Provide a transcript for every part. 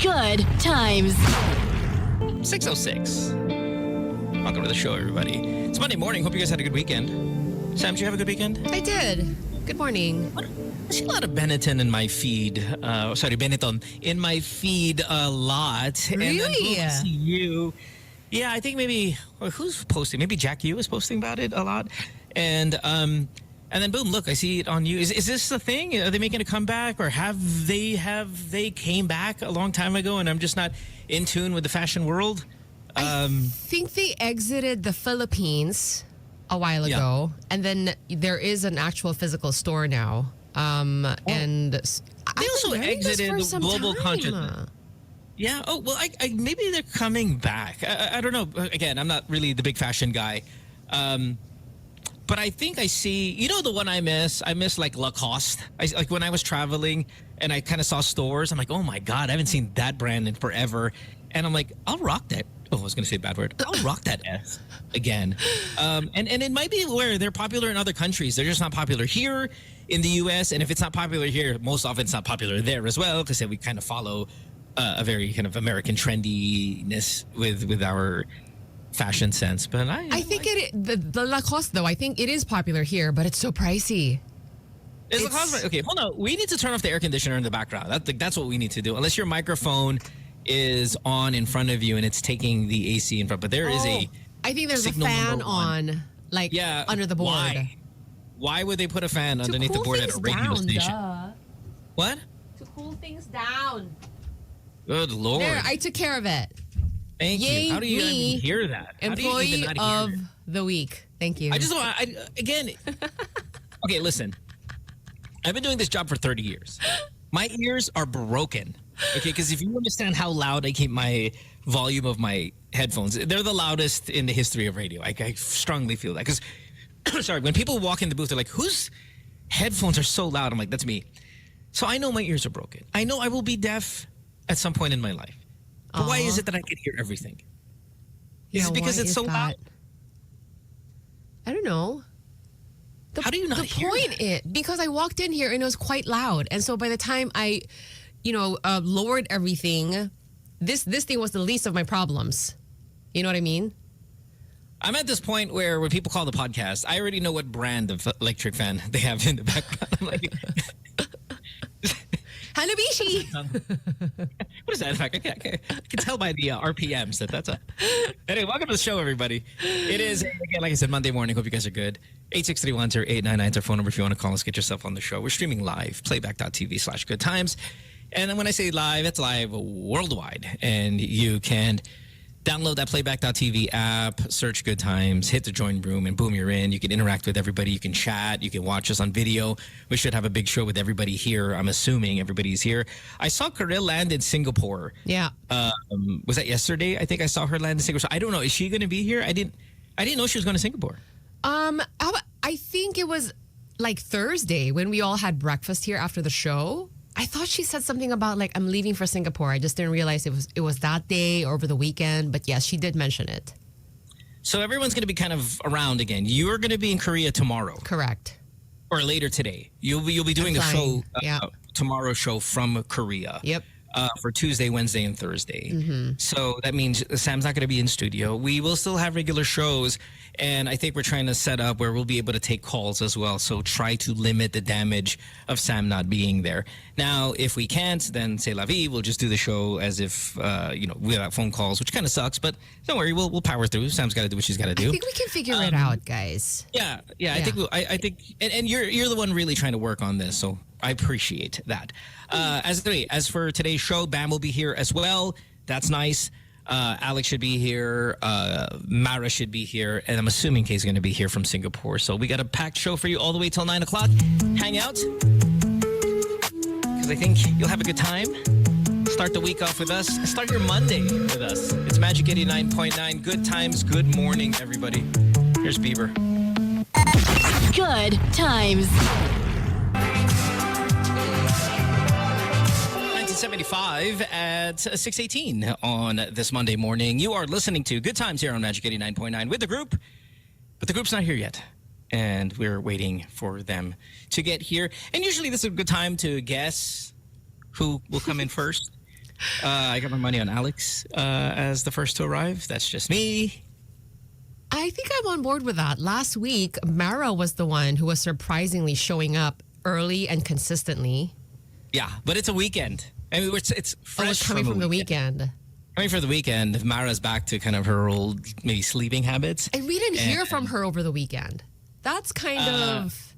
Good times. 6:06. Welcome to the show, everybody. It's Monday morning. Hope you guys had a good weekend. Sam, did you have a good weekend? I did. Good morning. I see a lot of Benetton in my feed. Benetton in my feed a lot. Really? And then boom, I see you. Yeah, I think maybe who's posting? Maybe Jack Yu is posting about it a lot. And then boom, look, I see it on you. Is this a thing? Are they making a comeback, or have they came back a long time ago and I'm just not in tune with the fashion world? I think they exited the Philippines a while ago, and then there is an actual physical store now. And they also exited the global consciousness. Yeah. Oh, well, I maybe they're coming back. I don't know. Again, I'm not really the big fashion guy. But I think I see, you know, the one I miss like Lacoste. Like when I was traveling and I kind of saw stores, I'm like, oh my God, I haven't seen that brand in forever. And I'm like, I'll rock that. Oh, I was going to say a bad word. I'll rock that S again. And it might be where they're popular in other countries. They're just not popular here in the U.S. And if it's not popular here, most often it's not popular there as well, because we kind of follow a very kind of American trendiness with our fashion sense. But I think the Lacoste, though, I think it is popular here, but it's so pricey. Is Lacoste, okay, hold on. We need to turn off the air conditioner in the background. That's what we need to do. Unless your microphone is on in front of you and it's taking the AC in front. But there is I think there's a fan on, like, under the board. Why would they put a fan underneath the board at a radio station? Duh. What? To cool things down. Good Lord. There, I took care of it. Thank you. How do you even hear that? Employee of the week. Thank you. I just want, again, okay, listen. I've been doing this job for 30 years. My ears are broken. Okay, because if you understand how loud I keep my volume of my headphones, they're the loudest in the history of radio. I strongly feel that. Because, sorry, when people walk in the booth, they're like, whose headphones are so loud? I'm like, that's me. So I know my ears are broken. I know I will be deaf at some point in my life. But why is it that I can hear everything? Is it because it's so loud? I don't know. How do you not hear that? Because I walked in here and it was quite loud. And so by the time I, lowered everything, this thing was the least of my problems. You know what I mean? I'm at this point where when people call the podcast, I already know what brand of electric fan they have in the background. I'm like... Hanabishi. What is that? In fact, I can tell by the RPMs that's a... Anyway, welcome to the show, everybody. It is, again, like I said, Monday morning. Hope you guys are good. 863-10899 is our phone number if you want to call us, get yourself on the show. We're streaming live, playback.tv/goodtimes. And then when I say live, it's live worldwide. And you can download that playback.tv app, search Good Times, hit the join room, and boom, you're in. You can interact with everybody. You can chat. You can watch us on video. We should have a big show with everybody here. I'm assuming everybody's here. I saw Karylle land in Singapore. Yeah. Was that yesterday? I think I saw her land in Singapore. So I don't know. Is she going to be here? I didn't know she was going to Singapore. I think it was like Thursday when we all had breakfast here after the show. I thought she said something about, like, I'm leaving for Singapore. I just didn't realize it was that day or over the weekend. But yes, she did mention it. So everyone's going to be kind of around again. You're going to be in Korea tomorrow. Correct. Or later today. You'll be doing the show, tomorrow show from Korea. Yep. For Tuesday, Wednesday, and Thursday. Mm-hmm. So that means Sam's not going to be in studio. We will still have regular shows, and I think we're trying to set up where we'll be able to take calls as well. So try to limit the damage of Sam not being there. Now, if we can't, then say la vie. We'll just do the show as if without phone calls, which kind of sucks. But don't worry, we'll power through. Sam's got to do what she's got to do. I think we can figure it out, guys. Yeah. I think I think, and you're the one really trying to work on this. So I appreciate that. As for today's show, Bam will be here as well. That's nice. Alex should be here. Mara should be here. And I'm assuming Kay's going to be here from Singapore. So we got a packed show for you all the way till 9 o'clock. Hang out. Because I think you'll have a good time. Start the week off with us. Start your Monday with us. It's Magic 89.9. Good times. Good morning, everybody. Here's Bieber. Good times. 1975 at 6:18 on this Monday morning. You are listening to Good Times here on Magic 89.9 with the group, but the group's not here yet, and we're waiting for them to get here. And usually this is a good time to guess who will come in first. I got my money on Alex as the first to arrive. That's just me. I think I'm on board with that. Last week, Mara was the one who was surprisingly showing up early and consistently. Yeah, but it's a weekend. I mean, it's fresh It's coming from the weekend. Coming for the weekend, Mara's back to kind of her old maybe sleeping habits. And we didn't hear from her over the weekend. That's kind of...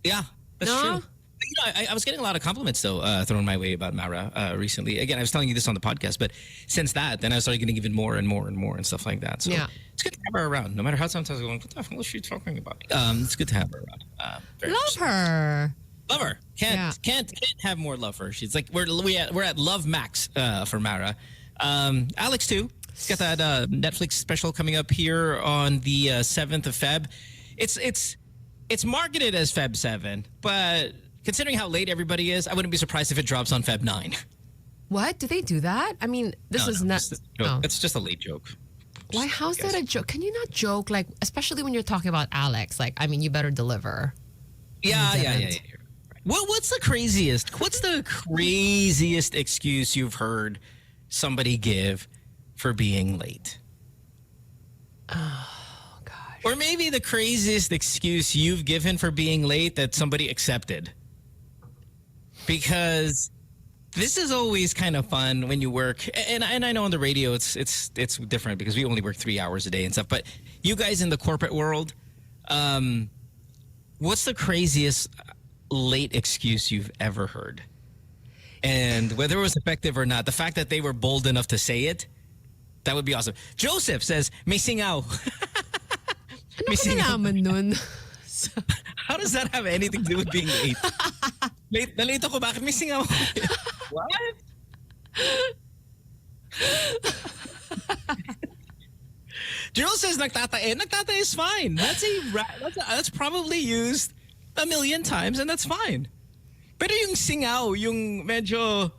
Yeah, that's No? true. You know, I was getting a lot of compliments, though, thrown my way about Mara recently. Again, I was telling you this on the podcast, but since that, then I started getting even more and more and more and stuff like that. So Yeah. it's good to have her around, no matter how sometimes I'm going, what the hell is she talking about? It's good to have her around. Very Love interesting. her. Love her. Can't have more love for her. She's like, we're at love max for Mara. Alex, too. He's got that Netflix special coming up here on the 7th of Feb. It's marketed as Feb 7, but considering how late everybody is, I wouldn't be surprised if it drops on Feb 9. What? Do they do that? I mean, this is not... It's just a late joke. Why? How's that a joke? Can you not joke, like, especially when you're talking about Alex? Like, I mean, you better deliver. Yeah. What's the craziest excuse you've heard somebody give for being late? Oh, gosh. Or maybe the craziest excuse you've given for being late that somebody accepted. Because this is always kind of fun when you work, and I know on the radio it's different because we only work 3 hours a day and stuff. But you guys in the corporate world, what's the craziest late excuse you've ever heard? And whether it was effective or not, the fact that they were bold enough to say it, that would be awesome. Joseph says, may singaw. Ano ka nalaman nun? How does that have anything to do with being late? Nalito ko, bakit may singaw? What? Gerald says nagtatae. Nagtatae is fine. That's probably used a million times and that's fine. Pero yung singaw, yung medyo...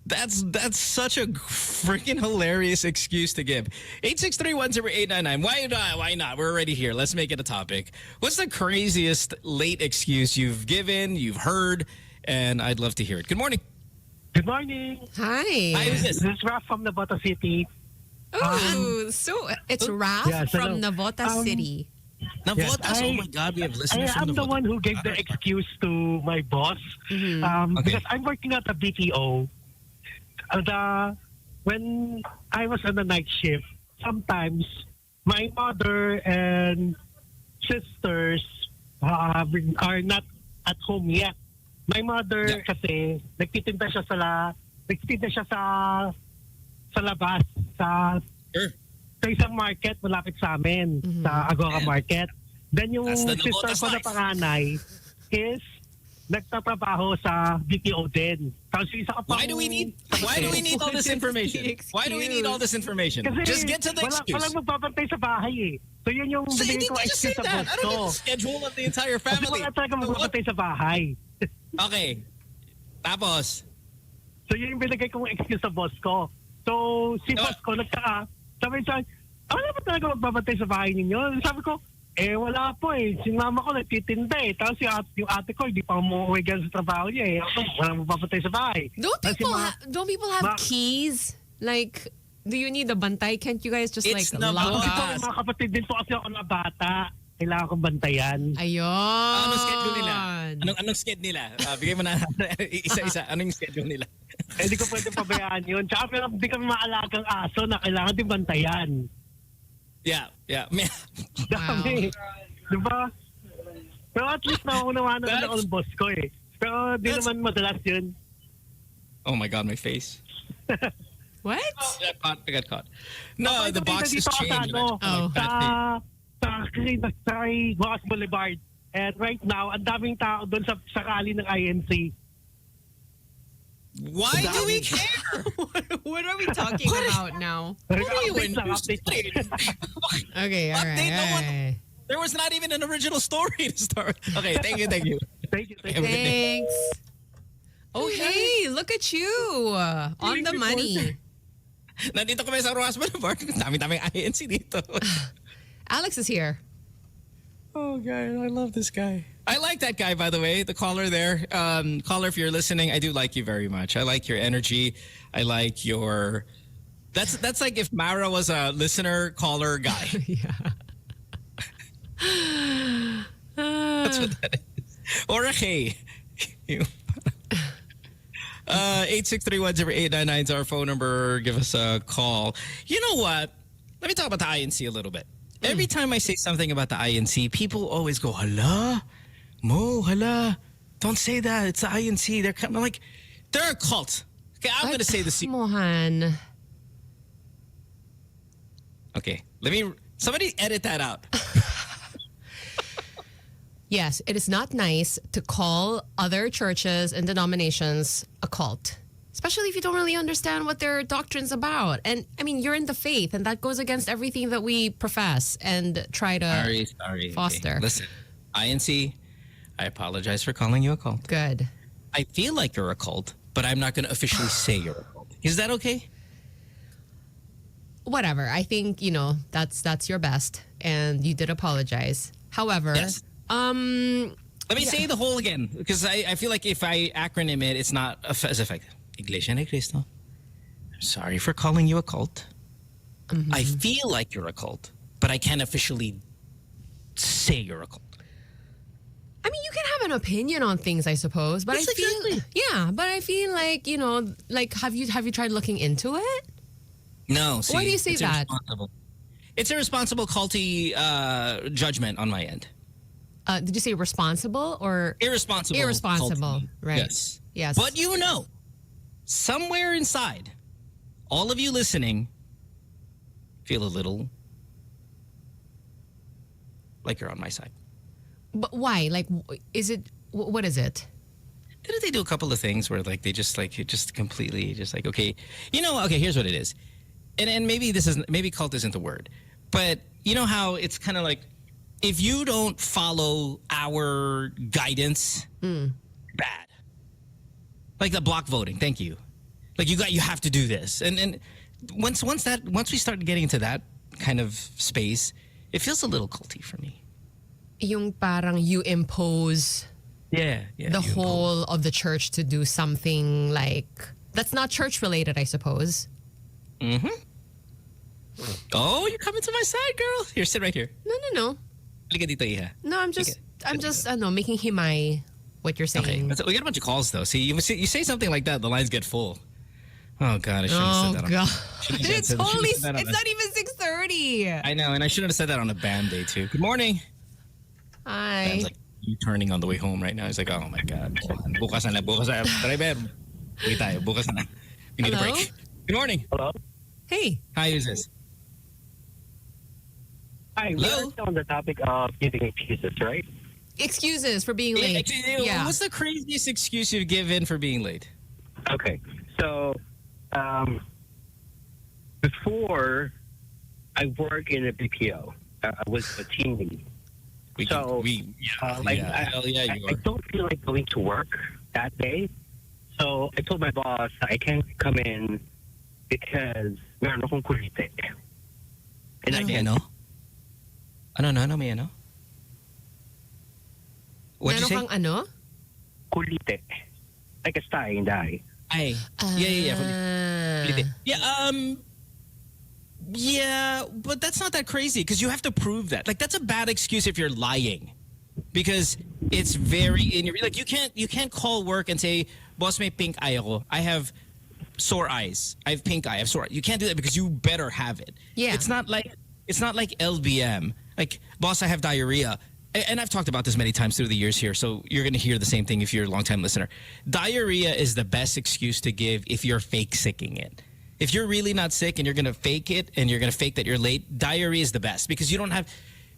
That's such a freaking hilarious excuse to give. 863-10899. Why not? We're already here. Let's make it a topic. What's the craziest late excuse you've given, you've heard, and I'd love to hear it. Good morning. Good morning. Hi. Hi, who's this? This is Raf from Navota City. Oh, so it's Raf Yes, from hello. Navota City. Navotas, oh my God, we have listeners from I'm the Navotas. one who gave the excuse to my boss because I'm working at a BPO. When I was on the night shift, sometimes my mother and sisters are not at home yet. My mother kasi nagtitinda siya sa labas sa isang market malapit sa amin, sa Agora Market. Then yung That's the sister Navotas ko na life. panganay is nagtatrabaho sa BPO din. Tapos isa ka pang- Why do we need all this information? Why do we need all this information? Kasi Just get to the excuse. walang magbabantay sa bahay eh. So yun yung So you binigay need ko to just say excuse sa that. boss I don't ko. need the schedule of the entire Kasi family. wala talaga magbabantay sa bahay. Okay. Tapos, So yun yung binigay kong excuse sa boss ko. So si boss ko nagtaka. Sabi siya, wala ba talaga magbabantay sa bahay ninyo? Sabi ko, wala po eh. Si mama ko nagtitinda eh. Tapos yung ate ko, hindi pa umuwi gan sa trabaho niya eh. Ako, walang magbabantay sa bahay. Don't Tapos people have keys? Like, do you need a bantay? Can't you guys just It's like the lock boss. up? Mga kapatid din po kasi ako na bata. Kailangan kong bantayan. Ayun. anong schedule nila? Anong schedule nila? Bigay mo na isa-isa. Anong schedule nila? Hindi ko pwede pabayaan yun. Tsaka pero hindi kami maalagang aso na kailangan din bantayan. Yeah. Dami. Diba? Pero at least nauunawaan na ako ng boss ko eh. Pero di naman madalas yun. Oh my God, my face. What? I got caught. No, the box has Dito ako changed. sa Guas Boulevard. And right now, ang daming tao doon sa rally ng INC. Why do we care? What are we talking about now? Update lang, update lang. Okay, all Update na one. right. There was not even an original story to start. Okay, thank you. Thank you. Thanks. Oh, hey, look at you. On the money. Nandito kami sa Rojas Boulevard. Dami-daming INC dito. Alex is here. Oh, God, I love this guy. I like that guy, by the way, the caller there. Caller, if you're listening, I do like you very much. I like your energy. I like your... That's like if Mara was a listener, caller guy. Yeah. That's what that is. Or a hey. 863-10899 is our phone number. Give us a call. You know what? Let me talk about the INC a little bit. Every time I say something about the INC, people always go, hala, Mo, hala, don't say that. It's the INC. They're a cult. Okay, I'm going to say the secret. Mohan. Okay, somebody edit that out. Yes, it is not nice to call other churches and denominations a cult, especially if you don't really understand what their doctrine's about. And I mean, you're in the faith, and that goes against everything that we profess and try to Sorry. foster. Okay. Listen, INC, I apologize for calling you a cult. Good. I feel like you're a cult, but I'm not going to officially say you're a cult. Is that okay? Whatever. I think, that's your best, and you did apologize. However, Yes. Let me say the whole again, because I feel like if I acronym it, it's not as effective. Iglesia ni Cristo. I'm sorry for calling you a cult. Mm-hmm. I feel like you're a cult, but I can't officially say you're a cult. I mean, you can have an opinion on things, I suppose, but Yes, I feel exactly. but I feel like have you tried looking into it? No, see, Why do you say it's that? irresponsible. It's a responsible culty judgment on my end. Did you say responsible or Irresponsible. irresponsible? culty. Right. Yes. But somewhere inside, all of you listening feel a little like you're on my side. But why? Like, is it? What is it? Didn't they do a couple of things where like they just like it just completely just like okay, here's what it is, and maybe cult isn't the word, but you know how it's kind of like if you don't follow our guidance, bad. Like the block voting. Thank you. Like you have to do this, and once we start getting into that kind of space, it feels a little culty for me. Yung parang you impose Yeah. the whole of the church to do something like that's not church related, I suppose. Mm-hmm. Oh, you're coming to my side, girl. Here, sit right here. No. Halika dito, iha. No, I'm just making himay what you're saying. Okay. We got a bunch of calls though. See, you say something like that, the lines get full. Oh God, I shouldn't have said that. God. Shouldn't have It's said that. only Shouldn't have said it's that on not even 6:30. I know, and I shouldn't have said that on a band day too. Good morning. Hi. Dan's like you turning on the way home right now. He's like, oh my God. Bukas na. Driver. Wait tayo. Bukas na. We need a Hello? break. Good morning. Hello? Hey. Hi, who's this? Hi, Hello? we're still on the topic of giving excuses, right? Excuses for being late. Yeah. What's the craziest excuse you've given for being late? Okay. So, before I worked in a BPO, I was a team lead. Hell yeah, you I are. don't feel like going to work that day. So I told my boss I can't come in because meron akong kulite. And I May can't. ano? Ano, may ano? What'd you say? Meron kang ano? Kulite. Like a sty in the eye. Ay. Yeah. Yeah, but that's not that crazy because you have to prove that. Like that's a bad excuse if you're lying, because it's very like you can't call work and say, "Boss, may pink eye ako. I have sore eyes. I have pink eye. I have sore." You can't do that because you better have it. Yeah. It's not like LBM. Like, boss, I have diarrhea. And I've talked about this many times through the years here, so you're going to hear the same thing if you're a long-time listener. Diarrhea is the best excuse to give if you're fake sicking it. If you're really not sick and you're going to fake it and you're going to fake that you're late, diarrhea is the best because you don't have,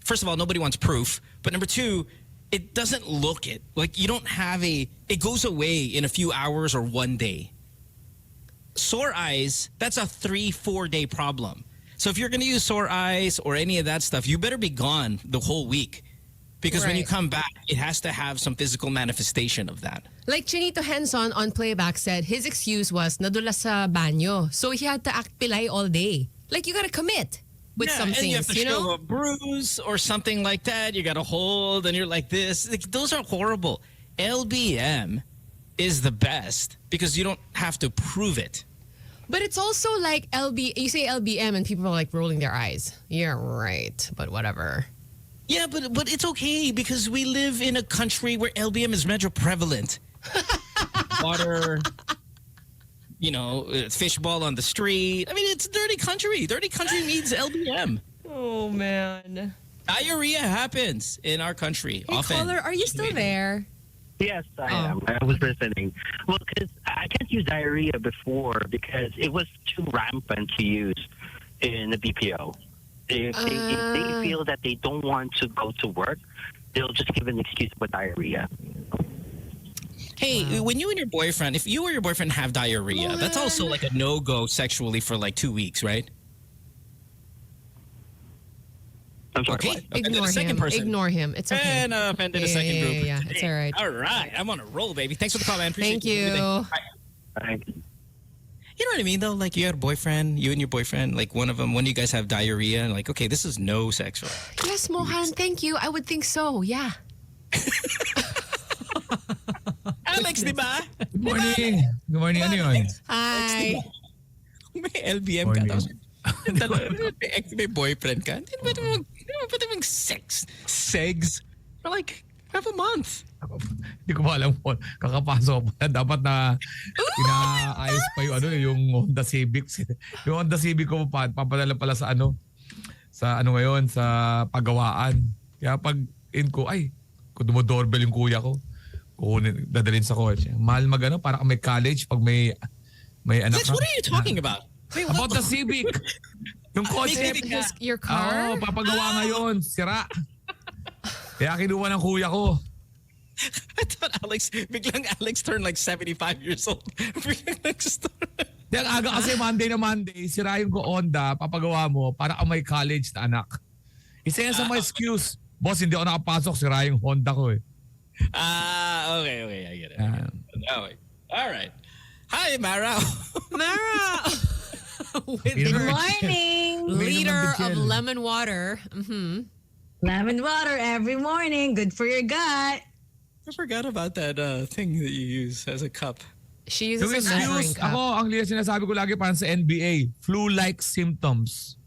first of all, nobody wants proof. But number two, it doesn't look it. Like you don't have it goes away in a few hours or one day. Sore eyes, that's a 3-4 day problem. So if you're going to use sore eyes or any of that stuff, you better be gone the whole week. Because when you Right. come back, it has to have some physical manifestation of that. Like Chinito Henson on Playback said, his excuse was nadulas sa banyo. So he had to act pilay all day. Like you gotta commit. with some and you have things, to you show know? a bruise or something like that. You got to hold, and you're like this. Like, those are horrible. LBM is the best because you don't have to prove it. But it's also like you say LBM and people are like rolling their eyes. Yeah, right. But whatever. Yeah, but it's okay because we live in a country where LBM is major prevalent. Water, fishball on the street. I mean, it's a dirty country. Dirty country needs LBM. Oh, man. Diarrhea happens in our country Hey, often. caller, are you still there? Yes, I am. I was listening. Well, because I can't use diarrhea before because it was too rampant to use in the BPO. If they feel that they don't want to go to work, they'll just give an excuse for diarrhea. Hey, when you and your boyfriend, if you or your boyfriend have diarrhea, that's also like a no-go sexually for like 2 weeks, right? I'm sorry, Okay. what? Offended Ignore a second him. person. Ignore him. It's okay. And offended a second group. Yeah, it's all right. All right. I'm on a roll, baby. Thanks for the call, man. Appreciate Thank you. Right. You know what I mean, though? Like, you had a boyfriend, you and your boyfriend, like one of you guys have diarrhea, and like, okay, this is no sexual. Yes, Mohan, thank you. I would think so, yeah. Alex, di ba? Good morning. Good morning. Ano yun? Hi. May LBM ka. Morning. Tapos may boyfriend ka. Hindi ba pwede mag-sex? Segs? For like half a month. Hindi ko pa alam po. Kakapasok pa. Dapat na inaayos pa yung Honda Civic. Yung Honda Civic ko papadala pala sa ngayon, sa pagawaan. Kaya pag in ko, kung dumodoorbell yung kuya ko, dadalhin sa kotse. Mahal para may college pag may anak Lex, what are you talking about? Wait, About the Civic. Yung kotse. Your car? Oo, papagawa ngayon. Sira. Kaya kinuha ng kuya ko. I thought biglang Alex turned like 75 years old. Biglang nag-start. Ang aga kasi Monday na Monday, sirayin ko Honda, papagawa mo para may college na anak. Isa yan sa mga excuse. Boss, hindi ako nakapasok, sirayin yung Honda ko eh. Okay, I get it. Okay. All right. Hi, Mara. Mara! Good Morning. Liter of lemon water. Lemon water every morning. Good for your gut. I forgot about that thing that you use as a cup. She uses Yung a measuring excuse, cup. ako, ang liya sinasabi ko lagi parang sa NBA, flu-like symptoms.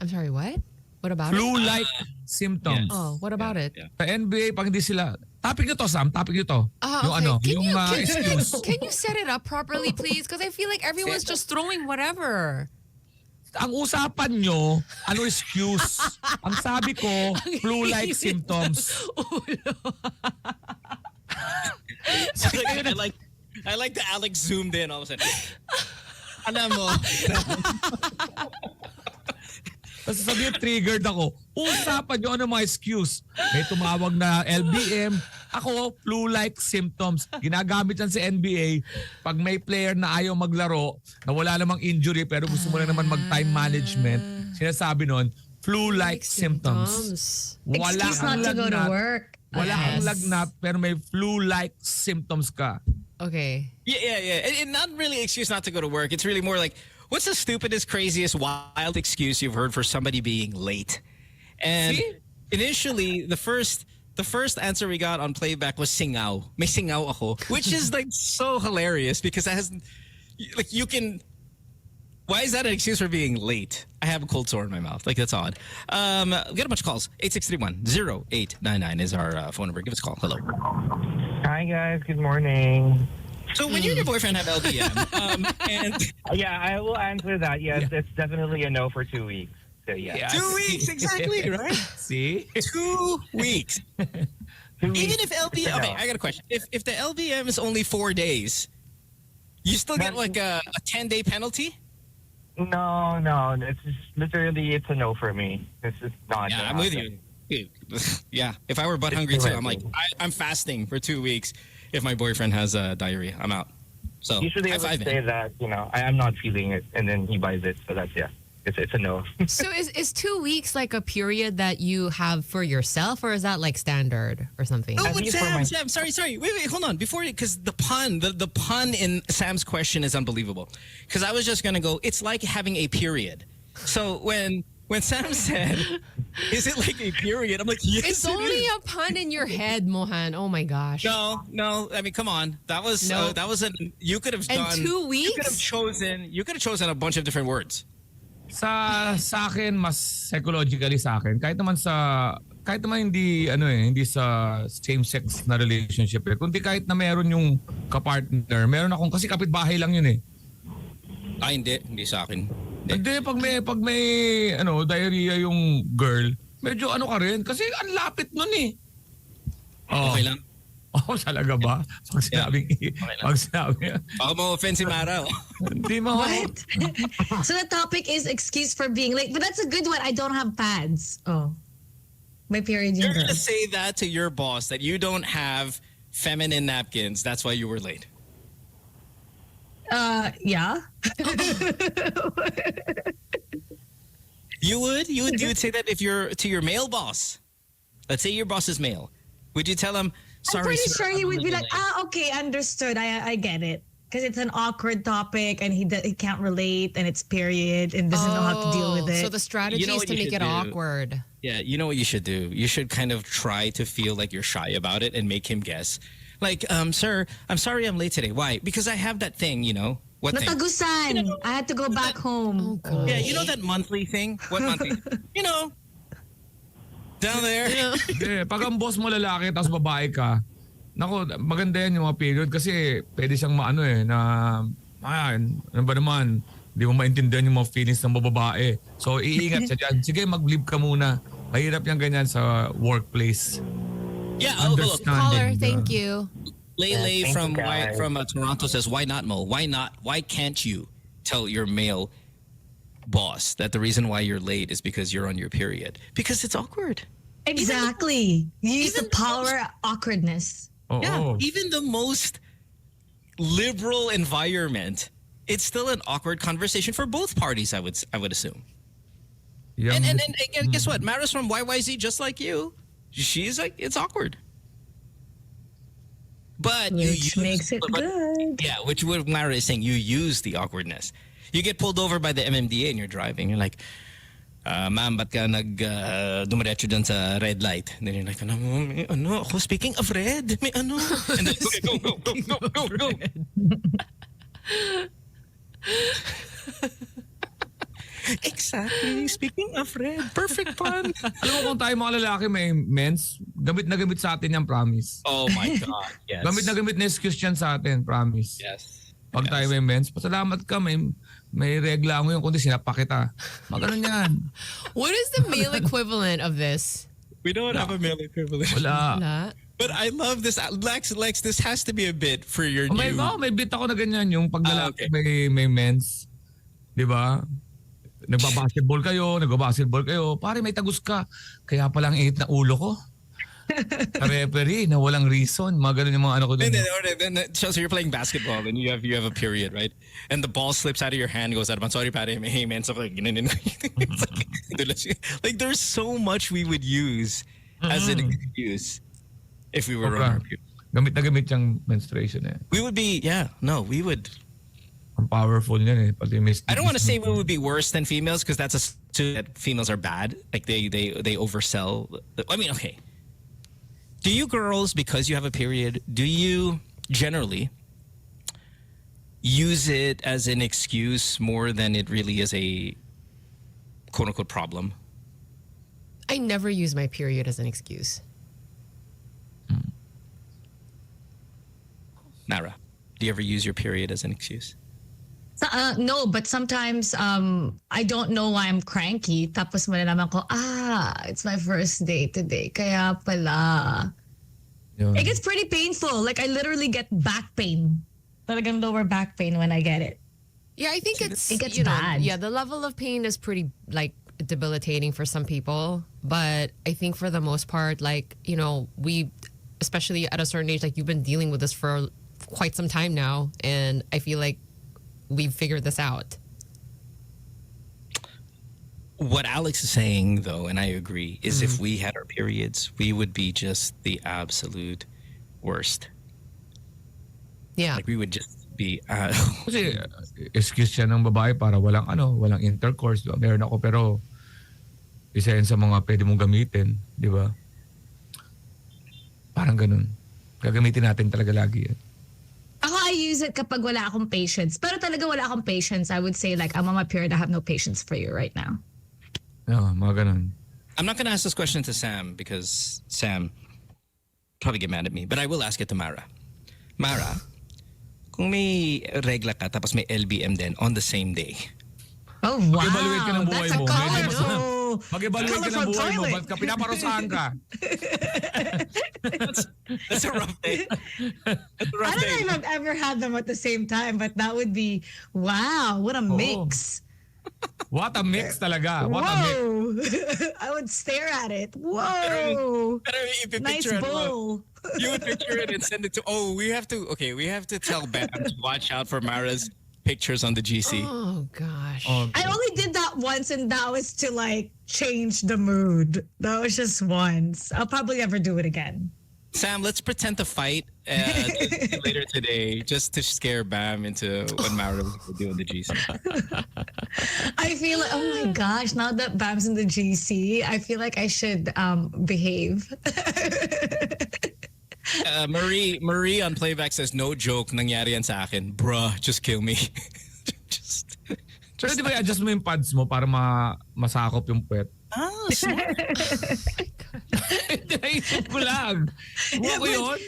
I'm sorry, what? What about it? Flu-like symptoms. Oh, what about it? Yeah. Sa NBA, pag hindi sila, topic nyo to, Sam, topic nyo to. Okay. Yung Can excuse. you set it up properly, please? Because I feel like everyone's just throwing whatever. Ang usapan nyo, ano excuse? Ang sabi ko, flu-like symptoms. I like the Alex zoomed in all of a sudden. Alam mo. Tapos sabihin, triggered ako. Usapan nyo ano mga excuse. May tumawag na LBM. Ako, flu-like symptoms. Ginagamit yan sa NBA. Pag may player na ayaw maglaro, na wala namang injury, pero gusto mo na naman mag-time management, sinasabi nun, flu-like symptoms. Wala Excuse kang not to go to lagnat. work. Wala kang lagnat, pero may flu-like symptoms ka. Okay. Yeah. And not really excuse not to go to work. It's really more like, what's the stupidest, craziest, wild excuse you've heard for somebody being late? And initially, the first answer we got on playback was singaw. May singaw ako, which is like so hilarious because it has, like, you can. Why is that an excuse for being late? I have a cold sore in my mouth. Like, that's odd. We got a bunch of calls. 8631-0899 is our phone number. Give us a call. Hello. Hi guys, good morning. So when you and your boyfriend have LBM, and Yeah, I will answer that. Yes, it's definitely a no for 2 weeks. So yeah. 2 weeks, exactly, right? See? 2 weeks. 2 weeks. Even if LBM, okay, I got a question. If the LBM is only 4 days, you still get like a 10-day penalty? No, it's just literally it's a no for me. It's just not. Yeah, I'm with you. Dude, yeah, if I were butt hungry too, I'm like, I'm fasting for 2 weeks. If my boyfriend has diarrhea, I'm out. So Usually I high would five, say man. that, I'm not feeling it, and then he buys it. So that's, it's a no. So is 2 weeks like a period that you have for yourself, or is that like standard or something? Oh, At but least for my- Sam, sorry. Wait, hold on. Before, because the pun in Sam's question is unbelievable. Because I was just gonna go, it's like having a period. So when when Sam said, "Is it like a period?" I'm like, "Yes, It's it only is." a pun in your head, Mohan. Oh my gosh. No. I mean, come on. That was No. You could have And done 2 weeks? You could have chosen a bunch of different words. Sa akin, mas psychologically sa akin, kahit naman hindi sa same sex na relationship kundi kahit na meron yung kapartner, meron akong kasi kapitbahay lang yun Hindi sa akin. Hindi, pag may diarrhea yung girl, medyo ka rin kasi ang lapit nun Okay lang. Oh, talaga ba? Pag sinabing, Baka ma-offend si Mara. Hindi mo. What? So the topic is excuse for being late. But that's a good one. I don't have pads. Oh. My period You're yung gonna say that to your boss that you don't have feminine napkins. That's why you were late. Yeah. You would say that if you're to your male boss. Let's say your boss is male. Would you tell him, I'm sorry, pretty sir, sure he I'm would be a like, little okay, understood. I get it. Because it's an awkward topic and he can't relate and it's period and doesn't know how to deal with it. So the strategy You know is what to you make should it do? awkward. Yeah, you know what you should do? You should kind of try to feel like you're shy about it and make him guess. Like, sir, I'm sorry I'm late today. Why? Because I have that thing, What thing? Natagusan. I had to go back home. God. Yeah, you know that monthly thing? What monthly? Down there. Hindi, pag ang boss mo lalaki tapos babae ka, nako, maganda yan yung mga period kasi pwede siyang ano ba naman, di mo maintindihan yung mga feelings ng babae. So, iingat siya dyan. Sige, mag-leave ka muna. Mahirap yung ganyan sa workplace. Yeah, look. Caller, thank you. Lele thank from you, guys. Toronto says, why not, Mo? Why not? Why can't you tell your male boss that the reason why you're late is because you're on your period? Because it's awkward. Exactly. You use the power awkwardness. Oo. Yeah, even the most liberal environment, it's still an awkward conversation for both parties, I would assume. Yung- And guess what? Mara's from YYZ just like you. She's like, it's awkward. But Which makes it good. Yeah, which what Mara is saying, you use the awkwardness. You get pulled over by the MMDA and you're driving. You're like, ma'am, ba't ka dumiretso dyan sa red light? And then you're like, ako, speaking of red, may ano. And then, okay, go. Exactly. Speaking of red, perfect pun. Alam mo kung tayo mga lalaki may mens, gamit na gamit sa atin yan, promise. Oh my God, yes. Gamit na gamit na excuse yan sa atin, promise. Yes. Pag tayo may mens, pasalamat ka, may regla mo yung kundi sinapa kita. Maganon yan. What is the male equivalent of this? We don't have a male equivalent. Wala. Wala. But I love this. Lex, this has to be a bit for your May new... bit ako na ganyan yung pag lalaki okay. may mens. Di ba? Nagbabasketball kayo. Pare, may tagus ka. Kaya palang 8 na ulo ko. Sa referee na walang reason. Mga ganun yung mga ano ko dun. Then so you're playing basketball and you have a period, right? And the ball slips out of your hand, goes out of bounds. Sorry, pare, may men. So like, like there's so much we would use as an excuse if we were on our period. Gamit na gamit yung menstruation We would be, we would. Ang powerful niyan Pati I don't want to say we would be worse than females because that's that females are bad. Like they oversell. I mean, okay. Do you girls, because you have a period, do you generally use it as an excuse more than it really is a quote unquote problem? I never use my period as an excuse. Nara, do you ever use your period as an excuse? No, but sometimes I don't know why I'm cranky. Tapos malalaman ko, it's my first day today. Kaya pala. Yun. It gets pretty painful. Like I literally get back pain. Talagang lower back pain when I get it. Yeah, I think it gets bad. Yeah, the level of pain is pretty like debilitating for some people. But I think for the most part, like, we, especially at a certain age, like you've been dealing with this for quite some time now. And I feel like we've figured this out. What Alex is saying, though, and I agree, is if we had our periods, we would be just the absolute worst. Yeah. Like we would just be... Kasi excuse siya ng babae para walang intercourse. Diba? Meron ako pero isa yan sa mga pwede mong gamitin, di ba? Parang ganun. Gagamitin natin talaga lagi yan. Ako, I use it kapag wala akong patience. Pero talaga wala akong patience. I would say like, I'm on my period. I have no patience for you right now. Mga ganun. I'm not going to ask this question to Sam because Sam probably get mad at me. But I will ask it to Mara. Mara, kung may regla ka tapos may LBM din on the same day. Oh, wow. Mag-evaluate ka ng buhay That's a mo. color. Mag-evaluate ka ng Colorful buhay mo. toilet. Ba't ka pinaparusahan ka? That's a rough day. That's a rough I don't day. know if I've ever had them at the same time, but that would be, wow, what a mix. What a mix talaga. What a mix. Whoa. I would stare at it. Whoa. Pero if you Nice picture it, bowl. you would picture it and send it to. Oh, we have to tell Bam to watch out for Mara's pictures on the GC. Oh gosh. I only did that once, and that was to like change the mood. That was just once. I'll probably never do it again. Sam, let's pretend to fight later today just to scare Bam into what Mara was going to do in the GC. I feel like, oh my gosh, now that Bam's in the GC, I feel like I should behave. Marie on playback says, no joke, nangyari yan sa akin. Bruh, just kill me. just. Pero di ba i-adjust mo yung pads mo para masakop yung puwet? Smart. Naisip ko lang. Huwag ko yun.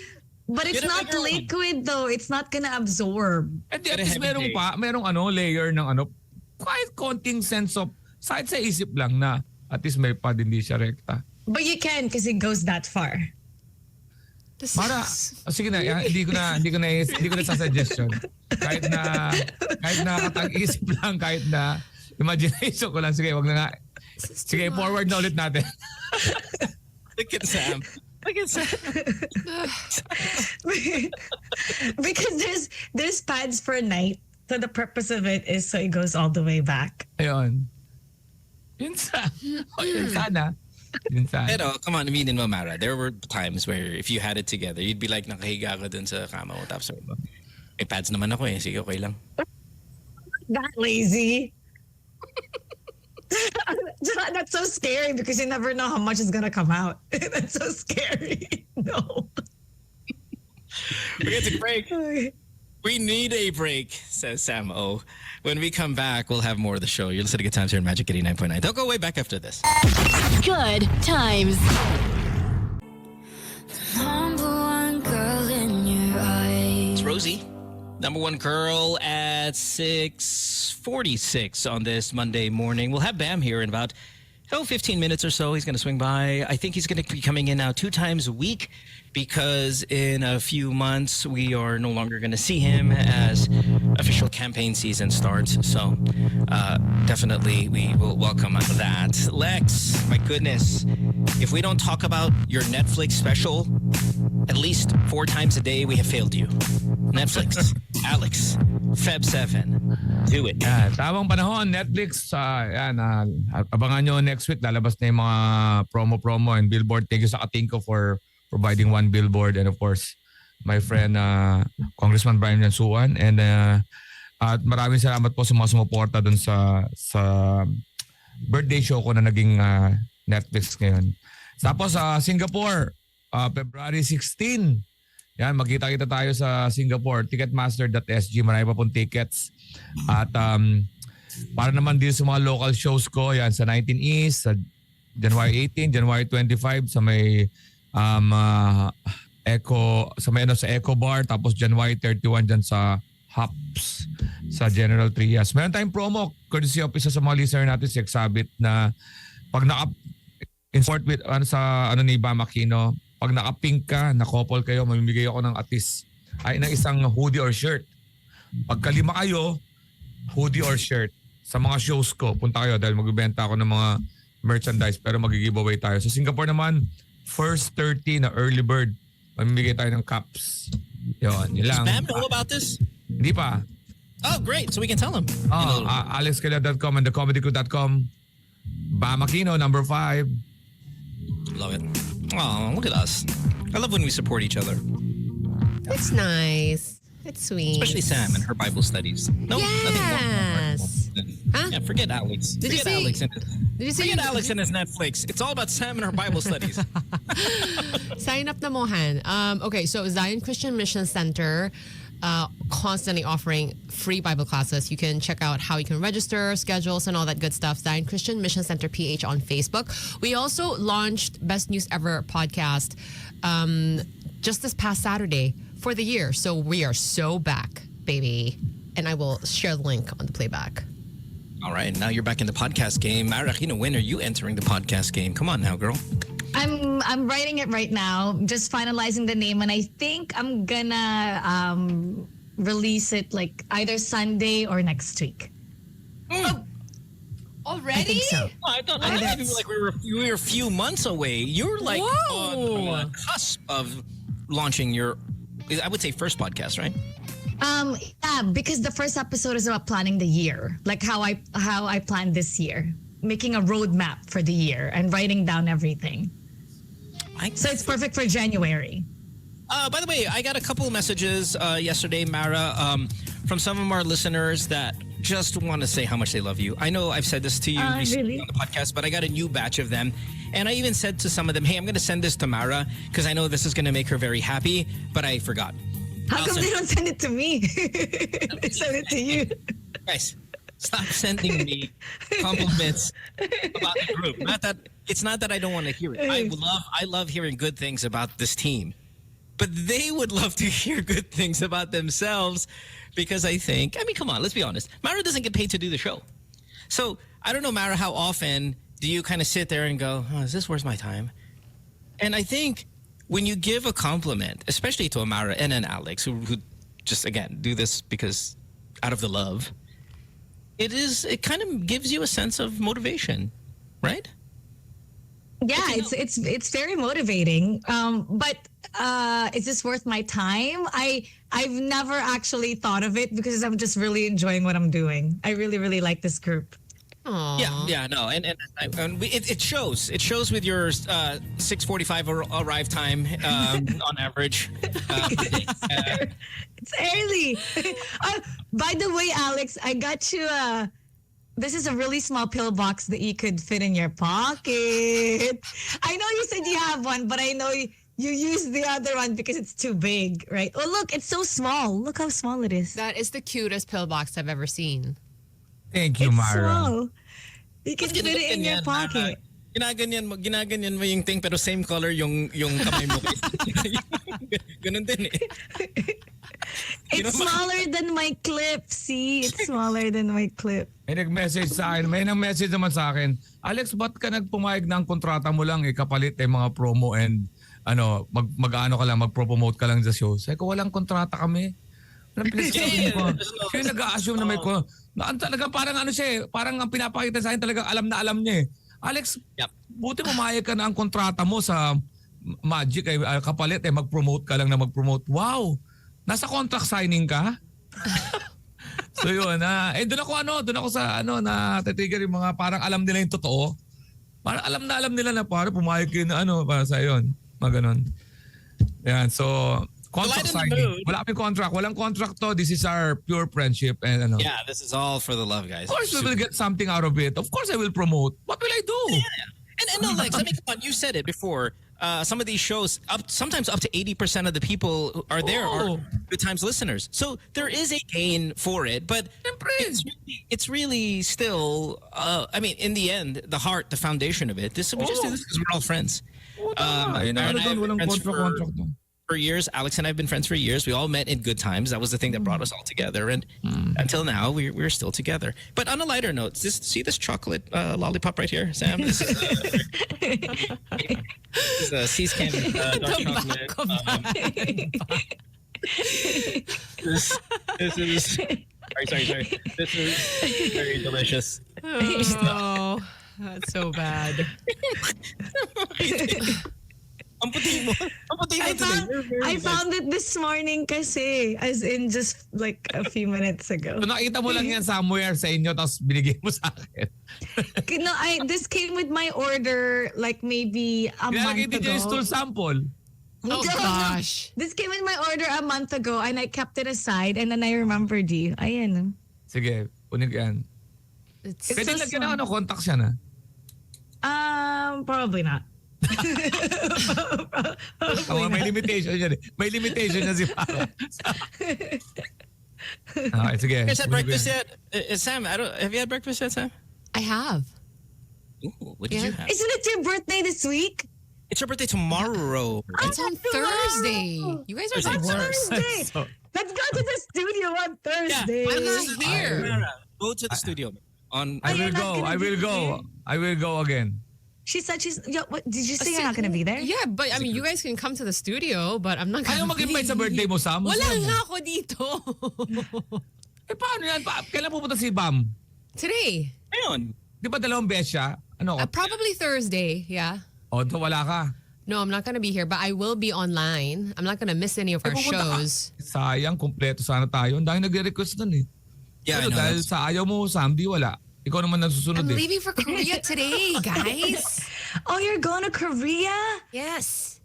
But it's Get a not bigger one. liquid though. It's not gonna absorb. At Get a least heavy merong layer ng kahit konting sense of, kahit sa isip lang na at least may pad, hindi siya rekta. But you can because it goes that far. Mara, sige na, hindi ko na sa suggestion. Kahit na katang-isip lang, kahit na imagination ko lang, sige, wag na nga. Sige, forward na ulit natin. Look at Sam. Look at Sam. Because there's pads for night. So the purpose of it is so it goes all the way back. Ayun. Yun sana. Pero, come on, aminin mo, Mara. There were times where if you had it together, you'd be like, nakahiga ka dun sa kama mo. Tapos, may pads naman ako eh. Sige, okay lang. That lazy. That's so scary because you never know how much is gonna come out. That's so scary. No. We get to break. We need a break, says Sam O. When we come back, we'll have more of the show. You're listening to Good Times here in Magic 89.9. Don't go way back after this. Good times. Number one girl in your eyes. It's Rosie, number one girl at 6:46 on this Monday morning. We'll have Bam here in about 15 minutes or so. He's going to swing by. I think he's going to be coming in now 2 times a week because in a few months we are no longer going to see him as official campaign season starts. So definitely we will welcome that. Lex, my goodness, if we don't talk about your Netflix special at least 4 times a day, we have failed you. Netflix, Alex, Feb 7, do it. Yan, tamang panahon, Netflix. Abangan nyo next week. Lalabas na yung mga promo and billboard. Thank you sa Katingko for providing one billboard. And of course, my friend Congressman Brian Yansuan. And at maraming salamat po sa mga sumuporta dun sa birthday show ko na naging Netflix ngayon. Tapos sa Singapore, February 16. Yan, magkita-kita tayo sa Singapore. Ticketmaster.sg. Marami pa pong tickets. At para naman dito sa mga local shows ko, yan sa 19 East, sa January 18, January 25, sa may sa Eco Bar, tapos January 31 dyan sa Hops, sa General Trias. Meron tayong promo, courtesy of isa sa mga listener natin, si Exabit, na pag in-sport with ni Bam Aquino, pag naka-pink ka, na-couple kayo, mamimigay ako ng ng isang hoodie or shirt. Pagka 5 kayo, hoodie or shirt. Sa mga shows ko, punta kayo dahil magbibenta ako ng mga merchandise pero mag-giveaway tayo. Sa Singapore naman, first 30 na early bird, mamimigay tayo ng cups. Yun lang. Does Bam know about this? Hindi pa. Oh, great. So we can tell him. AlexKarylle.com and thecomedycrew.com. Bam Aquino, number 5. Love it. Oh, look at us. I love when we support each other. It's nice. It's sweet. Especially Sam and her Bible studies. No, nothing more. Yes. Huh? Yeah, forget Alex. Did you Forget see- Alex and Did you see? forget Alex and his Netflix. It's all about Sam and her Bible studies. Sign up na mo, Han. Okay, so Zion Christian Mission Center constantly offering free Bible classes. You can check out how you can register, schedules, and all that good stuff. Zion Christian Mission Center PH on Facebook. We also launched Best News Ever podcast just this past Saturday for the year. So we are so back, baby. And I will share the link on the playback. All right, now you're back in the podcast game. Mara Aquino, when are you entering the podcast game? Come on now, girl. I'm writing it right now, just finalizing the name, and I think I'm gonna release it like either Sunday or next week. Already? I think so. Oh, I thought maybe like we were a few months away. You're like on the cusp of launching your, I would say, first podcast, right? Yeah, because the first episode is about planning the year, like how I planned this year, making a roadmap for the year and writing down everything. So it's perfect for January. By the way, I got a couple of messages yesterday, Mara, from some of our listeners that just want to say how much they love you. I know I've said this to you recently really? on the podcast, but I got a new batch of them. And I even said to some of them, hey, I'm going to send this to Mara because I know this is going to make her very happy, but I forgot. How come they don't send it to me? They send it to you. Guys, stop sending me compliments about the group. It's not that I don't want to hear it. I love hearing good things about this team. But they would love to hear good things about themselves because I mean, come on, let's be honest. Mara doesn't get paid to do the show. So I don't know, Mara, how often do you kind of sit there and go, oh, is this worth my time? And I think when you give a compliment, especially to Amara and an Alex, who just, again, do this because out of the love, it kind of gives you a sense of motivation, right? Yeah, it's very motivating. But is this worth my time? I've never actually thought of it because I'm just really enjoying what I'm doing. I really, really like this group. Aww. Yeah, no, and it shows. It shows with your 6:45 arrive time on average. It's early. By the way, Alex, I got you this is a really small pill box that you could fit in your pocket. I know you said you have one, but I know you use the other one because it's too big, right? Oh, look, it's so small. Look how small it is. That is the cutest pill box I've ever seen. Thank you, It's Mara. small. You can fit it in your pocket. Ginaganyan mo yung thing pero same color yung kamay mo. Ganun din eh. It's smaller than my clip. See? It's smaller than my clip. May nag-message sa akin. May nag-message naman sa akin. Alex, ba't ka nagpumayag ng kontrata mo lang kapalit mga promo and mag-ano ka lang, mag-promote ka lang sa show? Sabi ko, walang kontrata kami. Walang pinagsasabi ko. Siya yung nag-a-assume na may ko. Talaga parang parang ang pinapakita sa akin talaga alam na alam niya eh. Alex, buti pumayag ka na ang kontrata mo sa Magic kapalit mag-promote ka lang na mag-promote. Wow! Nasa contract signing ka? So yun, doon ako sa na titrigger yung mga parang alam nila yung totoo. Parang alam nila na parang pumayag kayo na para sa yun. Mga ganun. Yan, so contract signing. Wala kaming contract. Walang contract to. This is our pure friendship and Yeah, this is all for the love, guys. Of course we will get something out of it. Of course I will promote. What will I do? Yeah. And Alex, I mean, come on, you said it before. Some of these shows, sometimes up to 80% of the people who are there are Good Times listeners. So there is a gain for it, but it's really still, I mean, in the end, the heart, the foundation of it, we just do this because we're all friends. For years, Alex and I have been friends for years. We all met in Good Times. That was the thing that brought us all together. And until now, we're still together. But on a lighter note, see this chocolate lollipop right here, Sam? This is a C-Scan dark chocolate. This is... Sorry. This is very delicious. Oh, that's so bad. I found it this morning kasi, as in just like a few minutes ago. So nakita mo lang yan somewhere sa inyo tapos binigay mo sa akin. This came with my order like maybe a month ago. Nilalagay stool sample. Oh gosh. This came with my order a month ago and I kept it aside and then I remembered you. Ayan. Sige, kunin ko yan. It's It's Pwede so lagyan small. ng contacts yan ah. Probably not. Oh, may limitation yan eh. May limitation yan si Farah. Okay, sige. You guys had breakfast yet? Sam, have you had breakfast yet, Sam? I have. Ooh, what did Yeah. you have? Isn't it your birthday this week? It's your birthday tomorrow. It's on Thursday. You guys are the worst. Thursday. So, Let's go to the studio on Thursday. I'm not here. Go to the studio. On I will you're not go. gonna I will be go. here. I will go again. She said what, did you say you're not going to be there? Yeah, but I mean, you guys can come to the studio, but I'm not Ayaw gonna mag-invite sa birthday mo, Sam? Wala Gusto mo? nga ako dito. Eh, paano yan? Kailan pupunta si Bam? Today. Ayun. Di ba 2 beses siya? Ano? Probably Thursday, yeah. O, wala ka. No, I'm not gonna be here, but I will be online. I'm not gonna miss any of our pupunta ka. shows. Sayang, kumpleto sana tayo. Ang dahil nagre-request nun eh. Yeah, I Pero know. dahil sa ayaw mo, Sam, di wala. Ikaw naman nasusunod I'm eh. leaving for Korea today, guys. Oh, you're going to Korea? Yes.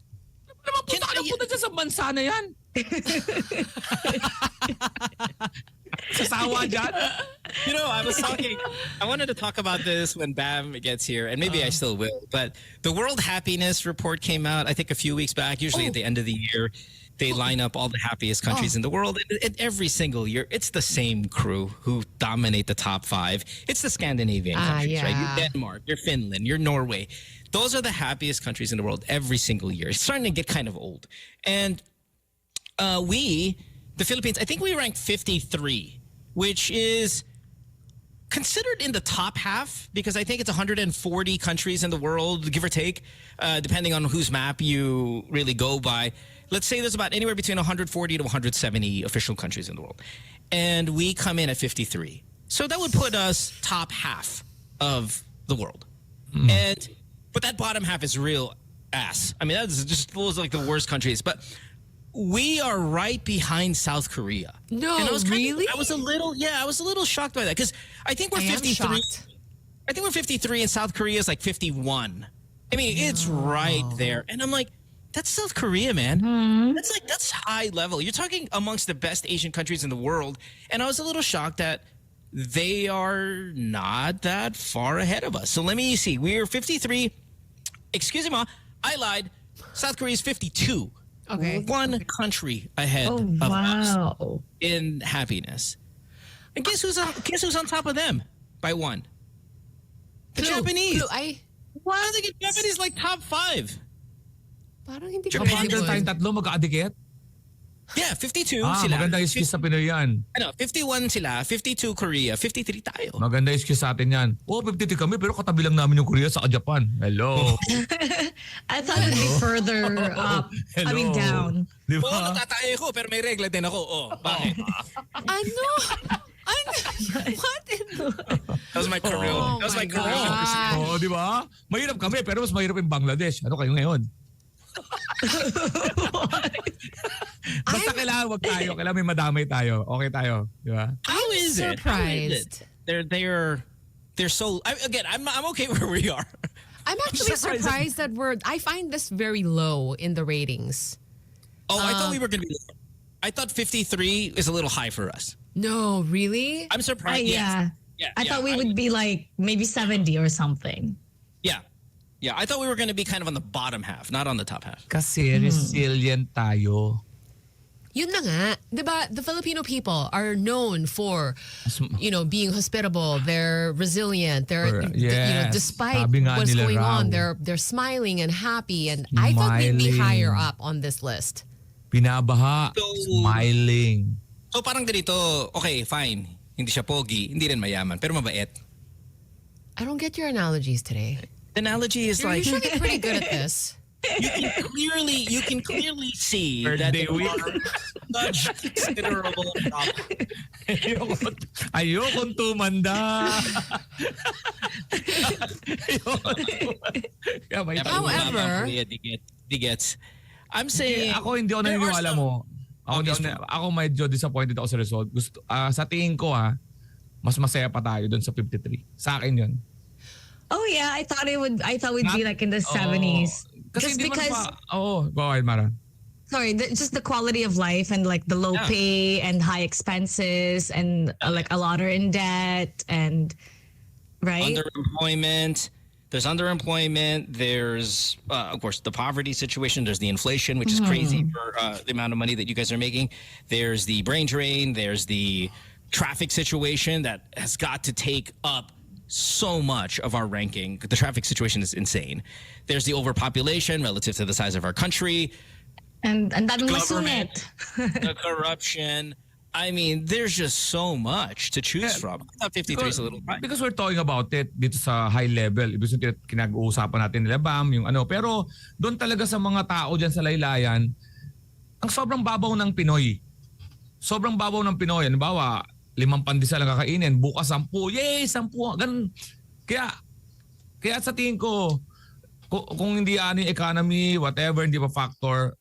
Naman, punta ka na punta dyan sa bansa na yan. Sasawa dyan. You know, I wanted to talk about this when Bam gets here, and maybe I still will. But the World Happiness Report came out, I think, a few weeks back. Usually at the end of the year, they line up all the happiest countries in the world. And every single year, it's the same crew who dominate the top 5. It's the Scandinavian countries, right? yeah. You're Denmark, you're Finland, you're Norway. Those are the happiest countries in the world every single year. It's starting to get kind of old. And we, the Philippines, I think we ranked 53, which is considered in the top half because I think it's 140 countries in the world, give or take, depending on whose map you really go by. Let's say there's about anywhere between 140 to 170 official countries in the world. And we come in at 53. So that would put us top half of the world. But that bottom half is real ass. I mean, that's just those like the worst countries. But we are right behind South Korea. No, and really? I was a little shocked by that because I think we're I am 53. shocked. I think we're 53 and South Korea is like 51. I mean, it's right there. And I'm like, that's South Korea, man. That's high level. You're talking amongst the best Asian countries in the world. And I was a little shocked that they are not that far ahead of us. So let me see. We're 53. Excuse me, Ma. I lied. South Korea is 52. Okay. One country ahead Oh, of us wow. in happiness. And guess who's on top of them by one? The Japanese. I I think the Japanese like top 5. parang hindi ko Japan. Kapag sure. tayong tatlo magkaadikit? Yeah, 52 Ah, sila. maganda excuse sa Pinoy yan. Ano, 51 sila, 52 Korea, 53 tayo. Maganda excuse sa atin yan. 53 kami pero katabi lang namin yung Korea sa Japan. Hello. I thought it would be further up. I mean, down. Di Oo, ba? natataya ko pero may regla din ako. Oh, bakit? Ano? What? That was my career. Oh That was my my career. God. Oo, di ba? Mahirap kami pero mas mahirap yung Bangladesh. Ano kayo ngayon? Basta kailangan wag tayo. Kailangan may madamay tayo. Okay tayo. Di ba? How is it? How is surprised. it? They're so. I'm okay where we are. I'm actually surprised. surprised that I find this very low in the ratings. Oh, I thought we were going to be. I thought 53 is a little high for us. No, really? I'm surprised. Yeah. Yeah, I thought we would be like maybe 70 or something. Yeah. Yeah, I thought we were going to be kind of on the bottom half, not on the top half. Kasi resilient tayo. Yun na nga. Diba, the Filipino people are known for, being hospitable. They're resilient. They're, Yes. despite Sabi nga what's nila going raw. on, they're smiling and happy. And I thought we'd be Smiling. higher up on this list. Binabaha. So- Smiling. So parang ganito, okay, fine. Hindi siya pogi, hindi rin mayaman, pero mabait. I don't get your analogies today. The analogy is You're like usually pretty good at this. you can clearly see that Birthday there week. are such considerable problems. Ayokong tumanda. Kaya may However- Digets. I'm saying ako hindi ako there are naniniwala some- mo. Ako medyo disappointed ako sa result. Sa tingin ko mas masaya pa tayo doon sa 53. Sa akin 'yun. Oh yeah, I thought we'd be like in the 70s. Kasi Just hindi because go ahead, Mara. sorry, just the quality of life and like the low Yeah. pay and high expenses and like a lot are in debt and right? Underemployment. There's underemployment. There's, of course, the poverty situation. There's the inflation, which is crazy for the amount of money that you guys are making. There's the brain drain. There's the traffic situation that has got to take up so much of our ranking. The traffic situation is insane. There's the overpopulation relative to the size of our country. And that Government, the corruption. I mean, there's just so much to choose from. I thought 53 is a little high. Because we're talking about it dito sa high level. Ibig sabihin, kinag-uusapan natin nila Bam, yung ano. Pero doon talaga sa mga tao dyan sa laylayan, ang sobrang babaw ng Pinoy. Sobrang babaw ng Pinoy. Halimbawa, 5 pandesal lang kakainin. Bukas 10. Yay! 10. Ganun. Kaya sa tingin ko, kung hindi ano yung economy, whatever, hindi pa factor,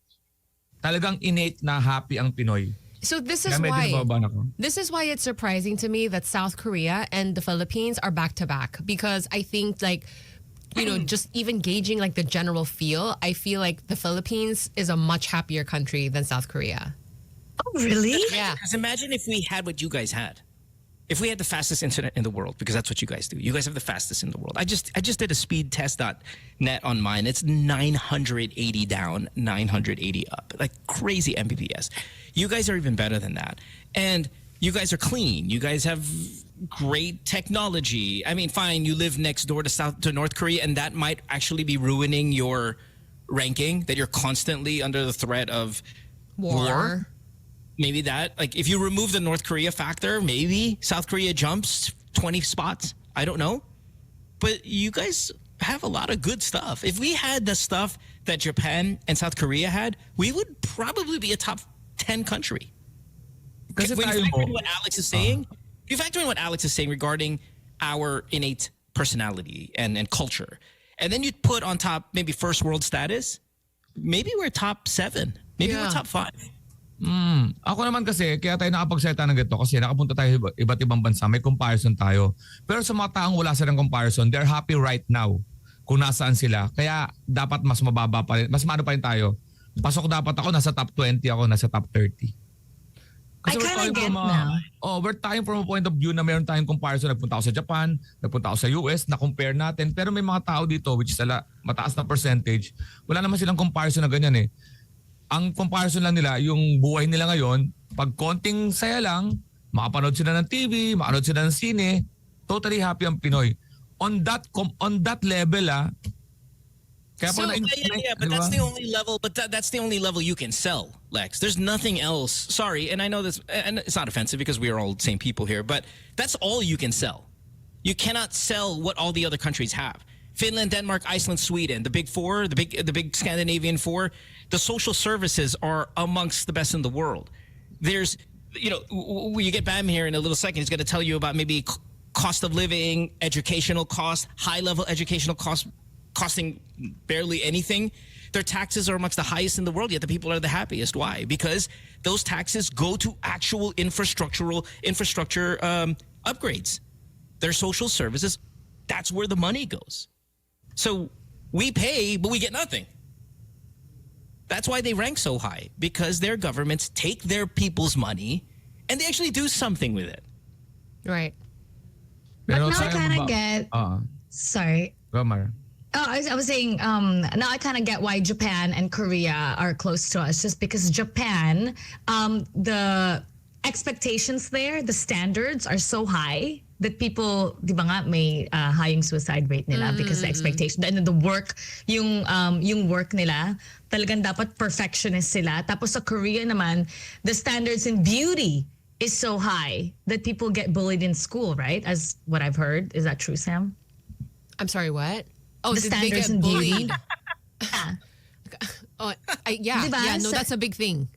talagang innate na happy ang Pinoy. So this is Kaya medyo why nababahan ako. this is why it's surprising to me that South Korea and the Philippines are back to back, because I think just even gauging like the general feel, I feel like the Philippines is a much happier country than South Korea. Oh, really? Yeah. Because imagine if we had what you guys had. If we had the fastest internet in the world, because that's what you guys do. You guys have the fastest in the world. I just did a speed test.net on mine. It's 980 down, 980 up. Like crazy Mbps. You guys are even better than that. And you guys are clean. You guys have great technology. I mean, fine, you live next door to North Korea, and that might actually be ruining your ranking, that you're constantly under the threat of war. Maybe that, like, if you remove the North Korea factor, maybe South Korea jumps 20 spots. I don't know. But you guys have a lot of good stuff. If we had the stuff that Japan and South Korea had, we would probably be a top 10 country. Kasi When tayo you factor mo, in what Alex is saying, you factor in what Alex is saying regarding our innate personality and culture. And then you put on top maybe first world status, maybe we're top 7. Maybe we're top 5. Ako naman kasi, kaya tayo nakapagseta ng ganito kasi nakapunta tayo iba't ibang bansa, may comparison tayo. Pero sa mga taong wala silang comparison, they're happy right now kung nasaan sila. Kaya dapat mas mababa pa rin, mas maano pa rin tayo. Pasok dapat ako, nasa top 20 ako, nasa top 30. I kinda get now. We're talking from a point of view na meron tayong comparison. Nagpunta ako sa Japan, nagpunta ako sa US, na-compare natin. Pero may mga tao dito, which is mataas na percentage, wala naman silang comparison na ganyan eh. Ang comparison lang nila, yung buhay nila ngayon, pag konting saya lang, makapanood sila ng TV, makapanood sila ng sine, totally happy ang Pinoy. On that level kaya So, but that's the only level. But that's the only level you can sell, Lex. There's nothing else. Sorry, and I know this, and it's not offensive because we are all the same people here. But that's all you can sell. You cannot sell what all the other countries have. Finland, Denmark, Iceland, Sweden, the big four, the big Scandinavian four. The social services are amongst the best in the world. There's, you get Bam here in a little second. He's going to tell you about maybe cost of living, educational cost, high-level educational cost, costing barely anything. Their taxes are amongst the highest in the world, yet the people are the happiest. Why? Because those taxes go to actual infrastructure upgrades. Their social services, that's where the money goes. So we pay, but we get nothing. That's why they rank so high, because their governments take their people's money and they actually do something with it. Right. But now I kind of get... Sorry. Go, Mara. Oh, I was saying, now I kind of get why Japan and Korea are close to us, just because Japan, the expectations there, the standards are so high that people, di ba nga, may high yung suicide rate nila because the expectation. And then the work, yung work nila, talagang dapat perfectionist sila. Tapos sa Korea naman, the standards in beauty is so high that people get bullied in school, right? As what I've heard. Is that true, Sam? I'm sorry, what? Oh, The did they standards get in bullied? Yeah. Yeah, Diba? yeah, no, Sa- that's a big thing.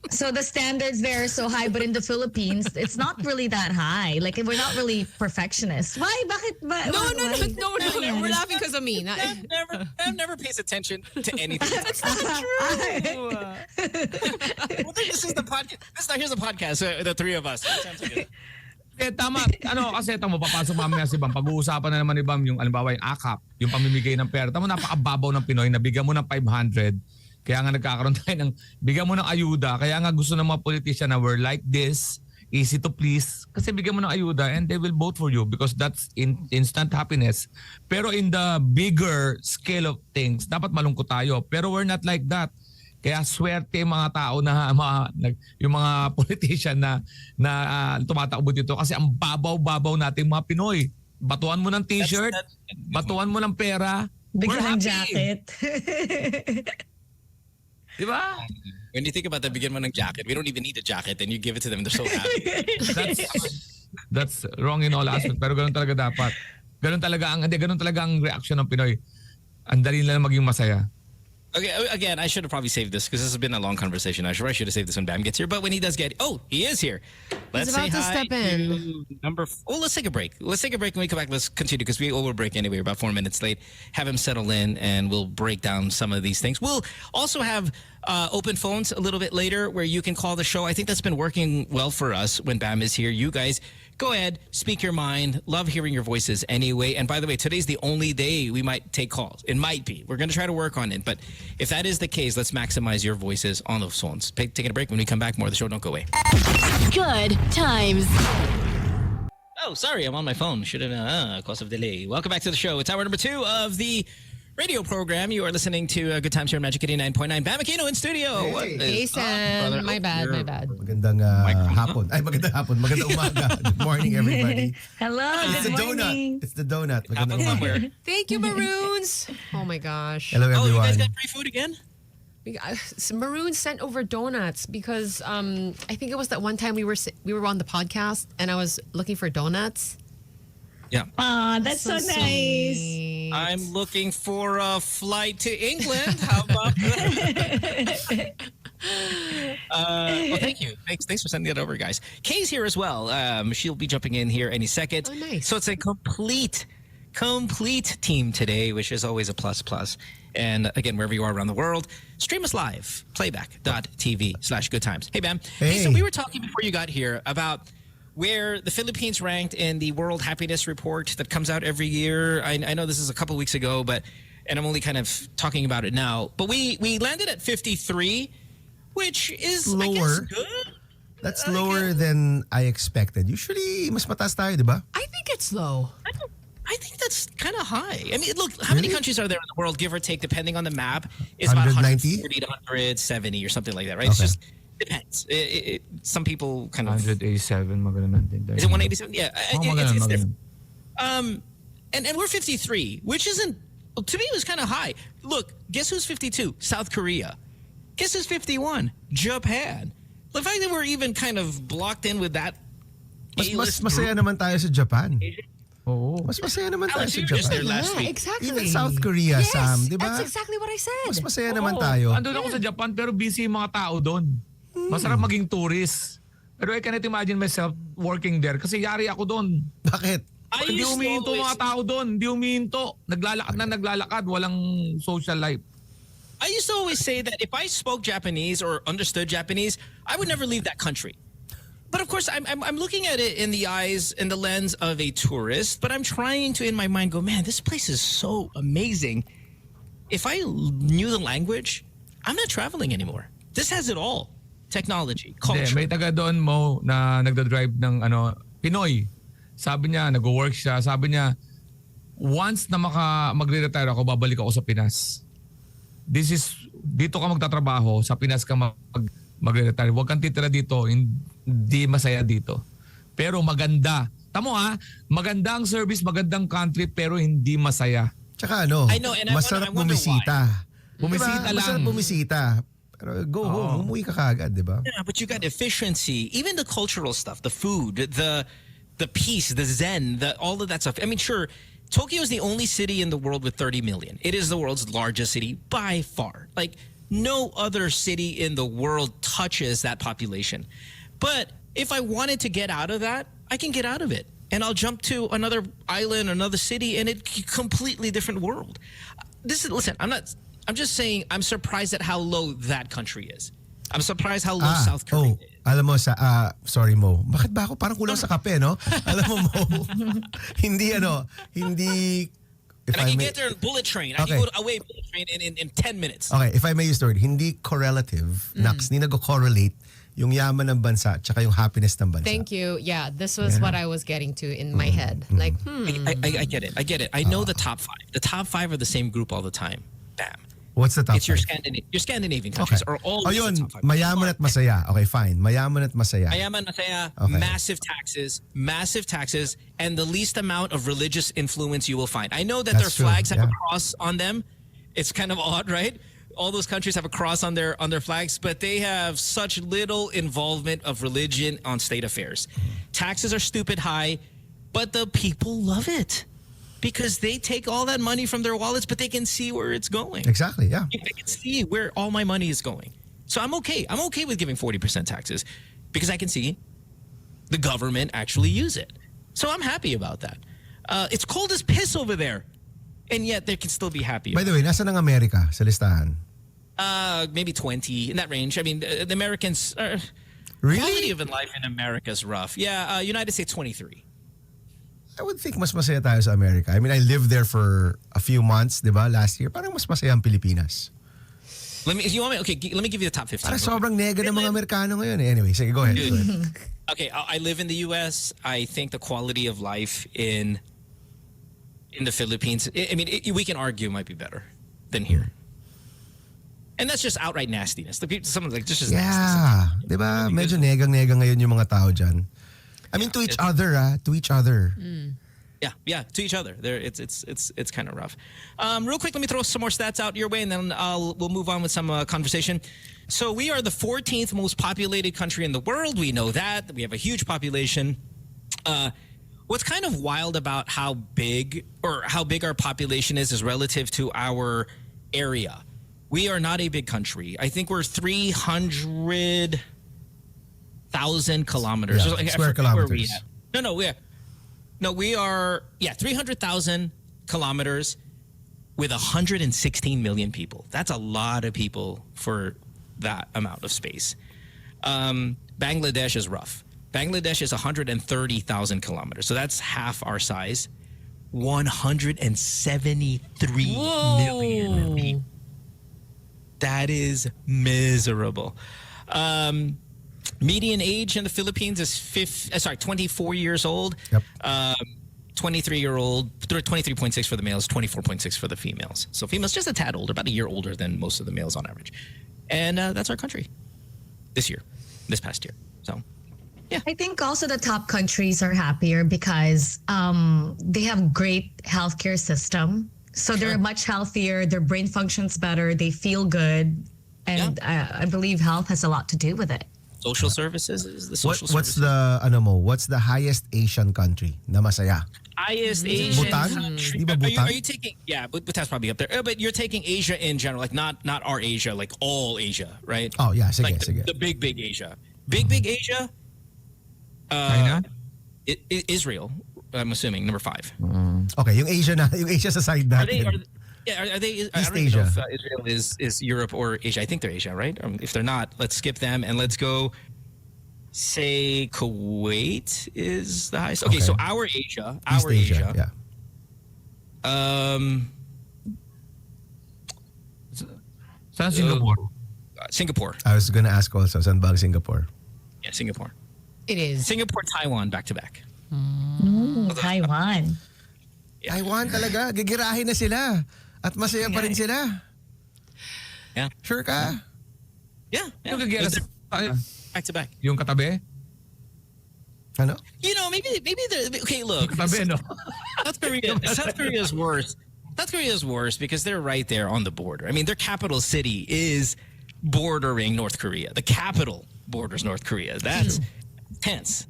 So the standards there are so high, but in the Philippines, it's not really that high. Like, we're not really perfectionists. Why? Bakit? No, we're laughing because of me. Bam never pays attention to anything. That's not true. Well, this is the podcast. Here's the podcast, the three of us. Tama. Kasi tamo, papasok mamaya si Bam. Pag-uusapan na naman ni Bam yung, alimbawa, yung AKAP, yung pamimigay ng pera. Tamo, napakababaw ng Pinoy. Nabigyan mo ng 500. Kaya nga nagkakaroon tayo ng, bigyan mo ng ayuda. Kaya nga gusto ng mga politician na we're like this. easy to please. Kasi bigyan mo ng ayuda and they will vote for you because that's instant happiness. Pero in the bigger scale of things, dapat malungkot tayo. Pero we're not like that. Kaya swerte yung mga tao na yung mga politician na tumatakbo dito kasi ang babaw-babaw nating mga Pinoy. Batuan mo ng t-shirt, batuan mo ng pera, we're Bigyan ng happy. jacket. Diba? When you think about that, bigyan mo ng jacket. We don't even need a jacket, and you give it to them. They're so happy. That's wrong in all aspects. Pero ganun talaga dapat. Ganun talaga ang reaction ng Pinoy. Ang dali lang maging masaya. Okay, again, I should have probably saved this because this has been a long conversation. I should have saved this when Bam gets here. But when he does get, he is here. Let's about say to hi step in. let's take a break. Let's take a break. When we come back, let's continue because we will break anyway. We're about 4 minutes late. Have him settle in, and we'll break down some of these things. We'll also have open phones a little bit later where you can call the show. I think that's been working well for us when Bam is here. You guys, go ahead, speak your mind. Love hearing your voices anyway. And by the way, today's the only day we might take calls. It might be. We're going to try to work on it. But if that is the case, let's maximize your voices on those phones. Taking a break. When we come back, more of the show. Don't go away. Good times. Oh, sorry. I'm on my phone. Should have, cause of delay. Welcome back to the show. It's hour number 2 of the radio program. You are listening to Good Times here on Magic 89.9. Bam Aquino in studio. Hey. What is Hey, up, Sam. brother? My bad. Magandang hapon. Ay, magandang hapon. Magandang umaga. Good morning, everybody. Hello, It's the good morning. donut. It's the donut. Magandang Happened umaga. somewhere. Thank you, Maroons. Oh my gosh. Hello, Oh, you guys everyone. got free food again? Maroons sent over donuts because I think it was that one time we were on the podcast and I was looking for donuts. Yeah. Aw, that's so nice. sweet. I'm looking for a flight to England. How about that? Well, thank you. Thanks for sending that over, guys. Kay's here as well. She'll be jumping in here any second. Oh, nice. So it's a complete team today, which is always a plus. And again, wherever you are around the world, stream us live, playback.tv/goodtimes. Hey, Bam. Hey, so Hey. we were talking before you got here about where the Philippines ranked in the World Happiness Report that comes out every year. I know this is a couple weeks ago, and I'm only kind of talking about it now. But we landed at 53, which is I guess, Lower. good. That's lower than I expected. Usually, mas mataas tayo, di ba? I think it's low. I think that's kind of high. I mean, look, how many Really? countries are there in the world, give or take, depending on the map? It's 190? about 140 to 170 or something like that, right? It's Okay. just depends. Some people kind of... 187, maganda natin. Is it 187? Yeah, it's different. Maganda. And we're 53, which isn't, to me, it was kind of high. Look, guess who's 52? South Korea. Guess who's 51? Japan. The fact that we're even kind of blocked in with that Mas A-list masaya group. naman tayo sa Japan. Oo. Mas masaya naman tayo Alex, sa you were just there Japan. last week. Exactly. Even South Korea, yes, Sam, di ba? That's exactly what I said. Mas masaya naman Oo. tayo. Andun ako sa Japan pero busy yung mga tao doon. Masarap maging tourist. Pero I cannot imagine myself working there kasi yari ako doon. Bakit? I Hindi used to umihinto always- mga tao doon. Hindi umihinto. Naglalakad. Walang social life. I used to always say that if I spoke Japanese or understood Japanese, I would never leave that country. But of course, I'm looking at it in the eyes and the lens of a tourist, but I'm trying to, in my mind, go, man, this place is so amazing. If I knew the language, I'm not traveling anymore. This has it all. Technology, Hindi, culture. may taga doon mo na nagda-drive ng Pinoy. Sabi niya, nag-work siya. Sabi niya, once na magre-retire ako, babalik ako sa Pinas. Dito ka magtatrabaho, sa Pinas ka magre-retire. Huwag kang titira dito, hindi masaya dito. Pero maganda. Tamo maganda ang service, magandang country, pero hindi masaya. Tsaka I know, and I masarap wonder bumisita. Bumisita lang. Masarap bumisita. Pero go home, umuwi ka kagad, di ba? Yeah, but you got efficiency, even the cultural stuff, the food, the peace, the zen, all of that stuff. I mean, sure, Tokyo is the only city in the world with 30 million. It is the world's largest city by far. Like, no other city in the world touches that population. But if I wanted to get out of that, I can get out of it. And I'll jump to another island, another city, and it's a completely different world. Listen, I'm just saying I'm surprised at how low that country is. I'm surprised how low South Korea is. Alam mo sorry Mo. Bakit ba ako parang kulang sa kape, no? Alam mo Mo, hindi if And I I can may, get there in bullet train. I Okay. can go away bullet train in 10 minutes. Okay, if I may use the word, hindi correlative, Nax, hindi nag-correlate yung yaman ng bansa tsaka yung happiness ng bansa. Thank you. Yeah, this was what I was getting to in my head. Like, I get it. I get it. I know the top 5. The top 5 are the same group all the time. Bam. What's the top It's your 5? Scandinavian countries are all Oh, yun. Mayaman at masaya. Okay, fine. Mayaman at masaya. Mayaman, masaya, Okay. massive taxes, and the least amount of religious influence you will find. I know that That's their true, flags have yeah. a cross on them. It's kind of odd, right? All those countries have a cross on their flags, but they have such little involvement of religion on state affairs. Taxes are stupid high, but the people love it because they take all that money from their wallets, but they can see where it's going. Exactly, yeah. They can see where all my money is going. So I'm okay. I'm okay with giving 40% taxes because I can see the government actually use it. So I'm happy about that. It's cold as piss over there, and yet they can still be happy. By the way, nasa ng Amerika sa listahan? Maybe 20 in that range. I mean, the Americans are Really? quality of life in America is rough. Yeah, United States 23. I would think mas masaya tayo sa Amerika. I mean, I lived there for a few months, di ba, last year. Parang mas masaya ang Pilipinas. Let me give you the top 15. Parang sobrang nega ng mga Amerikano ngayon. Anyway, sige, go ahead. Go ahead. Okay, I live in the U.S. I think the quality of life in the Philippines, I mean, we can argue might be better than here. And that's just outright nastiness. The people, someone's like, just nasty. Yeah. Di ba? Medyo negang-nega ngayon yung mga tao dyan. I mean, to each other, to each other. Yeah, to each other. It's kind of rough. Real quick, let me throw some more stats out your way, and then we'll move on with some conversation. So we are the 14th most populated country in the world. We know that. We have a huge population. What's kind of wild about how big our population is relative to our area. We are not a big country. I think we're 300,000 kilometers. Yeah, I square forget where kilometers. we are 300,000 kilometers with 116 million people. That's a lot of people for that amount of space. Bangladesh is rough. Bangladesh is 130,000 kilometers. So that's half our size. 173 million people. That is miserable. Median age in the Philippines is 24 years old. Yep. 23.6 for the males, 24.6 for the females. So females just a tad older, about a year older than most of the males on average. And that's our country this past year. So, yeah. I think also the top countries are happier because they have great healthcare system. So they're much healthier. Their brain functions better. They feel good. And I believe health has a lot to do with it. Social services is the social What's services. what's the highest Asian country na masaya? Highest Asian Bhutan? country. Di ba Are Bhutan? you taking, Bhutan's probably up there. But you're taking Asia in general, like not our Asia, like all Asia, right? Oh, yeah. Sige, Like sige. the big Asia. Big Asia. China? Israel, I'm assuming, number 5. Okay, yung Asia sa side Are they? natin. Are they? I East don't even know Asia. if Israel is Europe or Asia. I think they're Asia, right? If they're not, let's skip them and let's go. Say Kuwait is the highest. Okay, Okay. so our Asia, East Asia, yeah. Saan Singapore? Singapore. I was gonna ask also, saan ba ang Singapore? Yeah, Singapore. it is. Singapore, Taiwan, back to back. Taiwan. Taiwan talaga, gigirahin na sila. At masaya pa rin sila. Yeah. Sure ka? Yeah. Yung kagaya Back to back. yung katabi? Ano? You know, maybe the okay. Look, Katabi, no? South Korea is worse. South Korea is worse because they're right there on the border. I mean, their capital city is bordering North Korea. The capital borders North Korea. That's tense.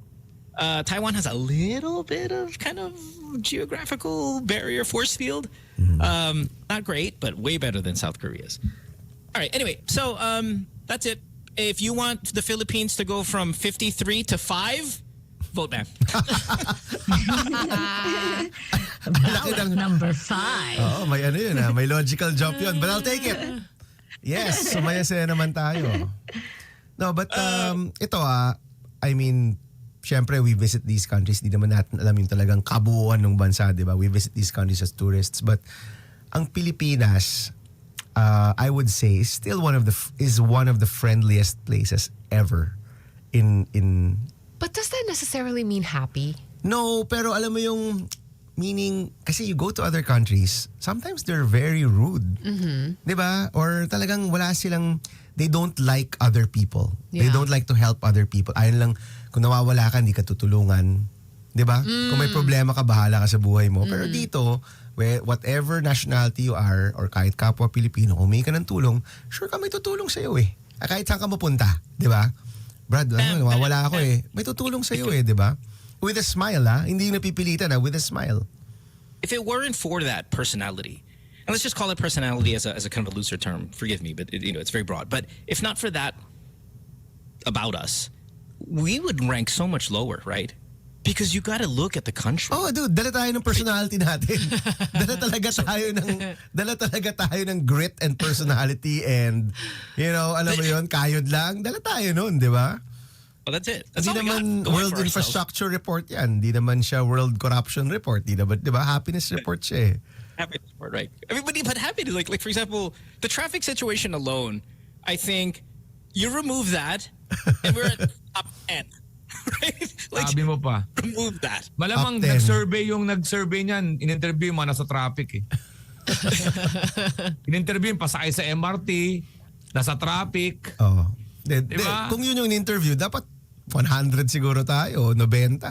Taiwan has a little bit of kind of geographical barrier force field. Not great, but way better than South Korea's. All right. Anyway, so that's it. If you want the Philippines to go from 53 to 5, vote man. Ballot number 5. Oo, may ano yun may logical jump yun. But I'll take it. Yes, sumaya-saya naman tayo. No, but ito I mean, syempre we visit these countries, di naman natin alam yung talagang kabuuan ng bansa, di ba? We visit these countries as tourists, but ang Pilipinas, I would say, is still one of the friendliest places ever in But does that necessarily mean happy? no, pero alam mo yung meaning, kasi you go to other countries, sometimes they're very rude. Di ba? Or talagang wala silang, they don't like other people. They Yeah. don't like to help other people. Ayun lang, kung nawawala ka, hindi ka tutulungan. Di ba? Kung may problema ka, bahala ka sa buhay mo. Pero dito, whatever nationality you are, or kahit kapwa Pilipino, kung may ka ng tulong, sure ka may tutulong sa'yo eh. Kahit saan ka mapunta. Di ba? Brad, nawawala ako eh. May tutulong sa'yo eh, di ba? With a smile, ha? Hindi yung napipilitan, ha? With a smile. If it weren't for that personality, and let's just call it personality as a kind of a looser term, forgive me, but it's very broad. But if not for that about us, we would rank so much lower, right? Because you got to look at the country. Oh, dude, dala tayo ng personality natin. dala talaga tayo ng grit and personality and, alam mo yun, kayod lang. Dala tayo nun, di ba? Well, that's it. That's Hindi all we got naman going World for ourselves. Infrastructure Report yan. Hindi naman siya World Corruption Report. Di ba? Happiness Report siya eh. Happiness report, right? Everybody, but happiness, like for example, the traffic situation alone, I think you remove that, and we're at top 10, right? Like, Sabi mo pa. remove that. Malamang Top 10. nag-survey niyan, in-interview mo, nasa traffic eh. In-interview yung pasakay sa MRT, nasa traffic. Oh. Diba? Kung yun yung interview, dapat 100 siguro tayo, 90.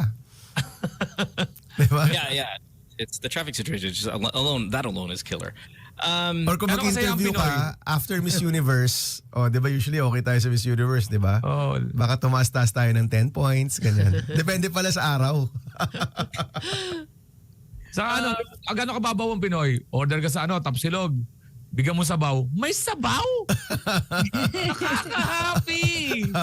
Diba? Yeah. It's the traffic situation. Just that alone is killer. Or kung Pero kasi mag-interview ang ka after Miss Universe, di ba usually okay tayo sa Miss Universe, di ba? Oh. Baka tumaas-taas tayo ng 10 points, ganyan. Depende pala sa araw. Sa gano'n kababaw ang Pinoy? Order ka sa Tapsilog. Bigyan mo sabaw. May sabaw! Nakaka-happy!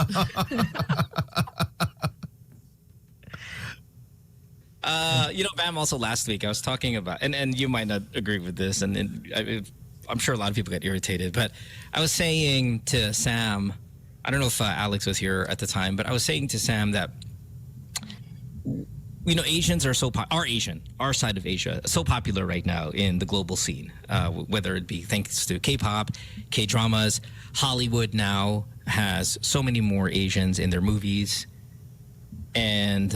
Bam, also last week I was talking about, and you might not agree with this, and I'm sure a lot of people get irritated, but I was saying to Sam, I don't know if Alex was here at the time, but I was saying to Sam that, Asians are our side of Asia, so popular right now in the global scene, whether it be thanks to K-pop, K-dramas, Hollywood now has so many more Asians in their movies and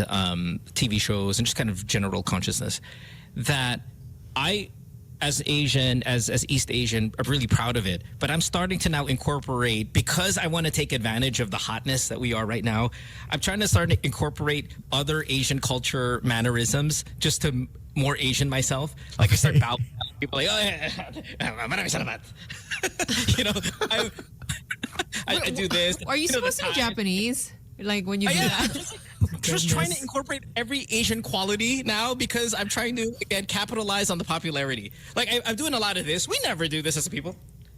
TV shows and just kind of general consciousness that I, as Asian, as East Asian, I'm really proud of it. But I'm starting to now incorporate, because I want to take advantage of the hotness that we are right now, I'm trying to start to incorporate other Asian culture mannerisms just to more Asian myself. Like I start bowing to people like, maraming salamat. I do this. Are you supposed to be Japanese? Like when you do that? Just trying to incorporate every Asian quality now because I'm trying to, again, capitalize on the popularity. Like, I'm doing a lot of this. We never do this as a people.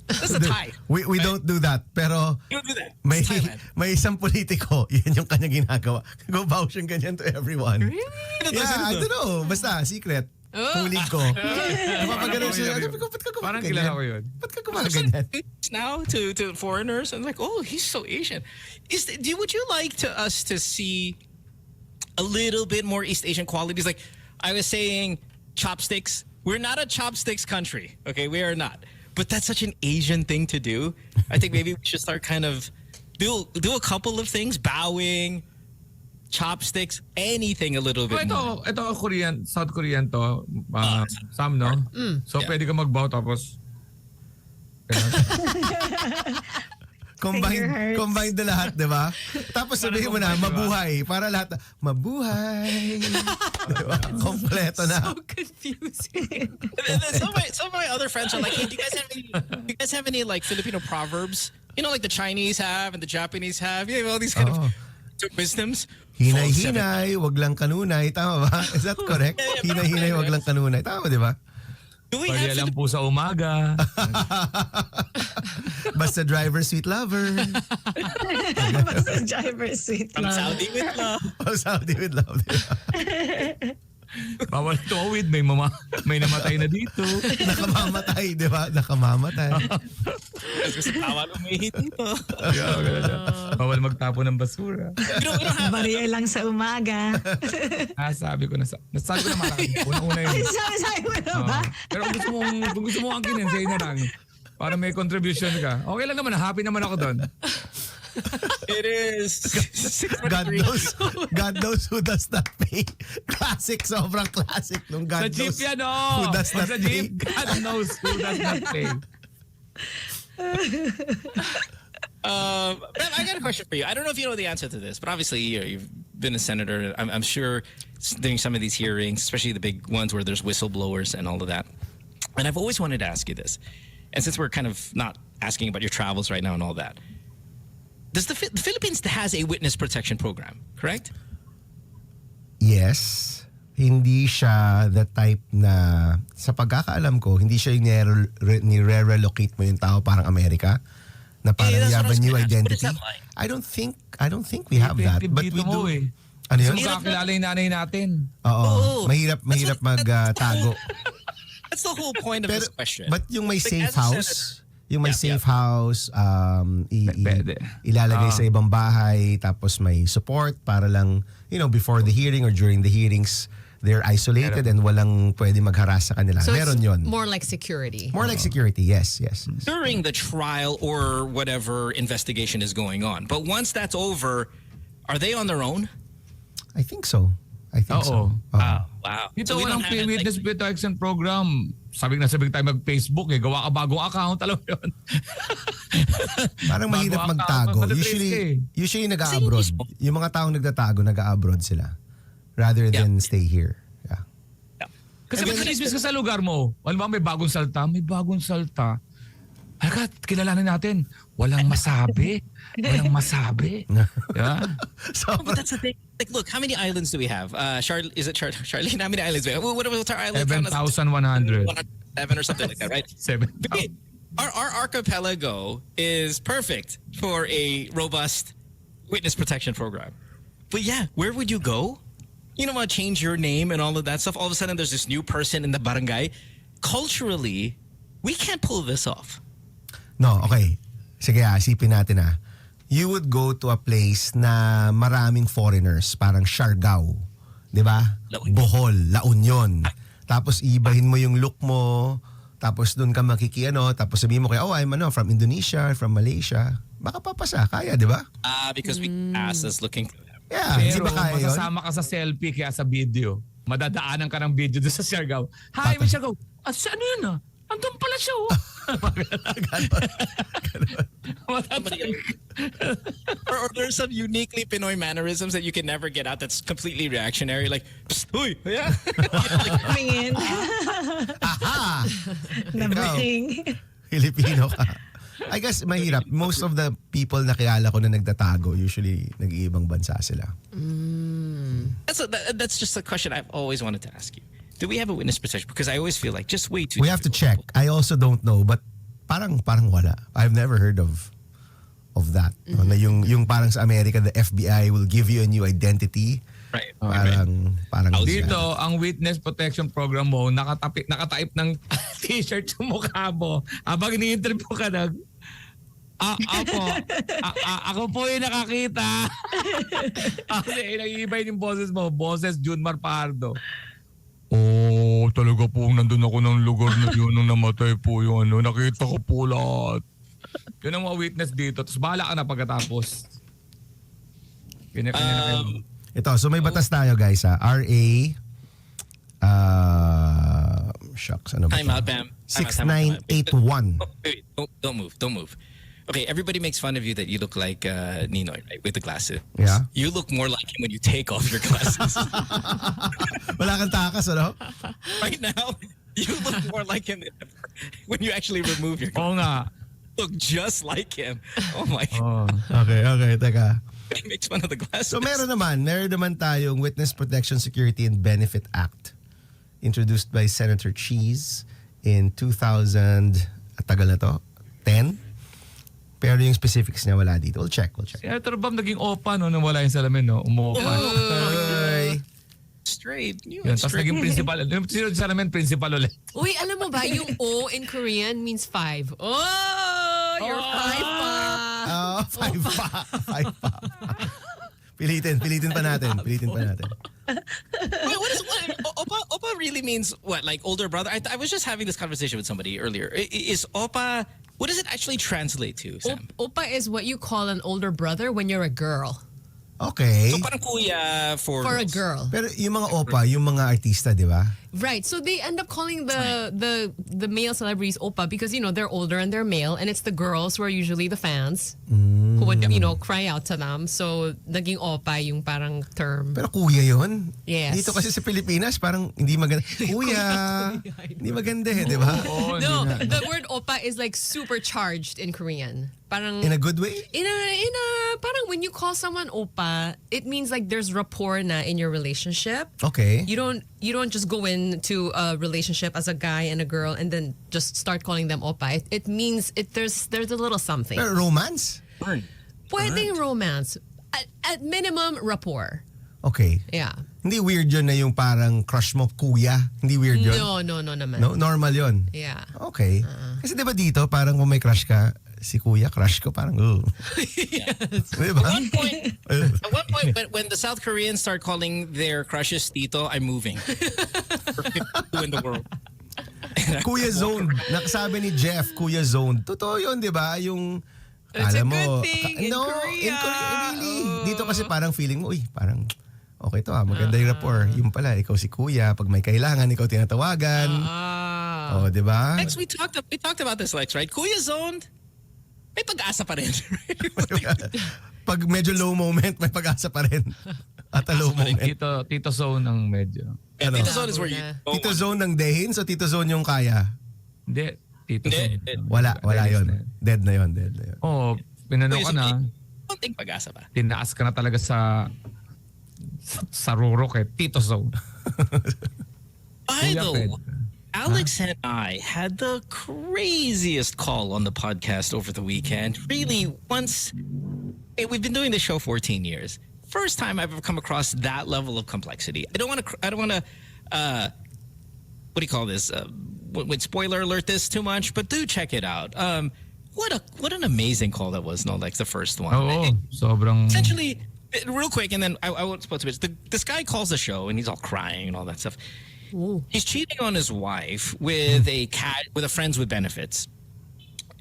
This is a tie. We don't do that. Pero You don't do that. may, It's Thailand. may isang politiko, yan yung kanya ginagawa. Go bow siyang ganyan to everyone. Really? Yeah, I don't know. Basta, secret. Huling ko. Napapagano'n siya. Sabi ko, ba't ka Parang gumaganyan? kilala ko yun. Ba't ka gumaganyan? Now to foreigners and like, oh, he's so Asian. Would you like us to see a little bit more East Asian qualities? Like I was saying, chopsticks. We're not a chopsticks country. Okay, we are not. But that's such an Asian thing to do. I think maybe we should start kind of do a couple of things, bowing, chopsticks, anything a little bit more. Ito Korean, South Korean to, Sam, no? So Yeah. pwede ka magbow tapos Combine na lahat, di ba? Tapos sabihin mo na, mabuhay. Para lahat, mabuhay. Diba? Kompleto na. So confusing. Some of my other friends are like, hey, do you guys have any like Filipino proverbs? Like the Chinese have and the Japanese have. You have all these kind of wisdoms. Hinay-hinay, wag lang kanunay. Tama ba? Is that correct? Hinay-hinay, wag lang kanunay. Tama, di ba? Do we pwede have lang po sa umaga. Basta driver, sweet lover. Basta driver, sweet from love. Saudi with love? Oh, Saudi with love. Diba? Bawal tuwid, may namatay na dito. Nakamamatay, di ba? Nakamamatay. Kasi bawal umihi dito. Bawal magtapo ng basura. We don't have Bariya lang sa umaga. Sabi ko na malaki. Una-una yun. Sabi mo na ba? Pero kung gusto mo angkinin, say na lang. Para may contribution ka. Okay lang naman, happy naman ako doon. It is. God knows who does not pay. Classic, sobrang classic nung Sa God jeep knows yan, who does not Sa pay. jeep, God knows who does not pay. Ma'am, I got a question for you. I don't know if you know the answer to this, but obviously you've been a senator. I'm sure during some of these hearings, especially the big ones where there's whistleblowers and all of that. And I've always wanted to ask you this. And since we're kind of not asking about your travels right now and all that, does the Philippines has a witness protection program, correct? Yes. Hindi siya the type na, sa pagkakaalam ko, hindi siya yung nire-relocate mo yung tao parang Amerika. Na parang that's you what have I was a new gonna ask. What identity. is that like? I don't think we have that. But we do. Ano Gusto yun? mo kakilala yung nanay natin. Oo. Mahirap magtago. That's the whole point of this question. But yung may Like, safe as a house, yung may Yeah, safe house, Pwede. ilalagay sa ibang bahay, tapos may support para lang, before the hearing or during the hearings, they're isolated and walang pwede magharas sa kanila. So Meron it's yun. more like security. More like security, yes. During the trial or whatever investigation is going on. But once that's over, are they on their own? I think so. Oo. Wow. Ito So we walang don't have, witness protection program. Sabing tayo mag-Facebook gawa ka bagong account, alam mo yun. Parang mahirap Bago magtago. account, madatrace Usually nag-a-abroad. Yung mga taong nagtatago, nag-a-abroad sila. Rather than stay here. Yeah. Kasi mag-dismiss ka sa lugar mo. Alam mo, may bagong salta. Halika, kilalanin natin. Walang masabi. Yeah. but that's the thing. Like, look, how many islands do we have? Charlene? How many islands do we have? What's our island? 7,100. 7 or something like that, right? 7,000. Okay. Our archipelago is perfect for a robust witness protection program. But yeah, where would you go? You know, change your name and all of that stuff. All of a sudden, there's this new person in the barangay. Culturally, we can't pull this off. No, okay. Sige, isipin natin You would go to a place na maraming foreigners, parang Siargao, 'di ba? La Union. Bohol, La Union. Tapos ibahin mo yung look mo, tapos doon ka tapos sabihin mo I'm from Indonesia, from Malaysia. Baka papasa, kaya, 'di ba? Because we asked us looking for them. Yeah, di Pero ba kaya yun? masasama ka sa selfie kaya sa video. Madadaanan ka ng video doon sa Siargao. Hi, Miss Siargao. Ano yun Andun pala siya or there's some uniquely Pinoy mannerisms that you can never get out that's completely reactionary. Like, psst, uy, yeah. Coming in. Aha! Nabating. Filipino ka. I guess mahirap. Most of the people na kilala ko na nagtatago, usually nag-iibang bansa sila. That's just a question I've always wanted to ask you. Do we have a witness protection? Because I always feel like just way too. We have to check. I also don't know, but parang wala. I've never heard of that. No? Na yung parang sa America, the FBI will give you a new identity. Right. Parang Dito, ang witness protection program mo, nakatype ng t-shirt sa mukha mo. Habang ini-interview ka ako po yung nakakita. Kasi nag-iibay yung boses mo. Boses Junmar Pardo. Talaga po nandun ako ng lugar na yun nung namatay po yung nakita ko po lahat. Yun ang mga witness dito. Tapos bahala ka na pagkatapos. Kanya-kanya na kayo. Ito, so may batas tayo guys RA shucks, ano ba? Time out, Bam. 6981. Wait, don't move. Okay, everybody makes fun of you that you look like Ninoy, right? With the glasses. Yeah. You look more like him when you take off your glasses. Wala kang takas, ano? Right now, you look more like him than ever when you actually remove your Oo nga. look just like him. Oh my Oh. God. Okay, teka. He makes fun of the glasses. So meron naman tayong Witness Protection, Security and Benefit Act introduced by Senator Cheese in 2000, tagal na to, 10. Pero yung specifics niya wala dito. We'll check. Senator Bam naging opa nang wala yung salamin, umuopa. Oy. Straight. You Yun, went tapos straight. naging principal. Yung salamin, principal ulit. Uy, alam mo ba, yung O in Korean means 5. Oh, you're 5 pa. Oh, 5 pa. Pilitin pa natin. Wait, Opa really means what? Like older brother? I was just having this conversation with somebody earlier. Is Opa What does it actually translate to, Sam? Oppa is what you call an older brother when you're a girl. Okay. So parang kuya for For a girls. girl. Pero yung mga opa, yung mga artista, di ba? Right. So they end up calling the male celebrities oppa because, you know, they're older and they're male, and it's the girls who are usually the fans who would, you know, cry out to them. So naging oppa yung parang term. Pero kuya yun. Yes. Dito kasi sa Pilipinas, parang hindi maganda. Kuya, hindi maganda eh, di ba? No, the word oppa is like supercharged in Korean. Parang In a good way? in a parang when you call someone oppa, it means like there's rapport na in your relationship. Okay. You don't just go into a relationship as a guy and a girl and then just start calling them oppa. It means there's a little something. Pero romance? Pwedeng romance. At minimum, rapport. Okay. Yeah. Hindi weird yun na yung parang crush mo, kuya? Hindi weird yun? No naman. No, normal yun? Yeah. Okay. Kasi di ba dito, parang kung may crush ka, si kuya, crush ko, parang, Di ba? At one point, when the South Koreans start calling their crushes tito, I'm moving. For 52 in the world. Kuya Zone. Nakasabi ni Jeff, Kuya Zone. Totoo yun, di ba? Yung, It's a alam mo, good thing in no, Korea. in Korea, really. Dito kasi parang feeling mo, uy, parang, okay to maganda yung rapport. Yung pala, ikaw si kuya, pag may kailangan, ikaw tinatawagan. Oh, di ba? Lex, we talked about this, Lex, right? Kuya zoned, may pag-asa pa rin. Pag medyo low moment, may pag-asa pa rin. At a low moment. Tito Zone ang medyo. Yeah, Tito Zone is where you go Tito on. Zone ng Dehin, so Tito Zone yung kaya. Hindi, Tito Hindi. Zone. Wala Release yun. na Dead na yun. Oo, pinano ka na. Konting pag-asa pa. Tinaas ka na talaga sa rurok Tito Zone. By Kuya the Fred. way, Alex and I had the craziest call on the podcast over the weekend. Really, we've been doing this show 14 years. First time I've ever come across that level of complexity. I don't want to, what do you call this? Would spoiler alert this too much? But do check it out. What an amazing call that was. No, like the first one. Oo, sobrang... Essentially, real quick, and then I won't spoil too much. This guy calls the show and he's all crying and all that stuff. Ooh. He's cheating on his wife with a friends with benefits.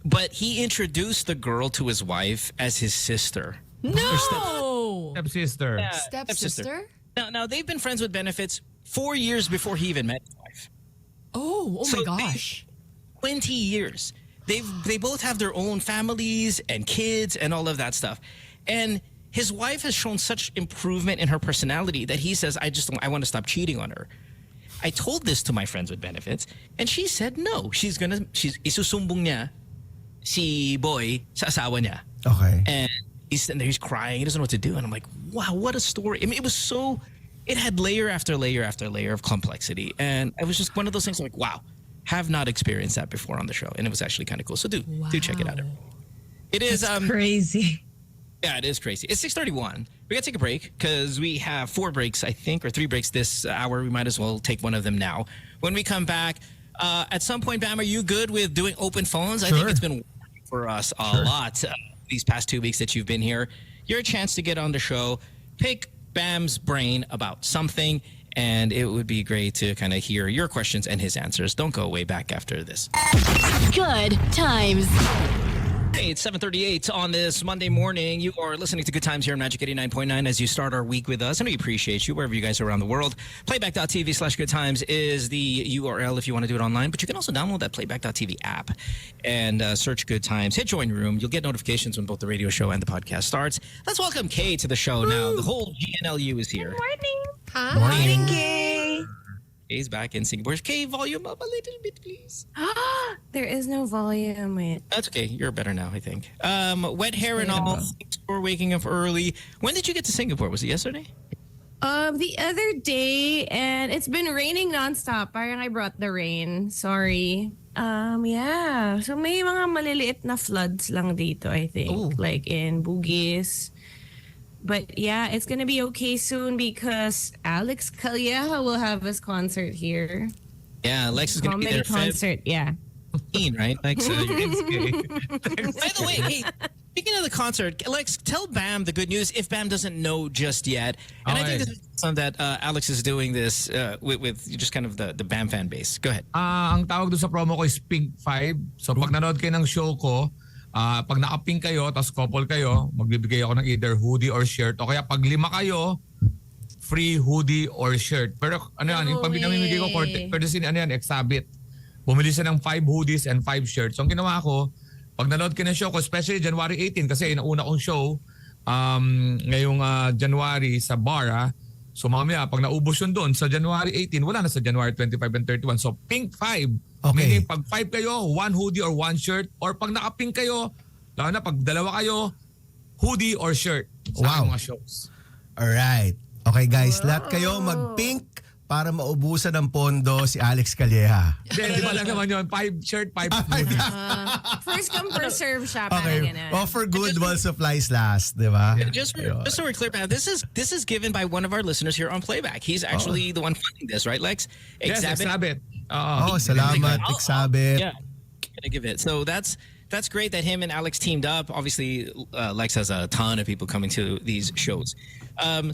But he introduced the girl to his wife as his sister. No! Stepsister. Yeah, Stepsister? Now they've been friends with benefits 4 years before he even met his wife. Oh So my gosh. 20 years. They both have their own families and kids and all of that stuff. And his wife has shown such improvement in her personality that he says, I want to stop cheating on her. I told this to my friends with benefits, and she said no. She's isusumbong niya si boy sa asawa niya. Okay. And he's sitting there, he's crying, he doesn't know what to do. And I'm like, wow, what a story. I mean, it had layer after layer after layer of complexity. And it was just one of those things I'm like, wow, have not experienced that before on the show. And it was actually kind of cool. So do check it out. It is Crazy. yeah, it is crazy. It's 6:31. We got to take a break because we have 4 breaks, I think, or 3 breaks this hour. We might as well take one of them now. When we come back, at some point, Bam, are you good with doing open phones? I think it's been working for us a lot these past 2 weeks that you've been here. Your chance to get on the show, pick Bam's brain about something, and it would be great to kind of hear your questions and his answers. Don't go way back after this. Good times. Hey, it's 7:38 on this Monday morning. You are listening to Good Times here on Magic 89.9 as you start our week with us. And we appreciate you wherever you guys are around the world. Playback.tv/goodtimes is the URL if you want to do it online. But you can also download that Playback.tv app and search Good Times. Hit join room. You'll get notifications when both the radio show and the podcast starts. Let's welcome Kay to the show now. The whole GNLU is here. Hi. Morning. Kay. Kay's back in Singapore. Kay, volume up a little bit, please. There is no volume. Wait. That's okay. You're better now, I think. Wet hair and all. Thanks for waking up early. When did you get to Singapore? Was it yesterday? The other day, and it's been raining nonstop. Parang I brought the rain. Sorry. Yeah. So may mga maliliit na floods lang dito, I think. Ooh. Like in Bugis. But yeah, it's gonna be okay soon because Alex Karylle will have his concert here. Yeah, Lex is going to be Comedy there. concert, yeah. 15, right? Lex, your name's Kay. By the way, hey, speaking of the concert, Lex, tell Bam the good news if Bam doesn't know just yet. And I think Okay. this is on that Alex is doing this with just kind of the BAM fan base. Go ahead. Ang tawag doon sa promo ko is Pink 5. So pag nanood kayo ng show ko, pag naka-pink kayo, tapos couple kayo, magbibigay ako ng either hoodie or shirt. O kaya pag 5 kayo, free hoodie or shirt. Pero ano yan, yung pag pinamimigay ko, courtesy ano yan, exhibit. Bumili siya ng 5 hoodies and 5 shirts. So ang ginawa ko, pag nanood kayo ng show ko, especially January 18, kasi yung una kong show, ngayong January sa bar, so mamaya pag naubos yun doon sa January 18, wala na sa January 25 and 31. So pink 5. Okay. Meaning pag 5 kayo, 1 hoodie or 1 shirt, or pag naka-pink kayo, lalo na pag 2 kayo, hoodie or shirt sa aking mga shows. Alright. Okay guys, lahat kayo mag-pink para maubusan ng pondo si Alex Calleja. Di ba lang naman yun? 5 shirt, 5 hoodie. First come, first serve siya. Parang Okay. ganun. Offer good while supplies last, di ba? Just so we're clear, Pam, this is given by one of our listeners here on Playback. He's actually the one funding this, right, Lex? Yes, exhibit. Salamat, Exabit. Yeah, gonna give it. So that's great that him and Alex teamed up. Obviously, Lex has a ton of people coming to these shows.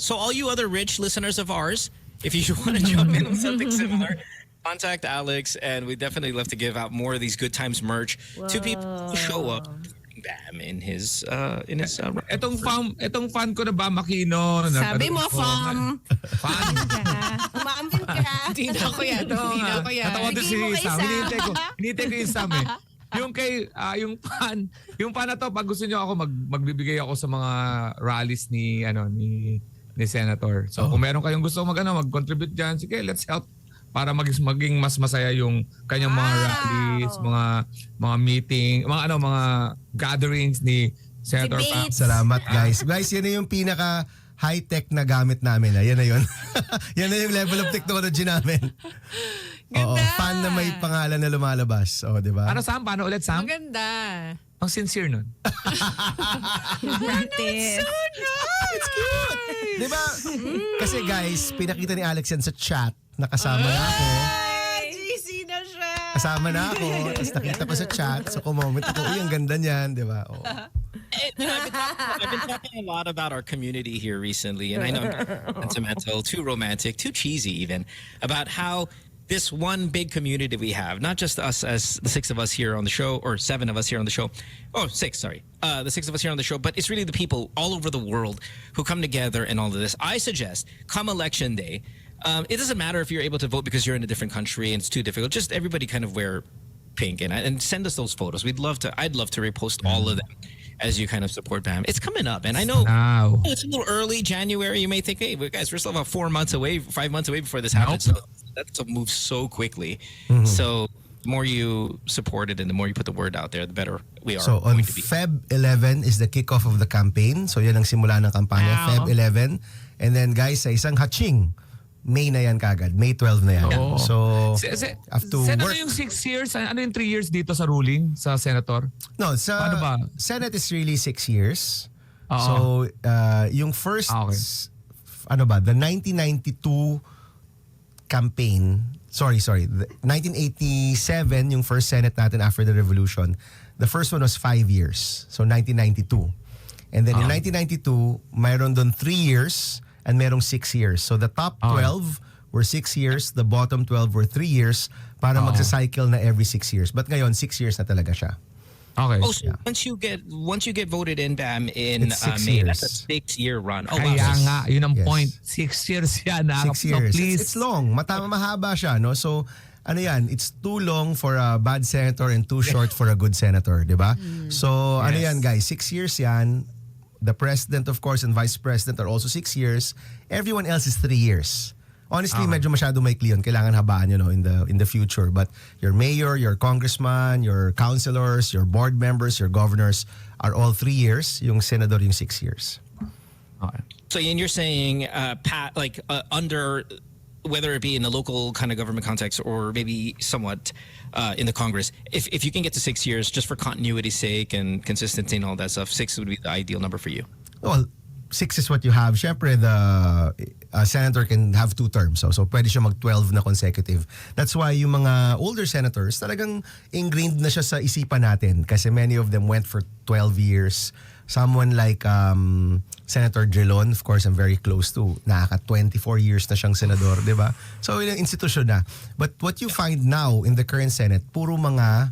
So all you other rich listeners of ours, if you want to jump in with something similar, contact Alex, and we definitely love to give out more of these Good Times merch to people who show up. Bam in his Etong fan ko na ba, Aquino? Sabi mo, fam. Fan. Umaampin ka. Hindi na ko yan. Natawa doon si Bigay mo kay Sam. Sam. Hinihintay ko yung Sam eh. Yung fan na to, pag gusto niyo ako, magbibigay ako sa mga rallies ni Senator. So kung meron kayong gusto mag-contribute diyan, sige, let's help para maging mas masaya yung kanyang mga rallies, mga meeting, mga gatherings ni Senator Pam. Salamat guys. Guys, yan na yung pinaka high-tech na gamit namin. Yan na yun. Yan na yung level of technology namin. Oo, fan na may pangalan na lumalabas. O, di ba? Ano Sam? Paano ulit Sam? Maganda. Ang sincere nun. It's cute. Di ba? Kasi guys, pinakita ni Alex yan sa chat. Nakasama na ako. GC na siya. Kasama na ako. Tapos nakita ko sa chat. So, kumomment ako, uy, ang ganda niyan. Di ba? Oo. I've been talking a lot about our community here recently, and I know I'm sentimental, too romantic, too cheesy even, about how this one big community we have, not just us as the 6 of us here on the show, or 7 of us here on the show. Oh, 6, sorry. The 6 of us here on the show, but it's really the people all over the world who come together and all of this. I suggest, come election day, it doesn't matter if you're able to vote because you're in a different country and it's too difficult. Just everybody kind of wear pink and send us those photos. I'd love to repost all of them as you kind of support BAM. It's coming up, and I know it's a little early, January. You may think, hey, guys, we're still about 5 months away before this happens. So that's a move so quickly. So the more you support it and the more you put the word out there, the better we are. So on Feb 11 is the kickoff of the campaign. So yan ang simula ng kampanya, Feb 11. And then guys, sa isang hatching, May na yan kagad. May 12 na yan. Oh. So, have to Sen, work. ano yung 6 years? Ano yung 3 years dito sa ruling sa Senator? No, sa Paano ba? Senate is really 6 years. Oo. So, yung first, Okay. the 1992 campaign, sorry, the 1987, yung first Senate natin after the Revolution, the first one was 5 years. So, 1992. And then in 1992, mayroon doon 3 years and merong 6 years. So the top 12 were 6 years, the bottom 12 were 3 years para magsa-cycle na every 6 years. But ngayon, 6 years na talaga siya. Okay. Oh, so once you get voted in, BAM, in It's 6 May, years. that's a 6-year run. Oh, Kaya wow. nga, yun ang Yes. point. 6 years yan. 6 years. So please. It's long. Mahaba siya, no? So, ano yan, it's too long for a bad senator and too short for a good senator, di ba? So, ano yan guys, 6 years yan. The president, of course, and vice president are also 6 years. Everyone else is 3 years. Honestly, medyo masyado maikli yun. Kailangan habaan yun, no, in the future. But your mayor, your congressman, your councilors, your board members, your governors are all 3 years. Yung senador, yung 6 years. Okay. So, and you're saying, under, whether it be in a local kind of government context or maybe somewhat in the Congress, if you can get to 6 years, just for continuity's sake and consistency and all that stuff, 6 would be the ideal number for you. Well, 6 is what you have. Siyempre, the senator can have 2 terms. So pwede siya mag-12 na consecutive. That's why yung mga older senators, talagang ingrained na siya sa isipan natin kasi many of them went for 12 years, someone like Senator Drilon, of course, I'm very close to. Nakaka 24 years na siyang senador, di ba? So, ilang institusyon na. But what you find now in the current Senate, puro mga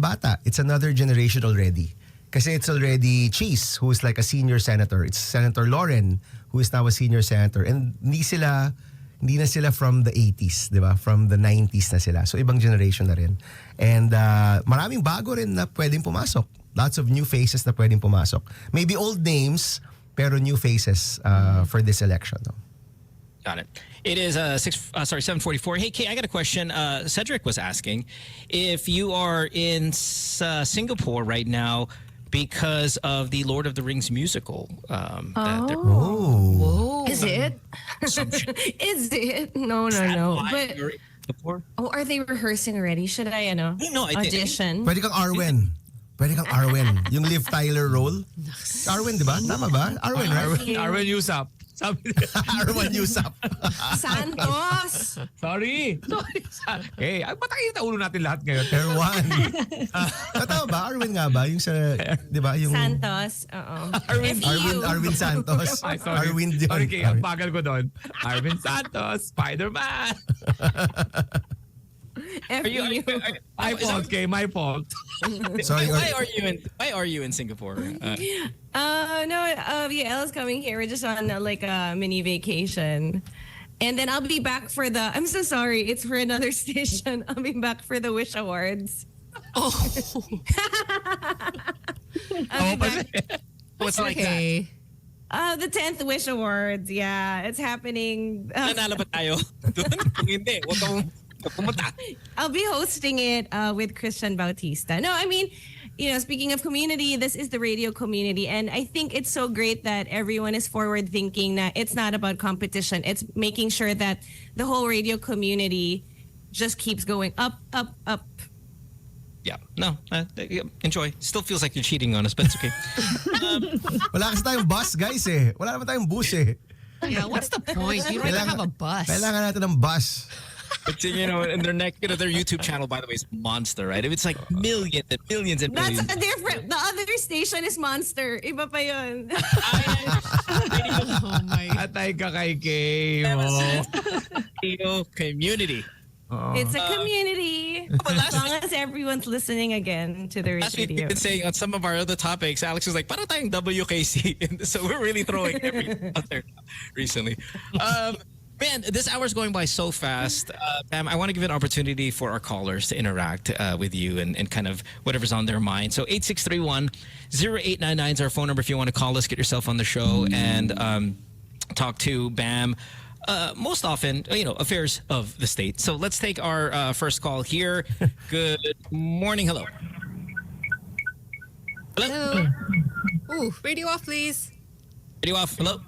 bata. It's another generation already. Kasi it's already Cheese, who is like a senior senator. It's Senator Lauren, who is now a senior senator. And hindi na sila from the 80s, di ba? From the 90s na sila. So, ibang generation na rin. And maraming bago rin na pwedeng pumasok. Lots of new faces na pwedeng pumasok. Maybe old names, pero new faces for this election. No? Got it. It is 7:44. Hey, Kay, I got a question. Cedric was asking if you are in Singapore right now because of the Lord of the Rings musical. Is it? Is it? No. But are they rehearsing already? Should I, No, I think- audition? Pwede kang Arwen. Yung Liv Tyler role. Arwen, di ba? Tama ba? Arwen, right? Arwen Yusap. Sabi Arwen Yusap. Santos! Sorry. Hey, patayin na ulo natin lahat ngayon. Erwan. Tama ba? Arwen nga ba? Yung sa, di ba? Yung Santos. Oo. Arwin Santos. Ay, sorry. Arwin yun. Sorry, Kay. Ang bagal ko doon. Arwin Santos. Spider-Man. My fault, Kay. My fault. Sorry. Why are you in Singapore? Elle's coming here. We're just on a mini vacation. And then I'll be back for I'm so sorry. It's for another station. I'll be back for the Wish Awards. What's like that? The 10th Wish Awards. Yeah, it's happening. Nanalo ba tayo? Kung hindi, huwag kang pumunta. I'll be hosting it with Christian Bautista. No, I mean, speaking of community, this is the radio community. And I think it's so great that everyone is forward thinking that it's not about competition. It's making sure that the whole radio community just keeps going up, up, up. Yeah, no, enjoy. Still feels like you're cheating on us, but it's okay. Wala kasi tayong bus, guys eh. Wala naman tayong bus eh. Yeah, what's the point? You don't even have a bus. Kailangan natin ng bus. But and their YouTube channel, by the way, is monster, right? It's like millions and millions and millions. That's a different. The other station is Monster. Iba pa yun. Oh my. Atay ka kay Kay. Community. It's a community. As long as everyone's listening again to the As we've radio. been saying on some of our other topics, Alex was like, parang tayong WKC. So we're really throwing everything out there recently. Man, this hour's going by so fast. Pam, I want to give an opportunity for our callers to interact with you and kind of whatever's on their mind. So 8631-0899 is our phone number if you want to call us, get yourself on the show and talk to Bam. Most often, affairs of the state. So let's take our first call here. Good morning. Hello. Hello. Ooh, radio off, please. Radio off. Hello.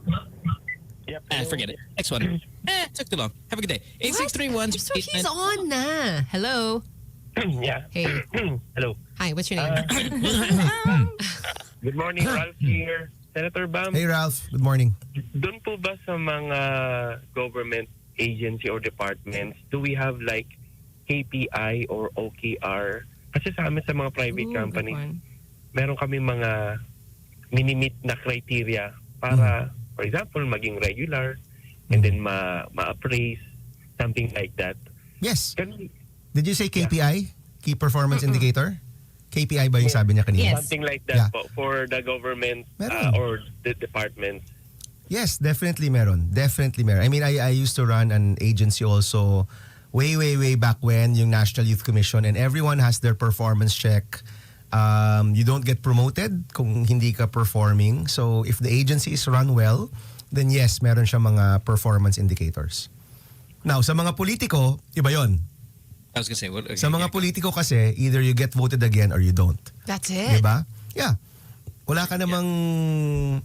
Yep. Forget it. Next one. Took too long. Have a good day. 8631. So he's on na. Hello. Yeah. Hey. Hello. Hi, what's your name? Good morning, Ralph here. Senator Bam, Hey Ralph, good morning. doon po ba sa mga government agency or departments, do we have like KPI or OKR? Kasi sa amin sa mga private companies, meron kami mga minimit na criteria para, for example, maging regular and then ma-appraise, something like that. Yes. Can we, Did you say KPI? Key Performance Indicator? KPI ba yung sabi niya kanina? Yes. something like that Yeah. po for the government Meron. or the departments? Yes, definitely meron. Definitely meron. I mean, I used to run an agency also way back when, yung National Youth Commission, and everyone has their performance check. You don't get promoted kung hindi ka performing. So if the agency is run well, then yes, meron siya mga performance indicators. Now, sa mga politiko, iba yon. I was gonna say, what? Okay, Sa mga politiko kasi, either you get voted again or you don't. That's it. Diba? Yeah. Wala ka namang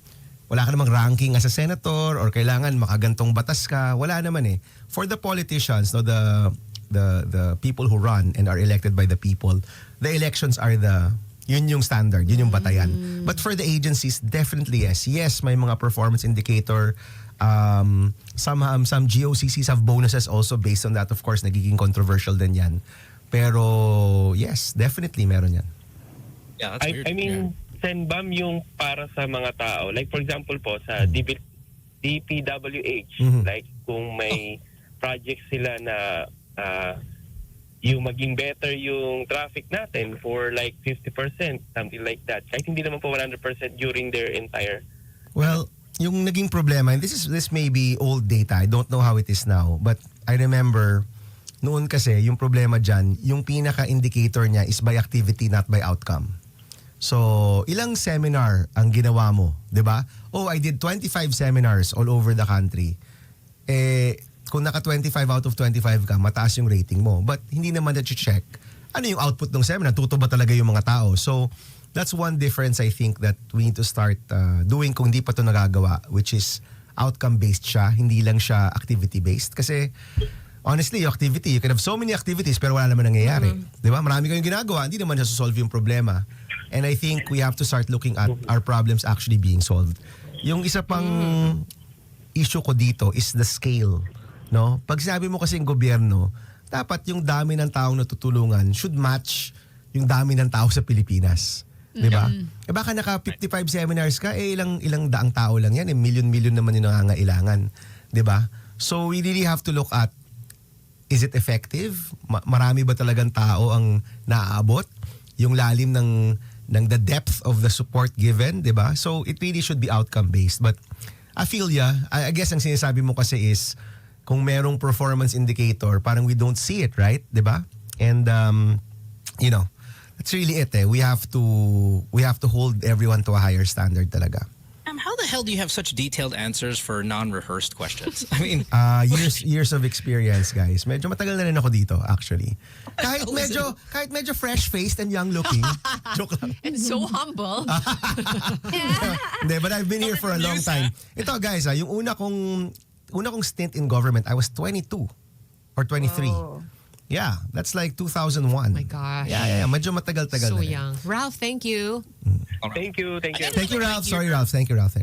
ranking as a senator or kailangan makagantong batas ka. Wala naman eh. For the politicians, no, the people who run and are elected by the people, the elections are yun yung standard, yun yung batayan. But for the agencies, definitely yes. Yes, may mga performance indicator. Some GOCCs have bonuses also based on that. Of course, nagiging controversial din yan. Pero yes, definitely meron yan. Yeah, that's weird. I mean, Senbam yung para sa mga tao. Like for example po sa DPWH, like kung may project sila na yung maging better yung traffic natin for like 50%, something like that. Kahit hindi naman po 100% during their entire. Well, yung naging problema, and this may be old data, I don't know how it is now, but I remember noon kasi yung problema dyan, yung pinaka-indicator niya is by activity, not by outcome. So, ilang seminar ang ginawa mo, di ba? Oh, I did 25 seminars all over the country. Kung naka 25 out of 25 ka, mataas yung rating mo. But hindi naman na-check ano yung output ng seminar, tuto ba talaga yung mga tao. So, that's one difference I think that we need to start doing kung di pa ito nagagawa, which is outcome-based siya, hindi lang siya activity-based. Kasi, honestly, yung activity, you can have so many activities pero wala naman nangyayari. Di ba? Marami kayong ginagawa, hindi naman solve yung problema. And I think we have to start looking at our problems actually being solved. Yung isa pang issue ko dito is the scale. No? Pag sinabi mo kasi yung gobyerno, dapat yung dami ng taong natutulungan should match yung dami ng tao sa Pilipinas. Di ba? Baka naka 55 seminars ka, ilang daang tao lang yan. Million naman yung nangangailangan. Di ba? So we really have to look at, is it effective? Marami ba talagang tao ang naaabot? Yung lalim ng the depth of the support given, di ba? So it really should be outcome-based. But I feel I guess ang sinasabi mo kasi is, kung merong performance indicator, parang we don't see it, right? Di ba? And, that's really it. We have to hold everyone to a higher standard talaga. How the hell do you have such detailed answers for non-rehearsed questions? I mean, years of experience, guys. Medyo matagal na rin ako dito, actually. Kahit medyo fresh-faced and young-looking. Joke lang. And so humble. Hindi, but I've been here for a long time. Ito, guys, yung una kong stint in government, I was 22 or 23. Oh. Yeah, that's like 2001. Oh my gosh. Yeah. Medyo matagal-tagal So na rin. young. Ralph, thank you. Thank you. Thank you, Ralph. Sorry, Ralph. Thank you, Ralph. I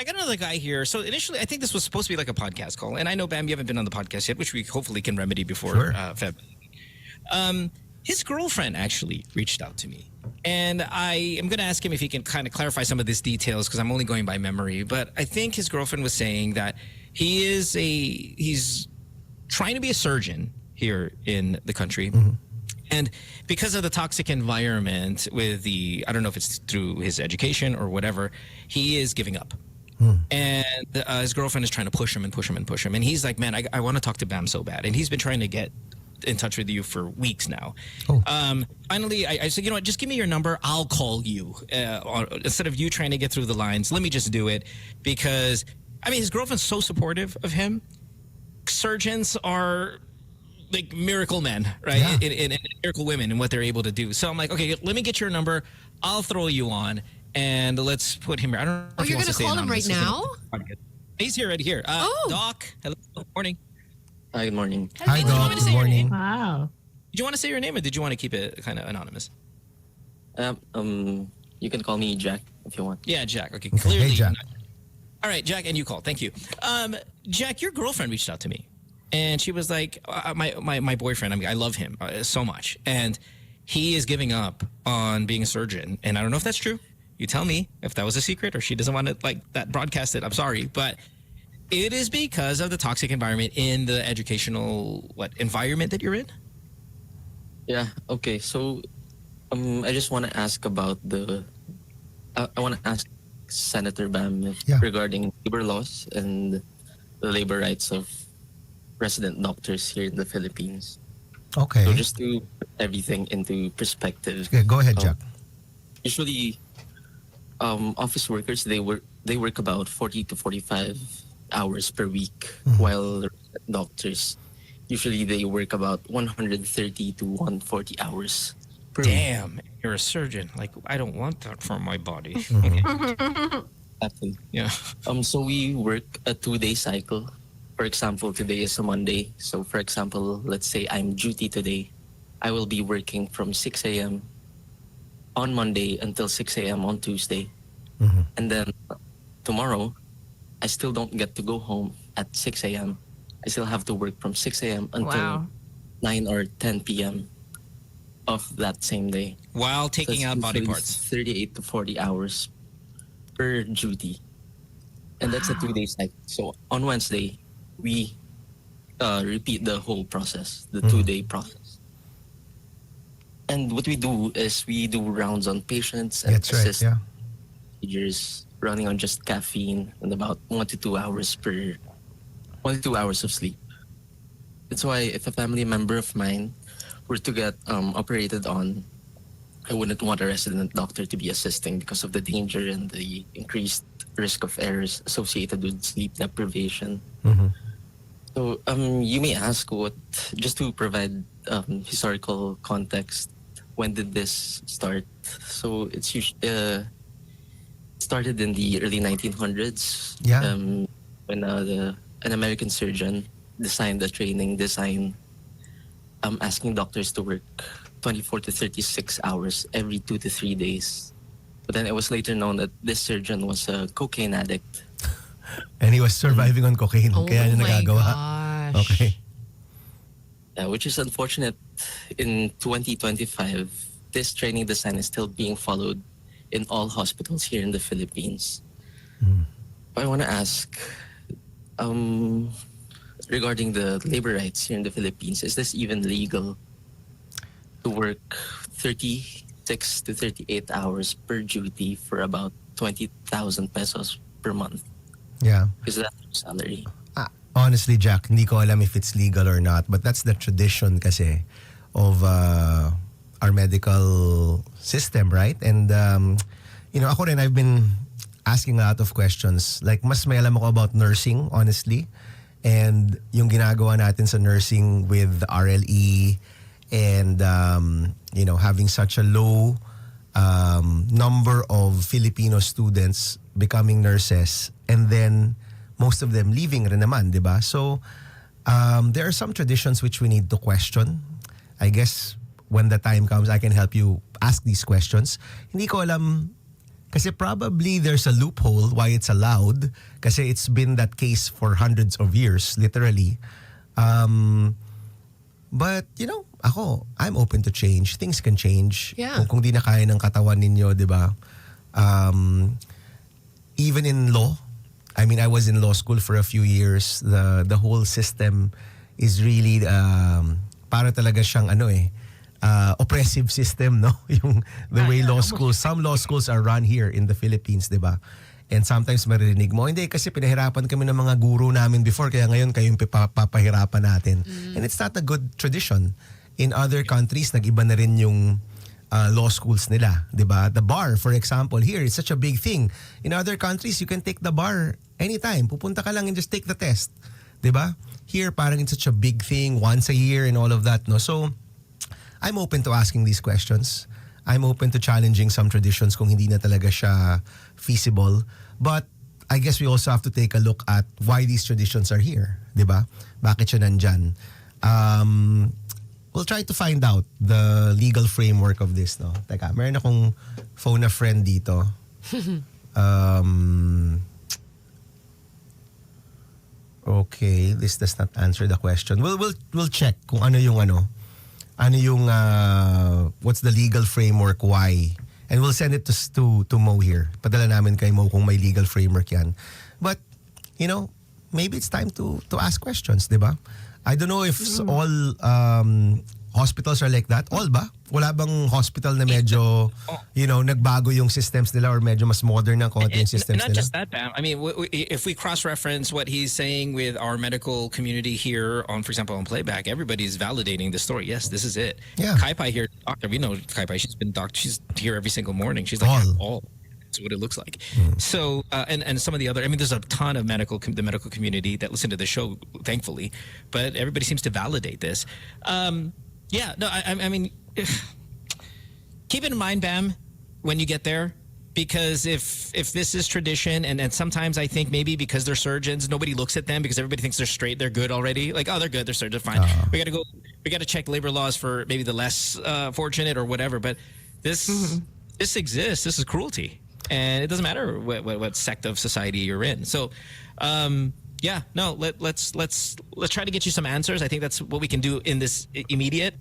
got another guy here. So initially, I think this was supposed to be like a podcast call. And I know, Bam, you haven't been on the podcast yet, which we hopefully can remedy before Feb. His girlfriend actually reached out to me. And I am going to ask him if he can kind of clarify some of these details because I'm only going by memory. But I think his girlfriend was saying that he's trying to be a surgeon here in the country. And because of the toxic environment with I don't know if it's through his education or whatever, he is giving up. And his girlfriend is trying to push him. And he's like, man, I want to talk to Bam so bad. And he's been trying to get in touch with you for weeks now. Finally, I said, you know what, just give me your number. I'll call you. Instead of you trying to get through the lines, let me just do it. Because, I mean, his girlfriend's so supportive of him. Surgeons are like miracle men, right? Yeah. And miracle women and what they're able to do. So I'm like, okay, let me get your number. I'll throw you on and let's put him here. I don't know if he you're wants going to to call him right now? He's here, right here. Doc, hello, good morning. Hi, good morning. Hi, Doc. Good morning. Wow. Did you want to say your name or did you want to keep it kind of anonymous? You can call me Jack if you want. Yeah, Jack. Okay, clearly. Hey, Jack. All right, Jack, and you called. Thank you. Jack, your girlfriend reached out to me. And she was like, my boyfriend, I love him so much. And he is giving up on being a surgeon. And I don't know if that's true. You tell me if that was a secret or she doesn't want to like that broadcast it. I'm sorry. But it is because of the toxic environment in the educational environment that you're in? Yeah, okay. So I just want to ask about I want to ask Senator Bam regarding labor laws and the labor rights of resident doctors here in the Philippines. Okay. So just to put everything into perspective. Okay, go ahead, Jack. Usually, office workers, they work about 40 to 45 hours per week, while the doctors, usually they work about 130 to 140 hours per week. Damn, you're a surgeon. Like, I don't want that for my body. Exactly. Yeah. So we work a 2-day cycle. For example, today is a Monday. So for example, let's say I'm duty today. I will be working from 6 a.m. on Monday until 6 a.m. on Tuesday. And then tomorrow, I still don't get to go home at 6 a.m. I still have to work from 6 a.m. until 9 or 10 p.m. of that same day. While So taking it's out body usually parts. 38 to 40 hours per duty. And that's a 2-day cycle. So on Wednesday, we repeat the whole process, the 2-day process. And what we do is we do rounds on patients and That's right, assist yeah. procedures running on just caffeine and about 1 to 2 hours of sleep. That's why if a family member of mine were to get operated on, I wouldn't want a resident doctor to be assisting because of the danger and the increased risk of errors associated with sleep deprivation. So you may ask just to provide historical context, when did this start? So it's started in the early 1900s. Yeah. When an American surgeon designed the training design, asking doctors to work 24 to 36 hours every 2 to 3 days. But then it was later known that this surgeon was a cocaine addict. And he was surviving on cocaine. Kaya niya my nagagawa. gosh. Okay. Which is unfortunate. In 2025, this training design is still being followed in all hospitals here in the Philippines. I want to ask, regarding the labor rights here in the Philippines, is this even legal to work 36 to 38 hours per duty for about 20,000 pesos per month? Yeah. Is that your salary? Honestly, Jack, hindi ko alam if it's legal or not, but that's the tradition kasi of our medical system, right? And, ako rin, I've been asking a lot of questions. Like, mas may alam ako about nursing, honestly. And yung ginagawa natin sa nursing with the RLE and, having such a low number of Filipino students becoming nurses and then most of them leaving rin naman, di ba? So, there are some traditions which we need to question. I guess when the time comes, I can help you ask these questions. Hindi ko alam, kasi probably there's a loophole why it's allowed kasi it's been that case for hundreds of years, literally. But, ako, I'm open to change. Things can change. Yeah. Kung di na kaya ng katawan ninyo, di ba? Even in law, I was in law school for a few years. The whole system is really para talaga siyang oppressive system, no? The way law schools, some law schools are run here in the Philippines, 'di ba? And sometimes maririnig mo, hindi kasi pinahirapan kami ng mga guru namin before kaya ngayon kayo yung papahirapan natin. And it's not a good tradition. In other countries, nag-iba na rin yung law schools nila, 'di ba? The bar, for example, here is such a big thing. In other countries, you can take the bar anytime. Pupunta ka lang and just take the test, 'di ba? Here, parang it's such a big thing, once a year and all of that, no? So, I'm open to asking these questions. I'm open to challenging some traditions kung hindi na talaga siya feasible. But I guess we also have to take a look at why these traditions are here, 'di ba? Bakit siya nandyan? We'll try to find out the legal framework of this, no? Teka, meron akong phone a friend dito. Okay, this does not answer the question. We'll check kung ano yung what's the legal framework, why. And we'll send it to Mo here. Padala namin kay Mo kung may legal framework yan. But, maybe it's time to ask questions, di ba? I don't know if all hospitals are like that. All ba? Wala bang hospital na medyo, nagbago yung systems nila or medyo mas modern na konti yung systems not nila? just that, Bam. If we cross-reference what he's saying with our medical community here on, for example, on playback, everybody's validating the story. Yes, this is it. Yeah. Kai Pai here, doctor. We know Kai Pai. She's been doctor. She's here every single morning. She's like all. That's what it looks like. So, and some of the other, there's a ton of the medical community that listen to the show, thankfully, but everybody seems to validate this. Keep it in mind, Bam, when you get there, because if this is tradition, and sometimes I think maybe because they're surgeons, nobody looks at them because everybody thinks they're straight, they're good already. Like, oh, they're good, they're surgeons, fine. We got to check labor laws for maybe the less fortunate or whatever. But this exists. This is cruelty. And it doesn't matter what sect of society you're in. So, let's try to get you some answers. I think that's what we can do in this immediate.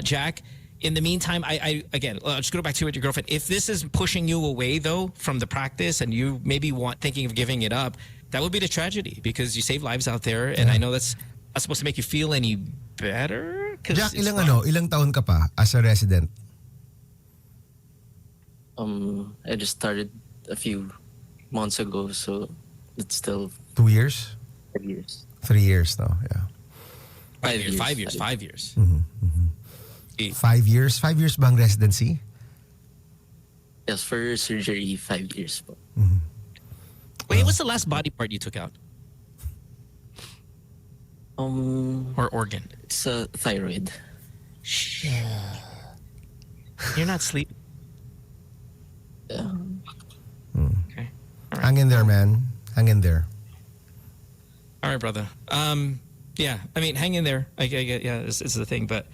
Jack, in the meantime, I again, I'll just go back to it, your girlfriend. If this is pushing you away though from the practice, and you maybe thinking of giving it up, that would be the tragedy, because you save lives out there, and I know that's not supposed to make you feel any better. Jack, ilang taon ka pa as a resident? I just started a few months ago, so it's still 2 years? 5 years. 3 years, no? Yeah. 5 years. 5 years. 5 years? 5 years bang residency? Yes, for surgery, 5 years po. Wait, what's the last body part you took out? Or organ? It's a thyroid. Shit. You're not sleeping. Yeah. Okay. Hang in there, man. Hang in there. All right, brother. Yeah, I mean, hang in there. I get, yeah, this is the thing, but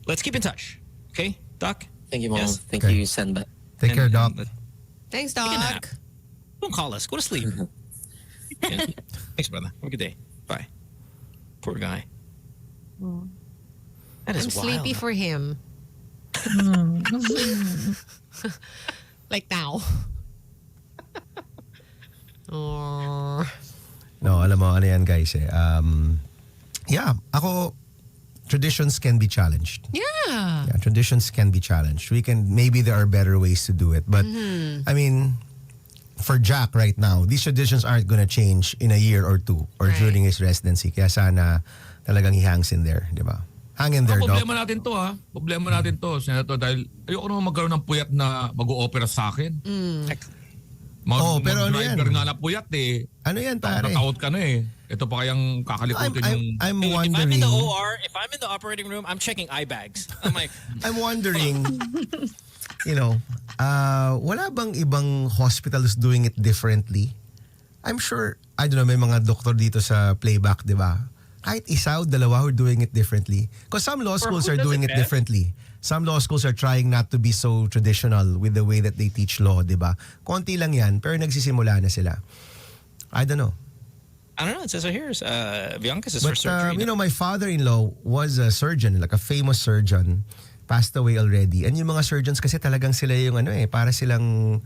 let's keep in touch. Okay, Doc? Thank you, Mom. Yes. Thank Okay. you, Sandbag. Take care, Doc. Thanks, Take a nap. Doc. Don't call us. Go to sleep. Yeah. Thanks, brother. Have a good day. Bye. Poor guy. That is I'm sleepy wild. for him. Like now. Oh. No, alam mo, ano yan guys eh. Yeah, ako, traditions can be challenged. Yeah. Yeah, traditions can be challenged. Maybe there are better ways to do it. But, I mean, for Jack right now, these traditions aren't gonna change in a year or two or Right. during his residency. Kaya sana talagang he hangs in there, di ba? Hang in there, Doc. Problema natin to ha. Problema natin to, Senator, dahil ayoko naman magkaroon ng puyat na mag-o-opera sa akin. Pero ano yan? Driver nga na puyat eh. Ano yan, pare? Nataot ka na eh. Ito pa kayang kakalikutin yung... I'm Dude, if I'm in wondering, the OR, if I'm in the operating room, I'm checking eye bags. I'm like, I'm wondering, wala bang ibang hospitals doing it differently? I'm sure, I don't know, may mga doktor dito sa playback, di ba? Kahit isa o dalawa who are doing it differently. Because some law schools are doing it differently. Some law schools are trying not to be so traditional with the way that they teach law, di ba? Konti lang yan, pero nagsisimula na sila. I don't know. I don't know. It says right here, Bianca's is But, for surgery. my father-in-law was a surgeon, like a famous surgeon, passed away already. And yung mga surgeons kasi talagang sila yung para silang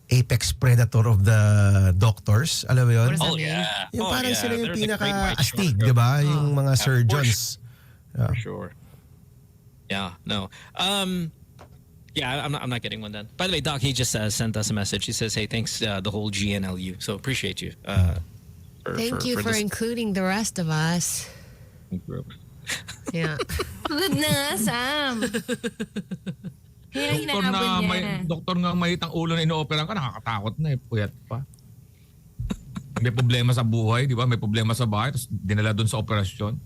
apex predator of the doctors. Alam mo yun? What does that Oh, mean? yeah. Yung Oh, parang yeah. sila yung They're the great white pinaka-astig, shark. di ba? Yung mga Yeah, surgeons. For sure. Yeah, no. Yeah, I'm not getting one done. By the way, Doc, he just sent us a message. He says, hey, thanks the whole GNLU. So appreciate you. Thank you for this. including the rest of us. Yeah. Tulad na, Sam. Kaya hinahabol niya. Doktor nga may itang ulo na ino-opera ka, nakakatakot na eh. Puyat pa. May problema sa buhay, di ba? May problema sa bahay, tapos dinala doon sa operasyon.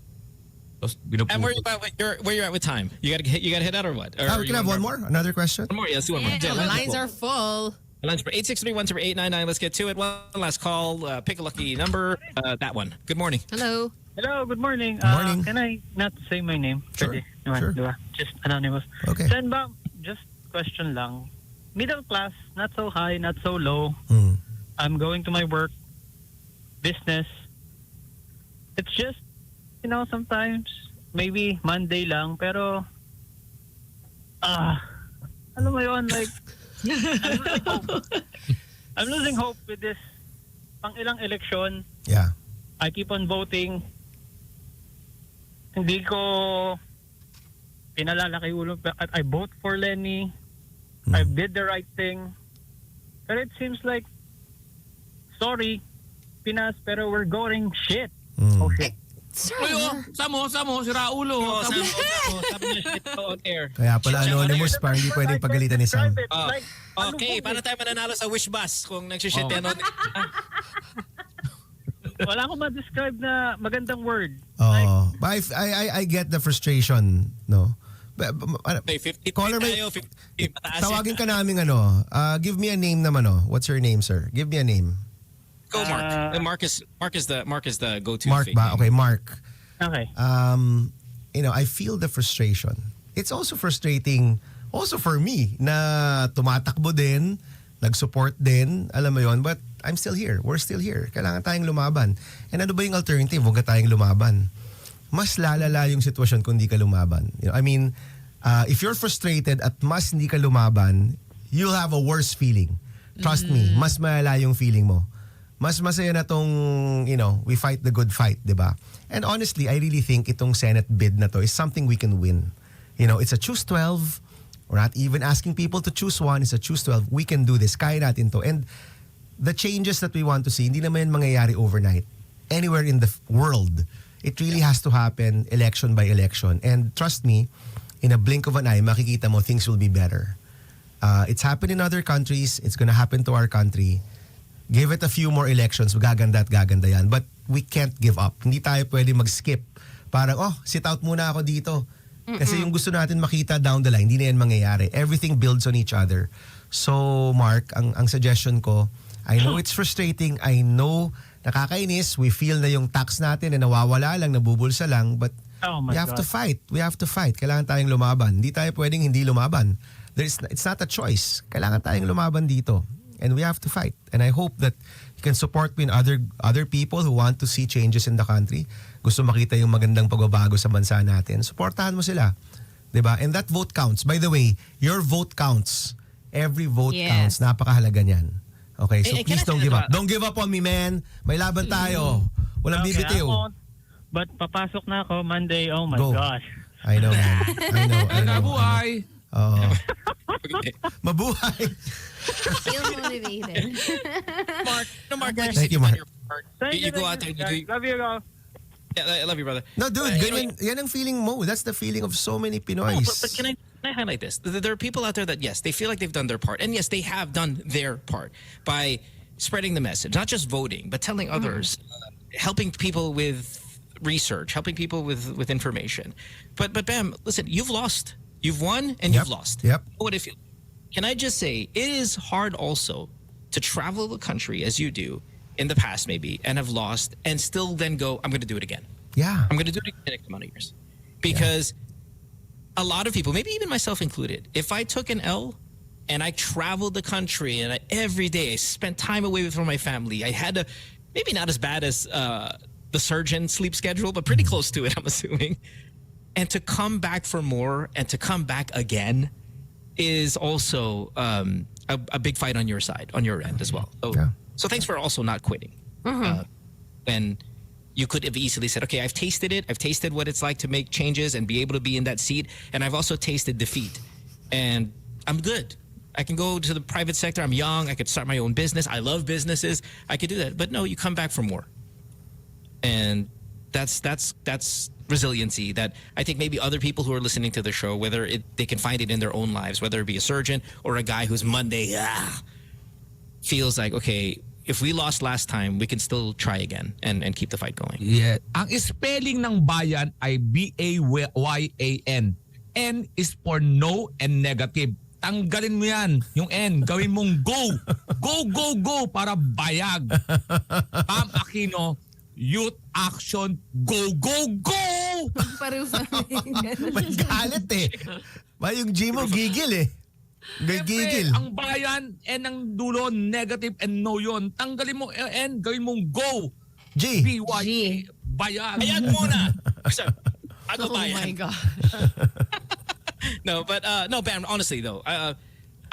Tapos And where you at with time? You gotta hit out or what? Or Can I have one more? Another question? One more, yes, do one more. Yeah, the let's lines go. are full. Lunch break 8631-899. Let's get to it. One last call. Pick a lucky number. That one. Good morning. Hello. Hello, good morning. Morning. Can I not say my name? Sure, Pwede naman, sure. diba? Just anonymous. Okay. Sen ba, just question lang. Middle class, not so high, not so low. I'm going to my work, business. It's just, sometimes, maybe Monday lang, pero, alam mo yun, like, I'm losing hope with this pang ilang election. Yeah. I keep on voting. Hindi ko pinalalaki ulo. I vote for Lenny. I did the right thing. But it seems like, sorry, Pinas, pero we're going shit. Oh shit. Sir. Uy, Samo, sira ulo. Oh, sabi niya shit on air. Kaya pala anonymous, parang hindi pwedeng pagalitan ni Sam. Like, Okay, paano tayo mananalo sa wish bus kung nagsishit yan on wala akong ma-describe na magandang word. Oh, but I get the frustration, no? May 50 Caller, tayo, 50 mataas yan. Tawagin ka namin give me a name naman What's your name, sir? Give me a name. Go, Mark. Mark is the go-to. Mark fake ba? name. Okay, Mark. Okay. I feel the frustration. It's also frustrating also for me na tumatakbo din, nag-support din, alam mo yon, but I'm still here. We're still here. Kailangan tayong lumaban. And ano ba yung alternative? Huwag ka tayong lumaban. Mas lalala yung sitwasyon kung di ka lumaban. I mean, if you're frustrated at mas hindi ka lumaban, you'll have a worse feeling. Trust me, mas malala yung feeling mo. Mas masaya na tong, we fight the good fight, di ba? And honestly, I really think itong Senate bid na to is something we can win. It's a choose 12. We're not even asking people to choose one. It's a choose 12. We can do this. Kaya natin to. And the changes that we want to see, hindi naman mangyayari overnight. Anywhere in the world, it really has to happen election by election. And trust me, in a blink of an eye, makikita mo things will be better. It's happened in other countries. It's gonna happen to our country. Give it a few more elections, gaganda at gaganda yan. But we can't give up. Hindi tayo pwede mag-skip. Parang, sit out muna ako dito. Kasi yung gusto natin makita down the line, hindi na yan mangyayari. Everything builds on each other. So, Mark, ang suggestion ko, I know it's frustrating. I know nakakainis. We feel na yung tax natin na nawawala lang, nabubulsa lang. But we have to fight. We have to fight. Kailangan tayong lumaban. Hindi tayo pwedeng hindi lumaban. It's not a choice. Kailangan tayong lumaban dito. And we have to fight. And I hope that you can support me and other people who want to see changes in the country. Gusto makita yung magandang pagbabago sa bansa natin. Supportahan mo sila. Diba? And that vote counts. By the way, your vote counts. Every vote counts. Napakahalaga niyan. Okay, so please don't give up. Don't give up on me, man. May laban tayo. Walang bibitiw. But papasok na ako Monday. Oh my Go. gosh. I know, man. I know. Nabuhay! Mabuhay! Feel motivated. Mark, Thank you, Mark. You go out there and you do. Love you, girl. Yeah, I love you, brother. No, dude, yan ang feeling mo. That's the feeling of so many Pinoys. No, but can I highlight this? There are people out there that, yes, they feel like they've done their part. And yes, they have done their part by spreading the message, not just voting, but telling others, helping people with research, helping people with information. But Bam, listen, you've lost. You've won and you've lost. Yep. What if can I just say, it is hard also to travel the country as you do in the past maybe and have lost and still then go, I'm going to do it again. Yeah. I'm going to do it again in X amount of years. Because a lot of people, maybe even myself included, if I took an L and I traveled the country and every day I spent time away from my family, I had to, maybe not as bad as the surgeon sleep schedule, but pretty close to it, I'm assuming. And to come back for more and to come back again is also a big fight on your side, on your end as well. So thanks for also not quitting. And you could have easily said, okay, I've tasted it. I've tasted what it's like to make changes and be able to be in that seat. And I've also tasted defeat. And I'm good. I can go to the private sector. I'm young. I could start my own business. I love businesses. I could do that. But no, you come back for more. And that's resiliency that I think maybe other people who are listening to the show, whether they can find it in their own lives, whether it be a surgeon or a guy who's Monday, feels like, okay, if we lost last time, we can still try again and keep the fight going. Yeah. Ang spelling ng bayan ay B-A-Y-A-N. N is for no and negative. Tanggalin mo yan, yung N. Gawin mong go. Go, go, go para bayag. Pam Aquino, Youth Action, go, go, go! May galit eh. May yung G mo gigil eh. Gigil. Ang bayan, N ang dulo, negative and no yun. Tanggalin mo N, gawin mong go. G. B-Y. Bayan. Bayan muna. Ano Oh bayan? my God. No, but no, Bam, honestly though, I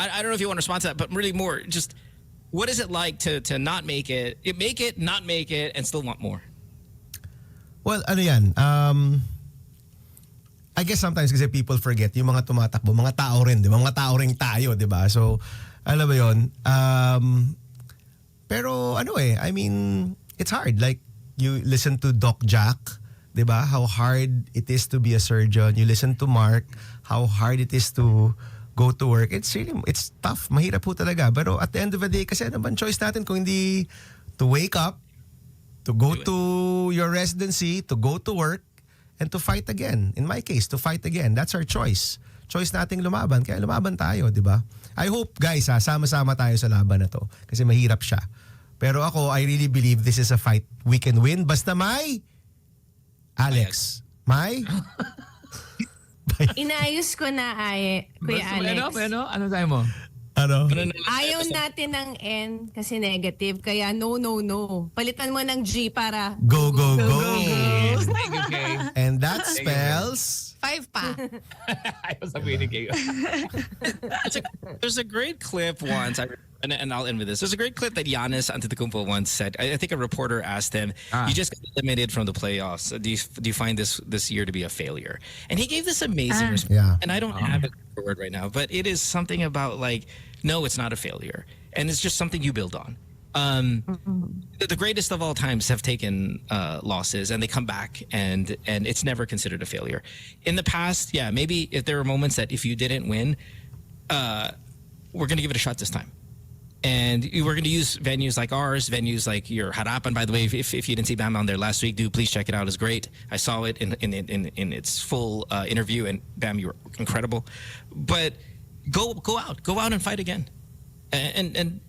don't know if you want to respond to that, but really more just what is it like to not make it, not make it, and still want more? Well, ano yan? I guess sometimes kasi people forget yung mga tumatakbo, mga tao rin, di ba? Mga tao rin tayo, di ba? So, alam mo yun? Pero ano eh, I mean, it's hard. Like, you listen to Doc Jack, di ba? How hard it is to be a surgeon. You listen to Mark, how hard it is to go to work. It's tough. Mahirap po talaga. Pero at the end of the day, kasi ano bang choice natin kung hindi to wake up, to go to your residency, to go to work, and to fight again. In my case, to fight again. That's our choice. Choice nating lumaban. Kaya lumaban tayo, di ba? I hope, guys, sama-sama tayo sa laban na to. Kasi mahirap siya. Pero ako, I really believe this is a fight we can win. Basta may Alex. May? Inaayos ko na, Kuya Alex. Ano tayo mo? Ano? Ayaw natin ng N kasi negative. Kaya no. Palitan mo ng G para Go, go, go. Thank you, Kay. And that spells... 5 pa. Ayaw sabihin ni Kay. There's a great clip once, and I'll end with this. There's a great clip that Giannis Antetokounmpo once said. I think a reporter asked him, "You just got eliminated from the playoffs. Do you find this year to be a failure?" And he gave this amazing response. Yeah. And I don't have a word right now, but it is something about like, no, it's not a failure, and it's just something you build on. The greatest of all times have taken losses and they come back and it's never considered a failure. In the past, yeah, maybe if there were moments that if you didn't win, we're going to give it a shot this time. And we're going to use venues like ours, venues like your Harapan, by the way. If you didn't see Bam on there last week, do please check it out. It's great. I saw it in its full interview, and Bam, you were incredible. But go out and fight again. And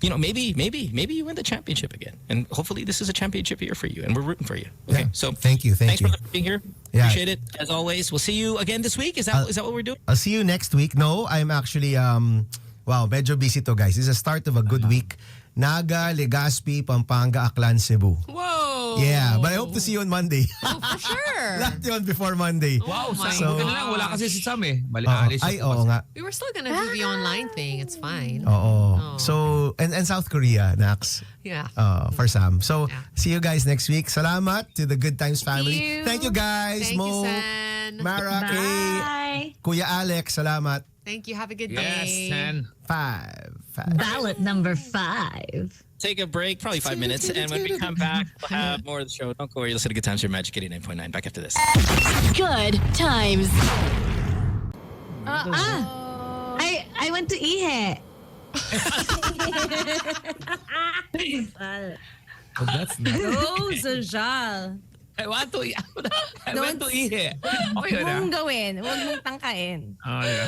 you know, maybe you win the championship again, and hopefully this is a championship year for you, and we're rooting for you. Okay, so thanks you for being here. Yeah. Appreciate it as always. We'll see you again this week. Is that what we're doing? I'll see you next week. No, I'm actually wow, medyo busy to, guys. It's the start of a good week. Naga, Legazpi, Pampanga, Aklan, Cebu. Whoa! Yeah, but I hope to see you on Monday. Oh, for sure. Lahat yun before Monday. Wow, So- buti na lang. Wala kasi si Sam eh. Alis Ay, siya. oo nga. We were still gonna do the online thing. It's fine. Oo. So, and South Korea, Nax. Yeah. For Sam. So, Yeah. see you guys next week. Salamat to the Good Times family. you. Thank you, guys. Thank you, Mo, San. Mara, Kay, Bye. Kuya Alex. Salamat. Thank you. Have a good Yes, day. San. 5. Ballot number 5. Take a break, probably 5 minutes, and when we come back, we'll have more of the show. Don't go worry, listen to Good Times here, Magic 89.9. Back after this. Good times. I went to Ihe. Oh, that's nice. Oh, Zajal. I went to Ihe. Okay Huwag na. mong gawin. Huwag mong tangkain. Oh, yeah.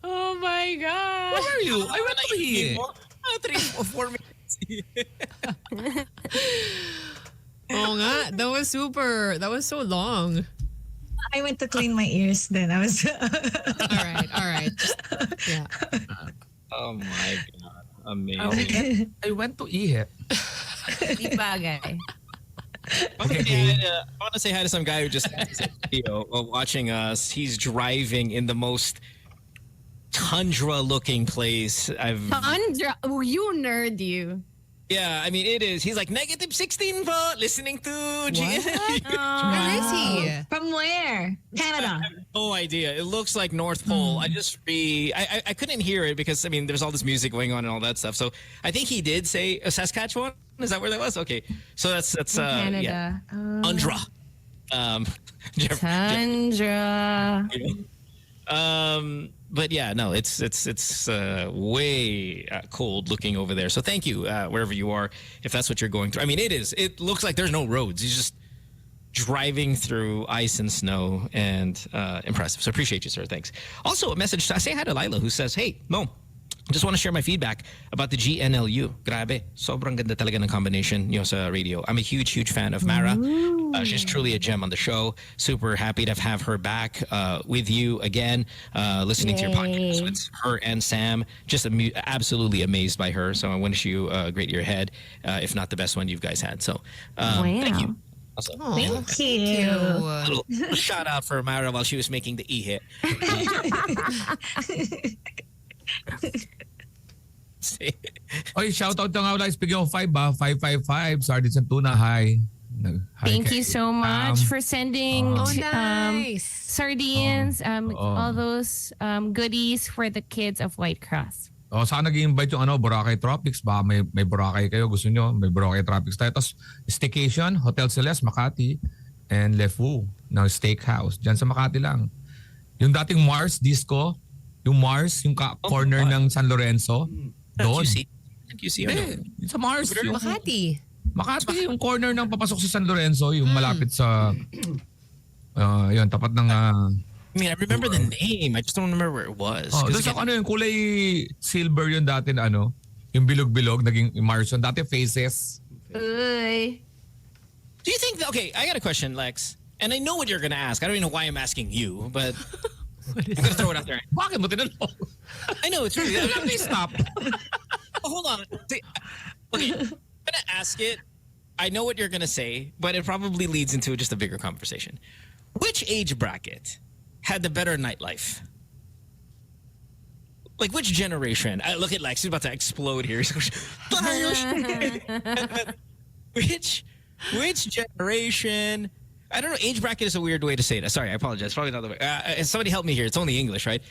Oh my God. Where are you? I went to Ihe. 3 or 4 minutes. Oh nga. That was so long. I went to clean my ears then. I was All right. Yeah. Oh my God. Amazing. I went to Ihe. Di bagay. I want to say hi to some guy who just sent us a video while watching us. He's driving in the most tundra-looking place I've... Tundra. Oh, you nerd, you. Yeah, I mean, it is. He's like, -16 po, listening to... Where is he? From where? Canada. I have no idea. It looks like North Pole. I couldn't hear it because, I mean, there's all this music going on and all that stuff. So I think he did say Saskatchewan. Is that where that was? Okay. So that's Canada. yeah. Tundra. Tundra. But yeah, no, it's way cold looking over there. So thank you wherever you are, if that's what you're going through. I mean, it is. It looks like there's no roads. He's just driving through ice and snow, and impressive. So appreciate you, sir. Thanks. Also, a message. I say hi to Lila, who says, "Hey, Mo, just want to share my feedback about the GNLU. Grabe, sobrang ganda talaga ng combination nyo sa radio. I'm a huge fan of Mara. She's truly a gem on the show. Super happy to have her back with you again, listening to your podcast with her and Sam. Just absolutely amazed by her. So I wish you a great year ahead, if not the best one you guys had. So thank you. Also, Thank you. a little shout out for Mara while she was making the e-hit. Oy, shout out nga ulit. Speaking of 555, Sardines and Tuna, hi. Thank you so much for sending Nice. sardines, all those goodies for the kids of White Cross. Oh, saan nag-i-invite yung Boracay Tropics? Ba may Boracay kayo, gusto nyo? May Boracay Tropics tayo. Tapos staycation, Hotel Celeste, Makati, and Le Fou ng Steakhouse. Diyan sa Makati lang. Yung dating Mars Disco, yung Mars, yung corner ng San Lorenzo, doon. QC. Sa Mars. Yung, Makati. Makati, yung corner ng papasok sa San Lorenzo, yung malapit sa, yun, tapat ng... I mean, I remember the name. I just don't remember where it was. Oh, doon sa yung kulay silver yun dati na yung bilog-bilog, naging Mars yun. Dati Faces. Uy. Do you think, okay, I got a question, Lex. And I know what you're going to ask. I don't even know why I'm asking you, but I'm going to throw it out there. Bakit mo tinanong? I know, it's really... Please stop. Hold on. See, okay, I'm going to ask it I know what you're going to say, but it probably leads into just a bigger conversation. Which age bracket had the better nightlife? Like, which generation? Look at Lex. He's about to explode here. Which generation? I don't know. Age bracket is a weird way to say it. Sorry, I apologize. Probably not the way. Somebody help me here. It's only English, right?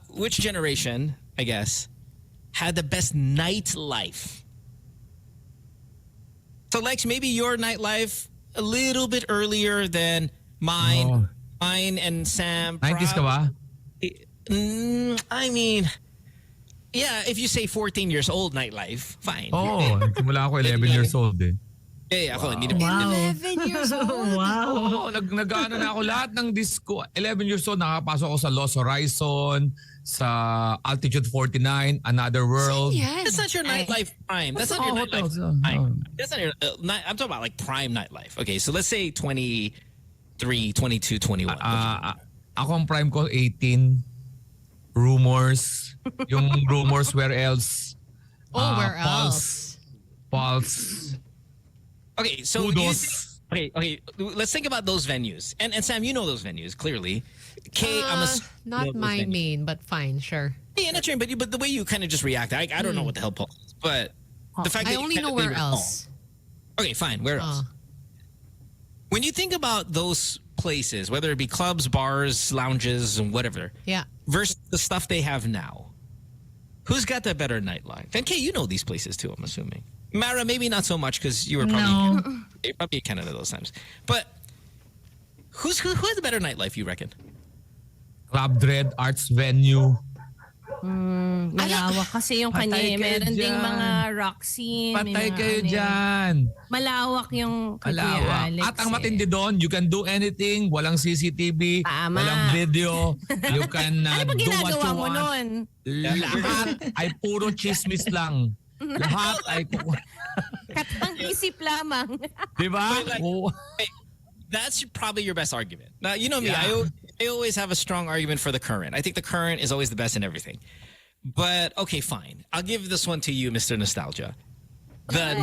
Which generation, I guess, had the best nightlife? So, Lex, maybe your nightlife a little bit earlier than mine. Oh. Mine and Sam. 90s ka ba? I mean, yeah, if you say 14 years old nightlife, fine. Oo, nagsimula ako 11 years old eh. Yeah, ako, hindi naman. 11 years old. Oo, nag-ano na ako lahat ng disco. 11 years old, nakapasok ako sa Lost Horizon, sa Altitude 49, Another World. That's not your nightlife prime. That's not your nightlife prime. That's not your, I'm talking about like prime nightlife. Okay, so let's say 23, 22, 21. Ako ang prime ko 18. Rumors. Yung rumors, where else? Where else? Pulse. Okay, so okay. Let's think about those venues. And Sam, you know those venues clearly. Not my main, but fine, sure. Yeah, not sure, but the way you kind of just react, I don't know what the hell Paul is, but the fact I that only you know where else. Okay, fine. Where else? When you think about those places, whether it be clubs, bars, lounges, and whatever, yeah, versus the stuff they have now, who's got the better nightlife? And Kay, you know these places too, I'm assuming. Mara, maybe not so much because you were probably in Canada those times. But who has a better nightlife, you reckon? Club Dread, Arts Venue. Malawak kasi yung kanya. Meron ding mga rock scene. Patay kayo dyan. Malawak yung Malawak. Alex. At ang matindi doon, you can do anything. Walang CCTV. Tama. Walang video. You can ano ba do what ginagawa you mo want. nun? Lahat ay puro chismis lang. Lahat ay... Katang isip lamang. Diba? That's probably your best argument. Now, you know me, I always have a strong argument for the current. I think the current is always the best in everything. But, okay, fine. I'll give this one to you, Mr. Nostalgia. The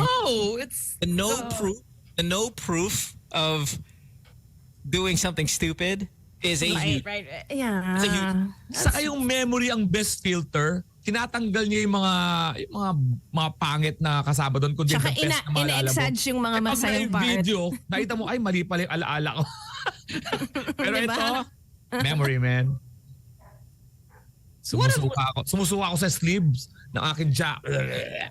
no proof of doing something stupid is a huge... Right. Yeah. Saka yung memory ang best filter. Tinatanggal niya yung mga pangit na kasama doon kundi Tsaka the best na maalala mo. ina-exage yung mga masayang part. part. Video, nakita mo, ay mali pala yung alaala ko. Pero diba? ito, memory, man. Sumusuka ako sa sleeves ng aking jacket.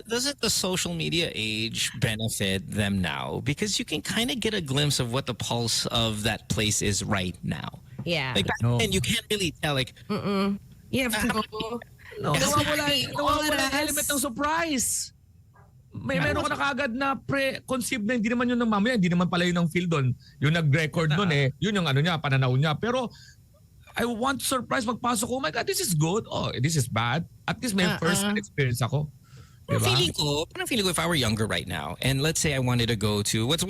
Doesn't the social media age benefit them now? Because you can kind of get a glimpse of what the pulse of that place is right now. Yeah. Like back then, you can't really tell. Like, you have to go. Nawawala element ng surprise. Meron ka na kagad na pre-conceived na hindi naman yun ng mamaya, hindi naman pala yun ng field doon. Yung nag-record doon yun yung ano niya, pananaw niya. Pero I want surprise pagpasok ko, oh my God, this is good. Oh, this is bad. At least may first experience ako. Diba? Parang feeling ko if I were younger right now, and let's say I wanted to go to what's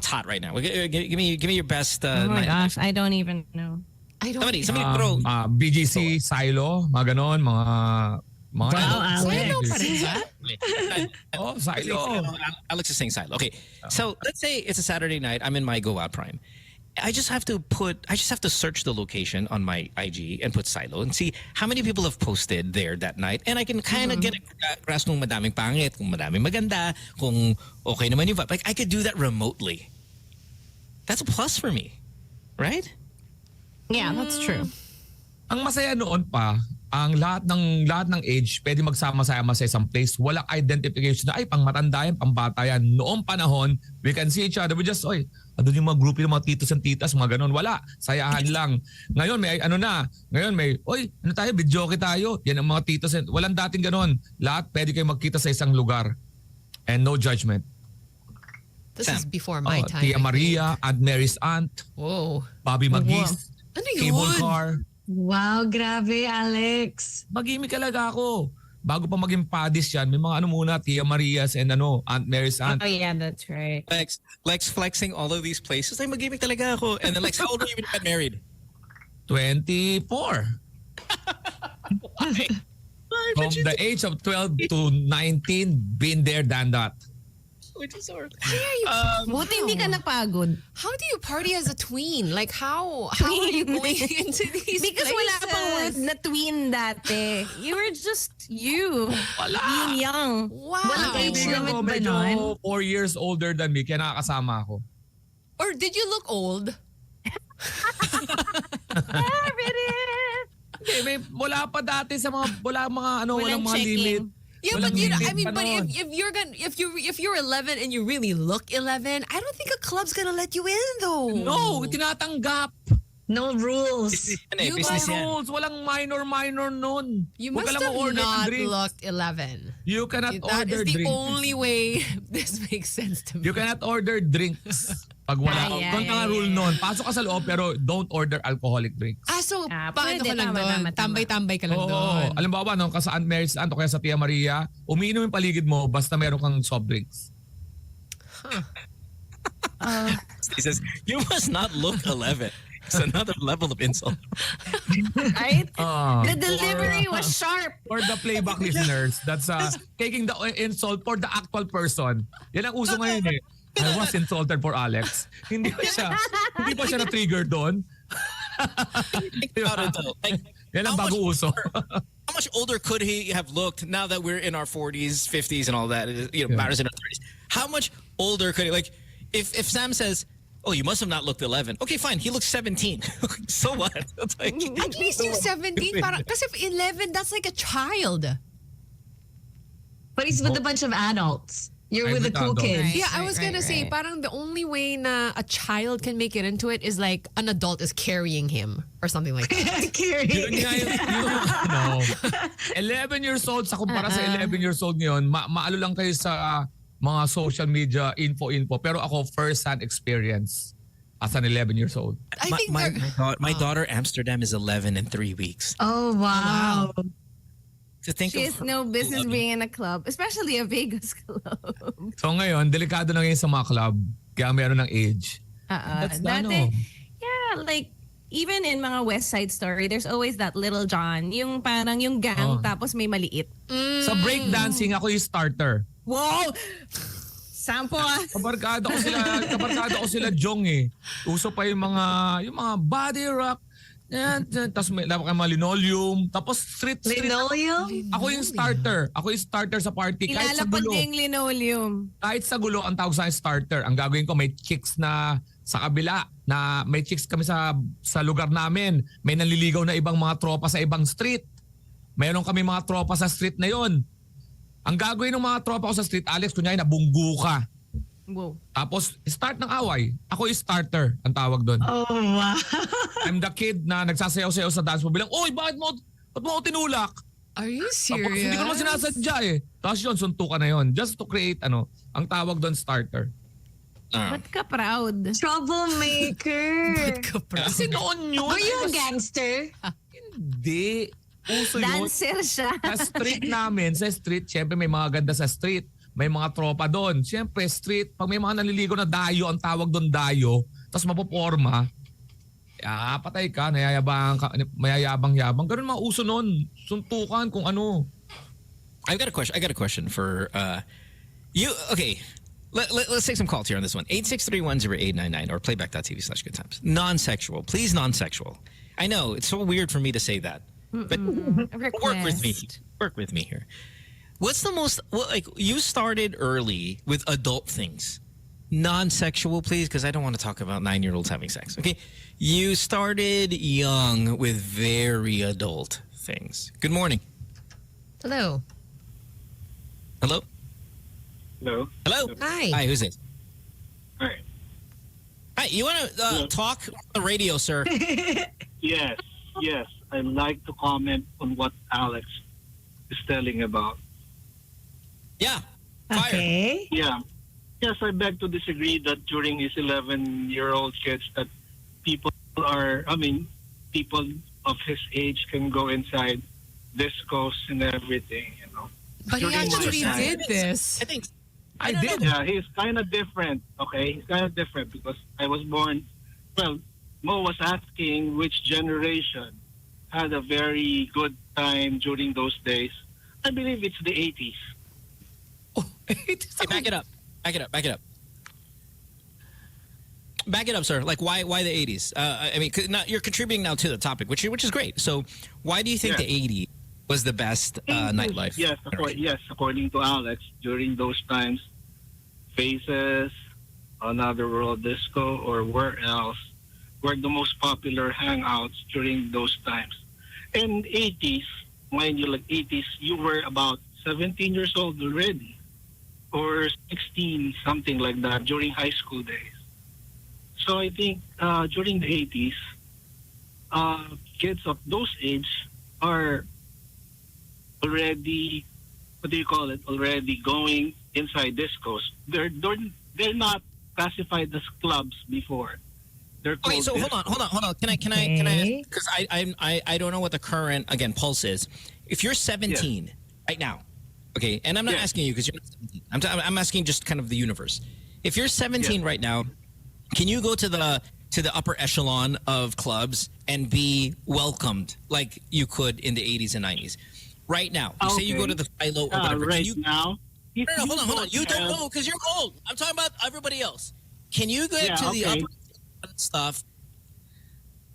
hot right now. Give me your best. Oh my gosh, I don't even know. Somebody throw. BGC, Silo, mga ganon, mga Silo pa rin ba? Silo. Alex is saying Silo. Okay, so let's say it's a Saturday night. I'm in my Go Out Prime. I just have to search the location on my IG and put Silo and see how many people have posted there that night, and I can kind of get a grasp kung madaming pangit, kung madaming maganda, kung okay naman yung vibe. Like I could do that remotely. That's a plus for me, right? Yeah, that's true. Ang masaya noon pa, ang lahat ng age pwede magsama-sama sa isang place. Walang identification na, ay, pang matanda yan, pang bata yan. Noong panahon, we can see each other. We just, andun yung mga group yung mga titos and titas, mga ganon. Wala. Sayahan lang. Ngayon may ano tayo, videoke tayo. Yan ang mga titos. Walang dating ganon. Lahat pwede kayo magkita sa isang lugar. And no judgment. This is before my time. Tia Maria, Aunt Mary's aunt. Whoa. Bobby Magis. Ano yun? Cable car. Wow, grabe, Alex. Mag-imik talaga ako. Bago pa maging padis yan, may mga ano muna, Tia Maria's and Aunt Mary's aunt. Oh yeah, that's right. Lex flexing all of these places. Ay, mag-imik talaga ako. And then Lex, how old were you when you got married? 24. Why? From the age of 12 to 19, been there, done that. Which is horrible. Why are you? Buti hindi ka napagod. How do you party as a tween? Like how are you going into these Because places? wala pang word na tween dati. You were just you. Wala. Being young. Wow. Walang age Kaibigan limit ko, ba medyo nun? 4 years older than me, kaya nakakasama ako. Or did you look old? Wala pa dati sa mga, walang Walang mga checking. limit. Yeah, Walang but you know, limit I mean, pa but nun. if you're 11 and you really look 11, I don't think a club's gonna let you in though. No, tinatanggap. No rules. You Business guys- yan. Rules, walang minor nun. You Huwag must ka lang have order ng not drinks. looked 11. You cannot That order is the drinks. only way this makes sense to me. You cannot order drinks. Pag wala. Doon ka nga rule nun. Pasok ka sa loob pero don't order alcoholic drinks. So paano pwede, ka lang tama, doon? tama. Tambay-tambay ka lang Oo. doon. Alam ba no, ka sa Aunt Mary's Aunt o kaya sa Tia Maria, umiinom yung paligid mo basta meron kang soft drinks. He says, you must not look 11. It's another level of insult. Right? Ah. The delivery was sharp. For the playback listeners, that's taking the insult for the actual person. Yan ang uso ngayon eh. I was insulted for Alex. Hindi pa siya na-trigger doon. Think about it though. Like, Yan ang bago uso. how much older could he have looked now that we're in our 40s, 50s, and all that? Matters in our 30s. How much older could he, like, if Sam says, oh, you must have not looked 11. Okay, fine. He looks 17. So what? It's like, At least yung 17, parang, kasi if 11, that's like a child. But he's with a bunch of adults. You're with the cool Adult. kids. Yeah, I was gonna say, parang the only way na a child can make it into it is like an adult is carrying him or something like that. Yun nga yung 11 years old sa kumpara sa 11 years old ngayon, maalo lang kayo sa mga social media info. Pero ako, first-hand experience as an 11 years old. I think my daughter Amsterdam is 11 in 3 weeks. Oh, wow. To think She of has no business being in a club, especially a Vegas club. So ngayon, delikado na ngayon sa mga club. Kaya meron ng age. That's the Dati, yeah, like, even in mga West Side Story, there's always that little John. Yung parang yung gang, tapos may maliit. Sa breakdancing, ako yung starter. Wow! Sampo Kabarkada ko sila Jong eh. Uso pa yung mga body rock. Tapos may mga linoleum. Tapos street. Linoleum? Ako yung starter. Ako yung starter sa party. Kahit sa Ilalapad gulo. niya yung linoleum. Kahit sa gulo, ang tawag sa akin starter. Ang gagawin ko, may chicks na sa kabila. Na may chicks kami sa lugar namin. May nanliligaw na ibang mga tropa sa ibang street. Mayroon kami mga tropa sa street na yon. Ang gagawin ng mga tropa ko sa street, Alex, kunyari nabunggo ka. Wow. Tapos, start ng away. Ako yung starter, ang tawag doon. Oh, wow. I'm the kid na nagsasayaw-sayaw sa dance mo. Bilang, oy, ba't mo ako tinulak? Are you Tapos, serious? hindi ko naman sinasadya eh. Tapos yun, suntukan na yun. Just to create, ang tawag doon, starter. Ba't ka proud? Troublemaker. Kasi noon yun. Were you a gangster? Hindi. Uso yun. Dancer siya. Sa street namin, syempre may mga ganda sa street. May mga tropa doon. Syempre, street, pag may mga naliligo na dayo, ang tawag doon dayo, tapos mapoporma, patay ka, mayayabang-yabang. Ganun mga uso noon. Suntukan kung ano. I got a question for you. Okay, let's take some calls here on this one. 863108999 or playback.tv/goodtimes. Non-sexual, please. Non-sexual. I know it's so weird for me to say that, but work with me. Work with me here. What's the most you started early with adult things? Non-sexual, please, because I don't want to talk about 9-year-olds having sex. Okay, you started young with very adult things. Good morning. Hello. Hello. Hello. Hello. Hi. Hi. Who's this? Hi. Hi. You want to talk on the radio, sir? Yes. I'd like to comment on what Alex is telling about. Yeah. Fire. Okay. Yeah. Yes, I beg to disagree that during his 11-year-old kids that people of his age can go inside discos and everything, But he actually did this. I think I did. Yeah, he's kind of different, okay? He's kind of different because I was born, Mo was asking which generation had a very good time during those days. I believe it's the 80s. Hey, back it up. Back it up. Back it up. Back it up, sir. Like, why the 80s? I mean, you're contributing now to the topic, which is great. So, why do you think the 80s was the best nightlife? Yes, according to Alex, during those times, Faces, Another World Disco, or where else were the most popular hangouts during those times. And 80s, mind you, like 80s, you were about 17 years old already, or 16, something like that, during high school days. So I think during the 80s, kids of those age are already, what do you call it, already going inside discos. They're not classified as clubs before. They're called Okay, so discos. hold on. Can I? Because I don't know what the current pulse is. If you're 17 right now, okay, and I'm not asking you because you're not 17. I'm asking just kind of the universe. If you're 17 right now, can you go to the upper echelon of clubs and be welcomed like you could in the 80s and 90s? Right now, you say you go to the Philo or whatever. Right Can you, now. no, hold on. You don't know because you're old. I'm talking about everybody else. Can you get to the upper stuff?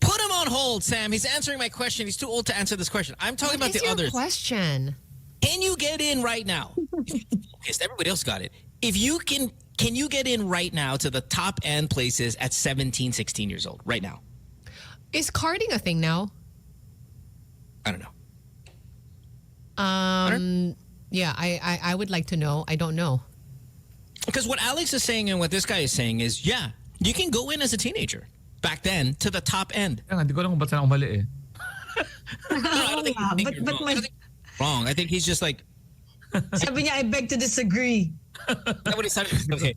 Put him on hold, Sam. He's answering my question. He's too old to answer this question. I'm talking about the others. Question. Can you get in right now? Yes, everybody else got it. If you can you get in right now to the top end places at 17, 16 years old right now? Is carding a thing now? I don't know. Yeah, I would like to know. I don't know. Because what Alex is saying and what this guy is saying is, yeah, you can go in as a teenager back then to the top end. Hindi ko alam kung ba't saan ako mali eh. Wrong. I think he's just like... Sabi niya, I beg to disagree. Nobody said okay.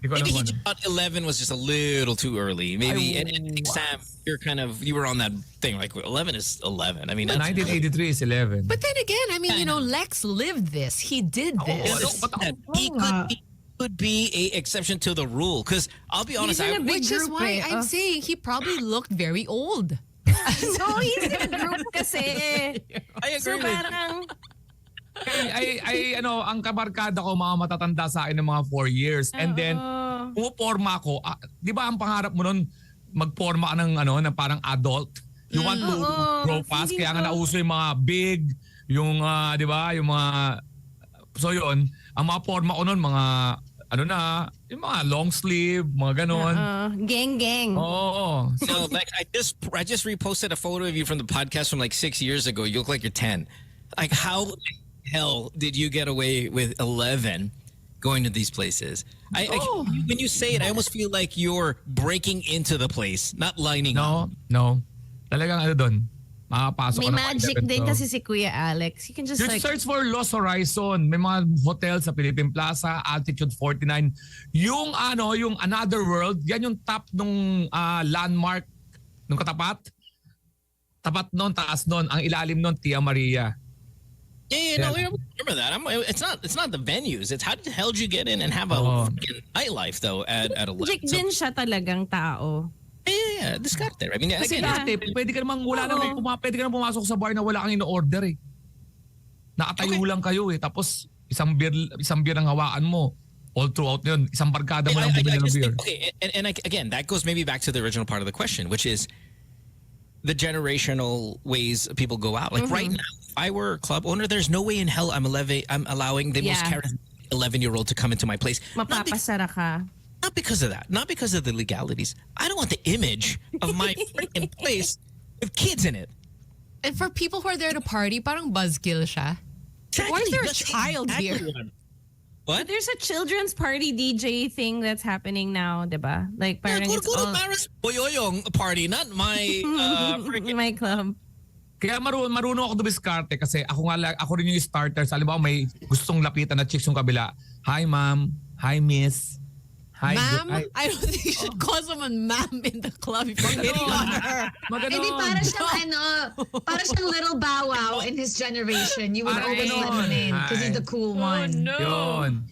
Maybe he thought 11 was just a little too early. Maybe, and I think Sam, you were on that thing like 11 is 11. I mean, 1983 is 11. But then again, I mean, Lex lived this. He did this. He could be a exception to the rule. Because I'll be honest, which is why I'm saying he probably looked very old. No, he's in a group kasi. I agree so parang, ang kabarkada ko mga matatanda sa akin ng mga 4 years. And then, puporma ako. Di ba ang pangarap mo nun, magporma ka ng parang adult? You want to grow fast? Kaya nga nauso yung mga big, yung, di ba, yung mga, so yun, ang mga porma ko nun, mga, yung mga long sleeve, mga ganon. Gang. Oo. So, like, I just reposted a photo of you from the podcast from like 6 years ago. You look like you're 10. Like, how the hell did you get away with 11 going to these places? When you say it, I almost feel like you're breaking into the place, not lining up. No. Talagang doon. Makapasok may magic din kasi si Kuya Alex. You can just search for Lost Horizon. May mga hotel sa Philippine Plaza, Altitude 49. Yung yung Another World, yan yung top nung landmark nung katapat. Tapat nun, taas nun. Ang ilalim nun, Tia Maria. Yeah, no, we remember that. It's not the venues. It's how the hell did you get in and have a nightlife though at 11? Magic din siya talagang tao. Yeah, this got there. I mean, kasi dati, pwede ka namang pwede ka namang pumasok sa bar na wala kang in-order eh. Nakatayo lang kayo eh. Tapos isang beer ang hawakan mo. All throughout yun. Isang barkada mo lang bumili ng beer. Okay, and again, that goes maybe back to the original part of the question, which is the generational ways people go out. Like right now, if I were a club owner, there's no way in hell I'm allowing the most charismatic 11-year-old to come into my place. Mapapasara ka. Not because of that. Not because of the legalities. I don't want the image of my freaking place with kids in it. And for people who are there to party, parang buzzkill siya. Exactly. Why is there a child here? What? There's a children's party DJ thing that's happening now, diba? Like parang go to Paris Boyoyong party, not my my club. Kaya marunong ako dumiskarte kasi ako rin yung starter. Sa halimbawa may gustong lapitan na chicks yung kabila. Hi ma'am, hi miss. Hi, ma'am? I don't think you should call someone ma'am in the club if you're hitting on her. Hindi, para siyang little Bow Wow in his generation. You would always let him in because he's the cool one. No. Yun.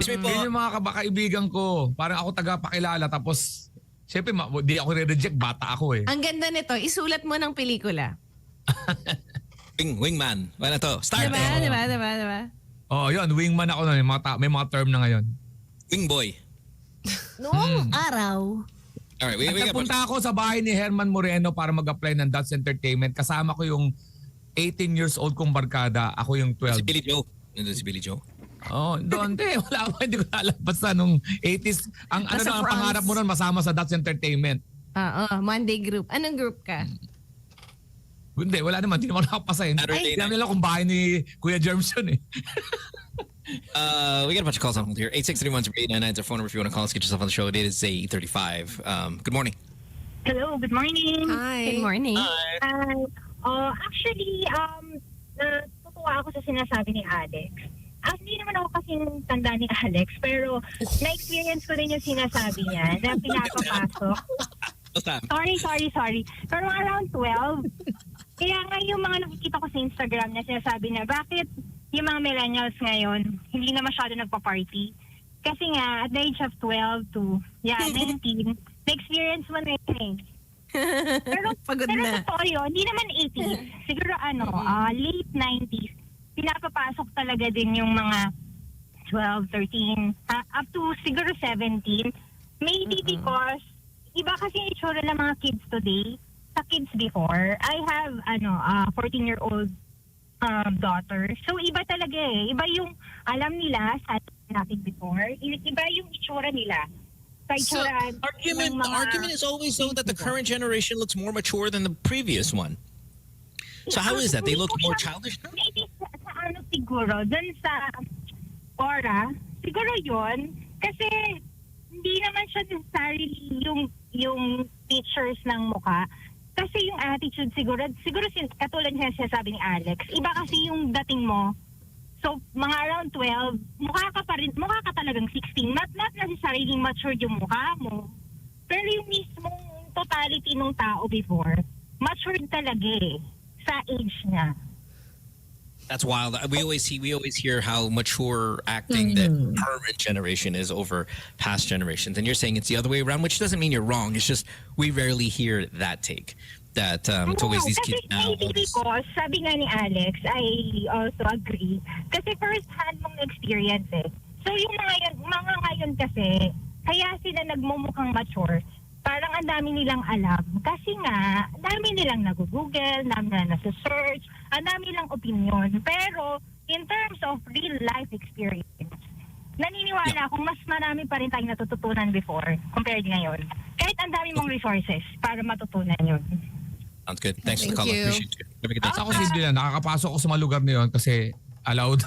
Yun yung mga kabakaibigan ko. Parang ako tagapakilala tapos syempre di ako re-reject, bata ako eh. Ang ganda nito, isulat mo ng pelikula. Wingman. Ano to? Start. Diba? Oh, yun. Wingman ako nun. May mga term na ngayon. Wingboy. Noong araw. Alright, we got Nagpunta ako sa bahay ni Herman Moreno para mag-apply ng Dutch Entertainment. Kasama ko yung 18 years old kong barkada. Ako yung 12. Si Billy Joe. Nandun si Billy Joe. Oh, doon wala ako, hindi ko alam. Basta nung 80s, ang pangarap mo nun masama sa Dutch Entertainment. Monday group. Anong group ka? Hindi, wala naman. Hindi naman nakapasa yun. Hindi naman nila kung bahay ni Kuya Germs yun eh. We got a bunch of calls on hold here. 863-10899 is our phone number if you want to call us. Get yourself on the show. It is 8:35. Good morning. Hello, good morning. Hi. Good morning. Actually, natutuwa ako sa sinasabi ni Alex. Hindi naman ako kasing tanda ni Alex, pero na-experience ko rin yung sinasabi niya na pinapapasok. Sorry. Pero around 12, kaya nga yung mga nakikita ko sa Instagram na sinasabi na bakit yung mga millennials ngayon hindi na masyado nagpa-party. Kasi nga, at the age of 12 to 19, na-experience mo na yun eh. Pero totoo yun, hindi naman 80s. Siguro late 90s. Pinapapasok talaga din yung mga 12, 13, up to siguro 17. Maybe because iba kasi yung itsura ng mga kids today sa kids before. I have 14-year-old daughter. So iba talaga eh. Iba yung alam nila sa natin before. Iba yung itsura nila. So, the argument is always though that the current generation looks more mature than the previous one. So how is that? They look more childish now? Maybe sa siguro, dun sa aura, siguro yun. Kasi hindi naman siya necessarily yung features ng mukha. Kasi yung attitude siguro katulad niya sinasabi ni Alex, iba kasi yung dating mo. So, mga around 12, mukha ka talagang 16. Not necessarily matured yung mukha mo. Pero yung mismong totality ng tao before, matured talaga eh. Sa age niya. That's wild. We always hear how mature acting that current generation is over past generations, and you're saying it's the other way around, which doesn't mean you're wrong. It's just we rarely hear that take. That it's always these kids now. Because sabi nga ni Alex, I also agree. Kasi first hand mong experience eh. So yung mga ngayon kasi, kaya sila nagmumukhang mature. Parang ang dami nilang alam. Kasi nga, ang dami nilang nag-google, ang dami nilang nasa-search, ang dami nilang opinion. Pero, in terms of real life experience, naniniwala akong mas marami pa rin tayong natututunan before compared ngayon. Kahit ang dami mong resources para matutunan yun. Sounds good. Thanks for the call. Appreciate you. Have a good day. Ako simple lang. Nakakapasok ako sa mga lugar na yun kasi allowed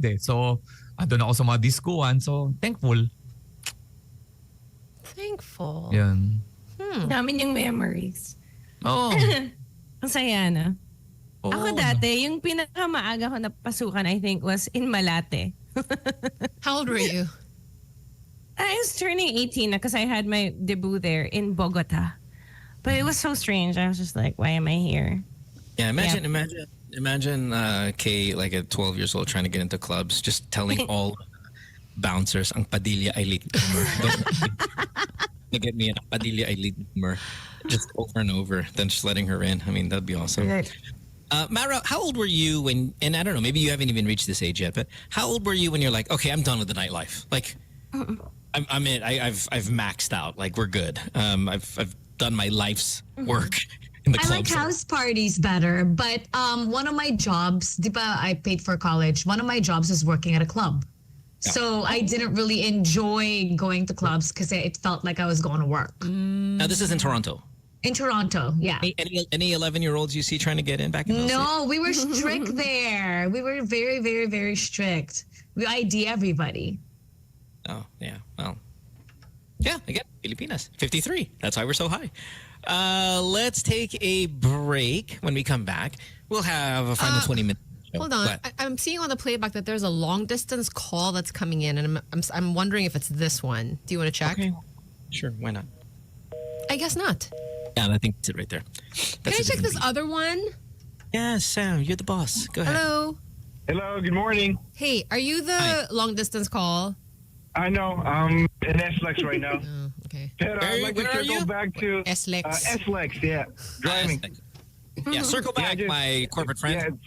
eh. So, andun ako sa mga diskuan. So, thankful. Yan. Dami niyang memories. Oo. Ang saya na. Ako dati, yung pinakamaaga ko na pasukan, I think, was in Malate. How old were you? I was turning 18 because I had my debut there in Bogota. But it was so strange. I was just like, why am I here? Yeah, imagine Kay, like at 12 years old, trying to get into clubs, just telling all bouncers, ang Padilla ay late bloomer. Don't get me an Padilla ay late bloomer. Just over and over, then just letting her in. I mean, that'd be awesome. Mara, how old were you when, and I don't know, maybe you haven't even reached this age yet, but how old were you when you're like, okay, I'm done with the nightlife? Like, I'm in, I've maxed out. Like, we're good. I've done my life's work in the I like clubs. house parties better, but one of my jobs, di ba, I paid for college. One of my jobs is working at a club. So I didn't really enjoy going to clubs because it felt like I was going to work. Now, this is in Toronto. In Toronto, yeah. Any 11-year-olds you see trying to get in back in those days? No, we were strict there. We were very, very, very strict. We ID everybody. Oh, yeah. Well, yeah, again, Filipinas, 53. That's why we're so high. Let's take a break. When we come back, we'll have a final 20 minutes. Hold on. I'm seeing on the playback that there's a long distance call that's coming in, and I'm wondering if it's this one. Do you want to check? Okay. Sure, why not? I guess not. Yeah, I think it's it right there. Can I check this other one? Yeah, Sam, you're the boss. Go ahead. Hello. Hello, good morning. Hey, are you the long distance call? I know, I'm in SLEX right now. Oh, okay. But I'd like to go back to SLEX. SLEX, yeah, driving. Yeah, circle back, my corporate friend.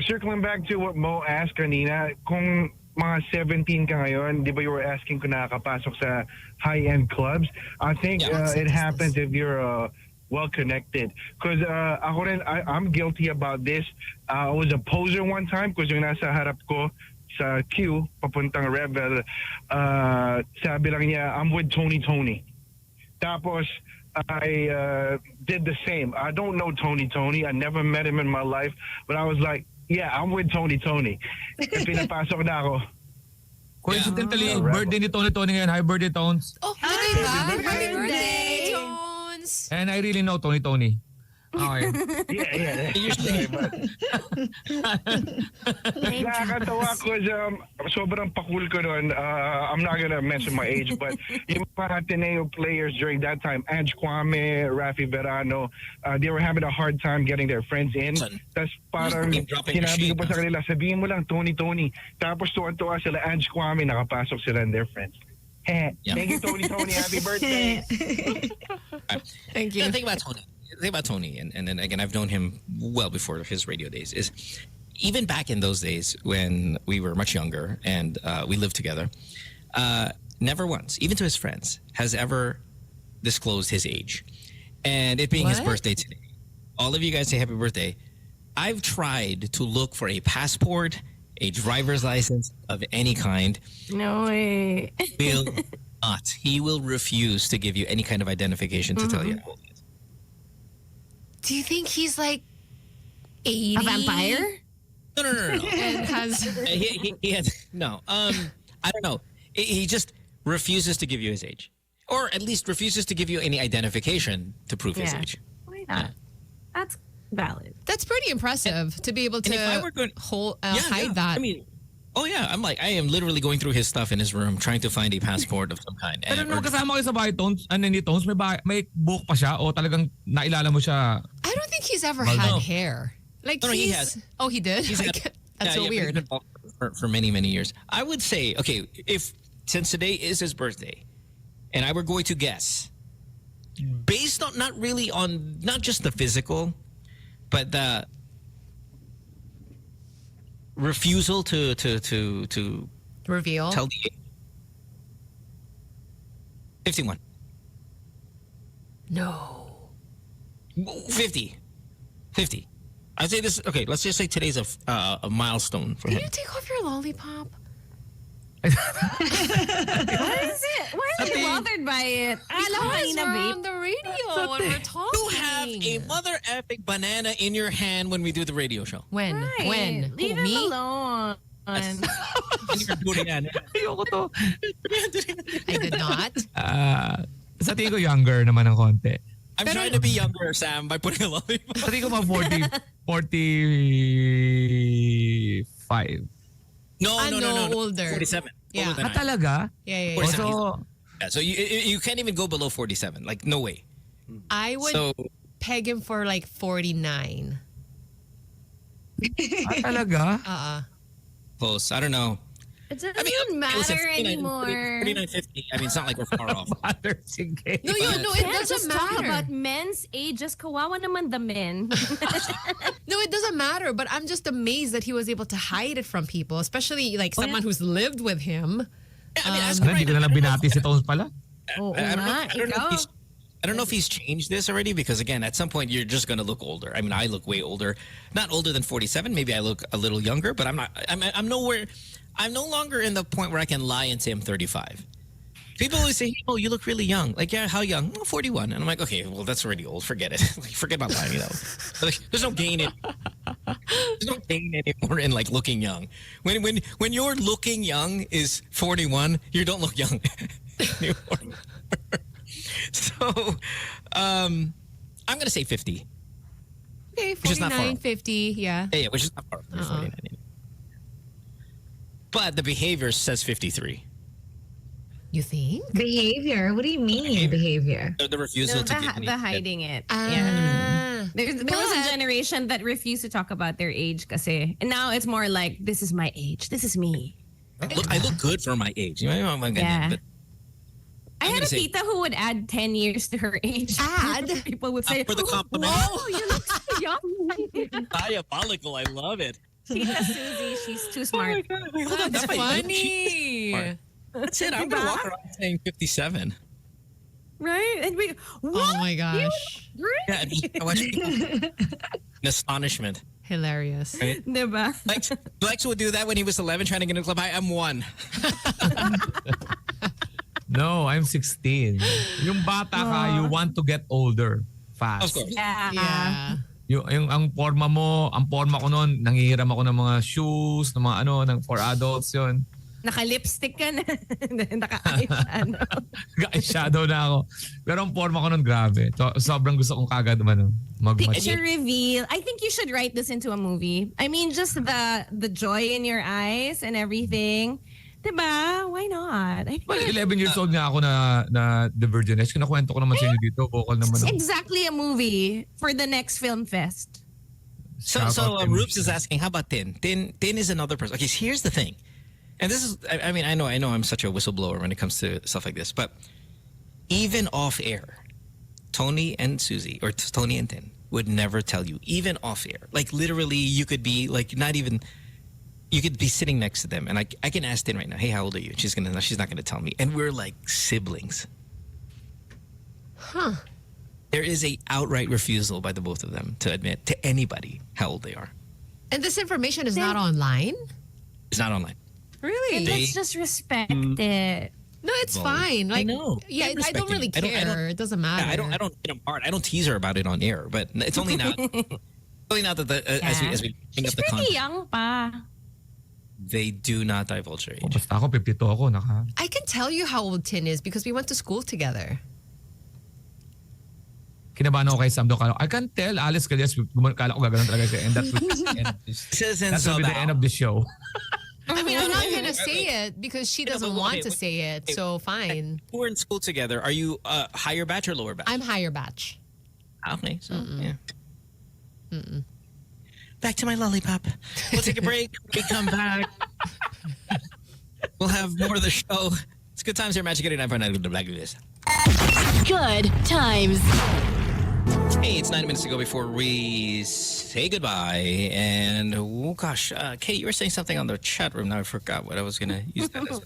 Circling back to what Mo asked kanina, kung mga 17 ka ngayon, di ba you were asking kung nakakapasok sa high-end clubs? I think it happens if you're well-connected. Because I'm guilty about this. I was a poser one time because yung nasa harap ko sa queue, papuntang Rebel, sabi lang niya, I'm with Tony. Tapos, I did the same. I don't know Tony. I never met him in my life. But I was like, yeah, I'm with Tony. At pinapasok na ako. Coincidentally, birthday ni Tony ngayon. Hi, birthday, Tones. Oh, happy birthday, Tones. And I really know Tony. Okay. Yeah. Nakakatawa because sobrang pakul ko nun. I'm not gonna mention my age, but yung mga Ateneo players during that time, Ange Kwame, Rafi Verano, they were having a hard time getting their friends in. Tapos parang sinabi ko pa sa kanila, sabihin mo lang Tony. Tapos tuwan-tuwa sila, Ange Kwame, nakapasok sila and their friends. Thank you, Tony. Happy birthday. Thank you. The thing about Tony, and then again, I've known him well before his radio days, is even back in those days when we were much younger and we lived together, never once, even to his friends, has ever disclosed his age. And it being his birthday today, all of you guys say happy birthday. I've tried to look for a passport, a driver's license of any kind. No way. Will not. He will refuse to give you any kind of identification to tell you how old he is. Do you think he's like 80? A vampire? No. And has he has no. I don't know. He just refuses to give you his age, or at least refuses to give you any identification to prove his age. Why not? That's valid. That's pretty impressive to be able to hide that. I mean, I am literally going through his stuff in his room trying to find a passport of some kind. Pero nung kasama ko sa bahay, Tones, ni Tones, may buhok pa siya o talagang nailala mo siya? I don't think he's ever had hair. Like he has. Oh, he did? That's so weird. He's been for many, many years. I would say, okay, since today is his birthday, and I were going to guess, based on not just the physical, but the refusal to reveal, tell the age. 51. No. 50. I'd say this. Okay, let's just say today's a milestone for him. Can you take off your lollipop? Why is it bothered by it? Because we're on the radio when we're talking. You have a mother epic banana in your hand when we do the radio show. When? Right. When? Leave him alone. Ayoko to. I did not. Sa tingin ko younger naman ng konti. I'm trying to be younger, Sam, by putting a lollipop. Sa tingin ko mga 45. No. Older. 47. Yeah. Talaga? Yeah. 47. So you can't even go below 47. Like, no way. I would peg him for like 49. Talaga? Close. I don't know. It doesn't matter anymore. 49, 50. I mean, it's not like we're far off. No, it doesn't talk matter. about men's ages. Kawawa naman the men. No, it doesn't matter. But I'm just amazed that he was able to hide it from people, especially like someone who's lived with him. Yeah, I mean, hindi ko na lang binati si Tones pala. I don't know if he's changed this already because, again, at some point you're just going to look older. I mean, I look way older. Not older than 47. Maybe I look a little younger, but I'm no longer in the point where I can lie and say I'm 35. People always say, "Oh, you look really young." Like, yeah, how young? Oh, 41. And I'm like, okay, well, that's already old. Forget it. Like, forget about lying. Like, there's no gain anymore in like looking young. When you're looking young is 41, you don't look young anymore. So, I'm gonna say 50. Okay, 49, 50, yeah. Yeah, which is not far from 49. But the behavior says 53. You think? Behavior? What do you mean behavior? The refusal to give the hiding it. Yeah. There was a generation that refused to talk about their age kasi. And now it's more like, this is my age. This is me. I look good for my age. You know, Yeah. I had a tita who would add 10 years to her age. Add? People would say, for the compliment. "Whoa, you look so young." Diabolical. I love it. Tita Susie, she's too smart. Hold on, That's that might- funny. That's it. I'm going to walk around saying 57. Right? And we, what? Oh my gosh. Yeah, and I watch people in astonishment. Hilarious. Right? Diba? Lex would do that when he was 11 trying to get in a club. I'm 1. No, I'm 16. Yung bata ka, you want to get older fast. Of course. Yeah. Yung ang forma mo, ang forma ko noon, nanghihiram ako ng mga shoes, ng mga for adults yun. Naka-lipstick ka na. Naka-eyeshadow. Eyeshadow na ako. Pero ang forma ko noon, grabe. Sobrang gusto kong kagad Picture reveal. I think you should write this into a movie. I mean, just the joy in your eyes and everything. Diba? Why not? I think Well, 11 years old nga ako na The Virgin Age. Kinakwento ko naman sa inyo dito. Vocal naman it's ako. exactly a movie for the next film fest. So Roops is asking, how about Tin? Tin is another person. Okay, so here's the thing. And this is, I mean, I know I'm such a whistleblower when it comes to stuff like this, but even off air, Tony and Susie, or Tony and Tin, would never tell you, even off air. Like literally, you could be like you could be sitting next to them, and I can ask Tin right now, hey, how old are you? She's not gonna tell me, and we're like siblings. Huh. There is a outright refusal by the both of them to admit to anybody how old they are. And this information is not online? It's not online. Really? Let's just respect it. No, it's fine. Like, I know. Yeah, I'm I don't really respecting it. care. It doesn't matter. Yeah, I don't hit them hard. I don't tease her about it on air, but it's only now. Only now that as we bring up the Pretty content, young pa. they do not divulge their age. Basta ako, 52 ako. I can tell you how old Tin is because we went to school together. Kinabahan ako kay Sam doon. I can tell Alice Karylle, kala ko gagano'n talaga siya. And that will be the end of this, that will be the end of the show. I mean, I'm not going to say it because she doesn't want to say it. So fine. We're in school together. Are you higher batch or lower batch? I'm higher batch. Okay, so yeah. Back to my lollipop. We'll take a break. We come back. We'll have more of the show. It's Good Times here, Magic 89.9. Black this. Good times. Hey, it's 9 minutes to go before we say goodbye. And, oh gosh, Kate, you were saying something on the chat room. Now I forgot what I was going to use that as.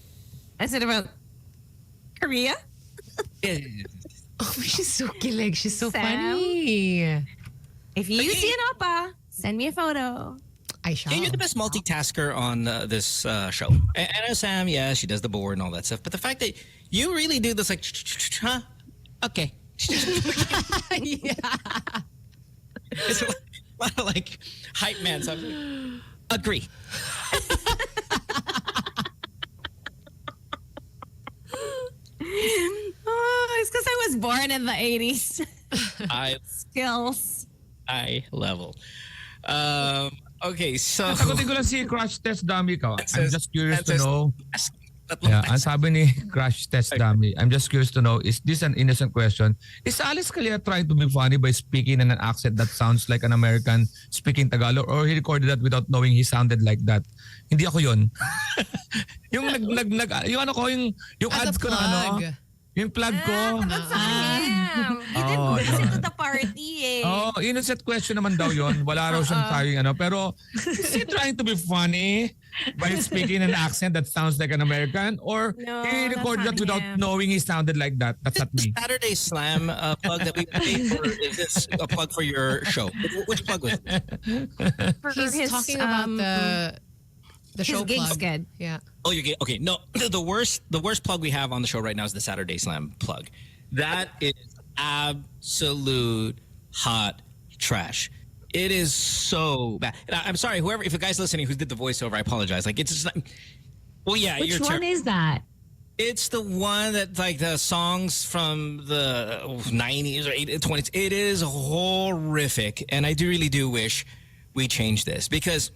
I said about Korea? Oh, she's so kilig. She's so Sam? funny. If you see an oppa, send me a photo. I shall. Yeah, you're the best multitasker on this show. And I know Sam, yeah, she does the board and all that stuff. But the fact that you really do this like, huh? Okay. Yeah. It's a lot of like hype man stuff. Agree. Oh, it's because I was born in the 80s. Skills. High level. Okay, so... Sagutin ko lang si Crash Test Dummy ka. I'm just curious to know. Yeah, ang sabi ni Crash Test Dummy, I'm just curious to know, is this an innocent question? Is Alice Karylle trying to be funny by speaking in an accent that sounds like an American speaking Tagalog, or he recorded that without knowing he sounded like that? Hindi ako yun. yung yung ads ko na ano, yung plug ko. That's him. He didn't listen to the party eh. Oh, innocent question naman daw yun. Wala raw siyang trying ano. Pero, is he trying to be funny by speaking an accent that sounds like an American? Or he recorded that without knowing he sounded like that? That's not me. Saturday Slam plug that we paid for, is this a plug for your show? Which plug was it? He's talking about the show gig plug. sked. Yeah. Oh, you're gay. Okay, no. The worst plug we have on the show right now is the Saturday Slam plug. That is absolute hot trash. It is so bad. And I'm sorry, if a guy's listening who did the voiceover, I apologize. Like, it's just like, well, yeah. Which one is that? It's the one that, like, the songs from the 90s or 20s. It is horrific. And I really do wish we changed this because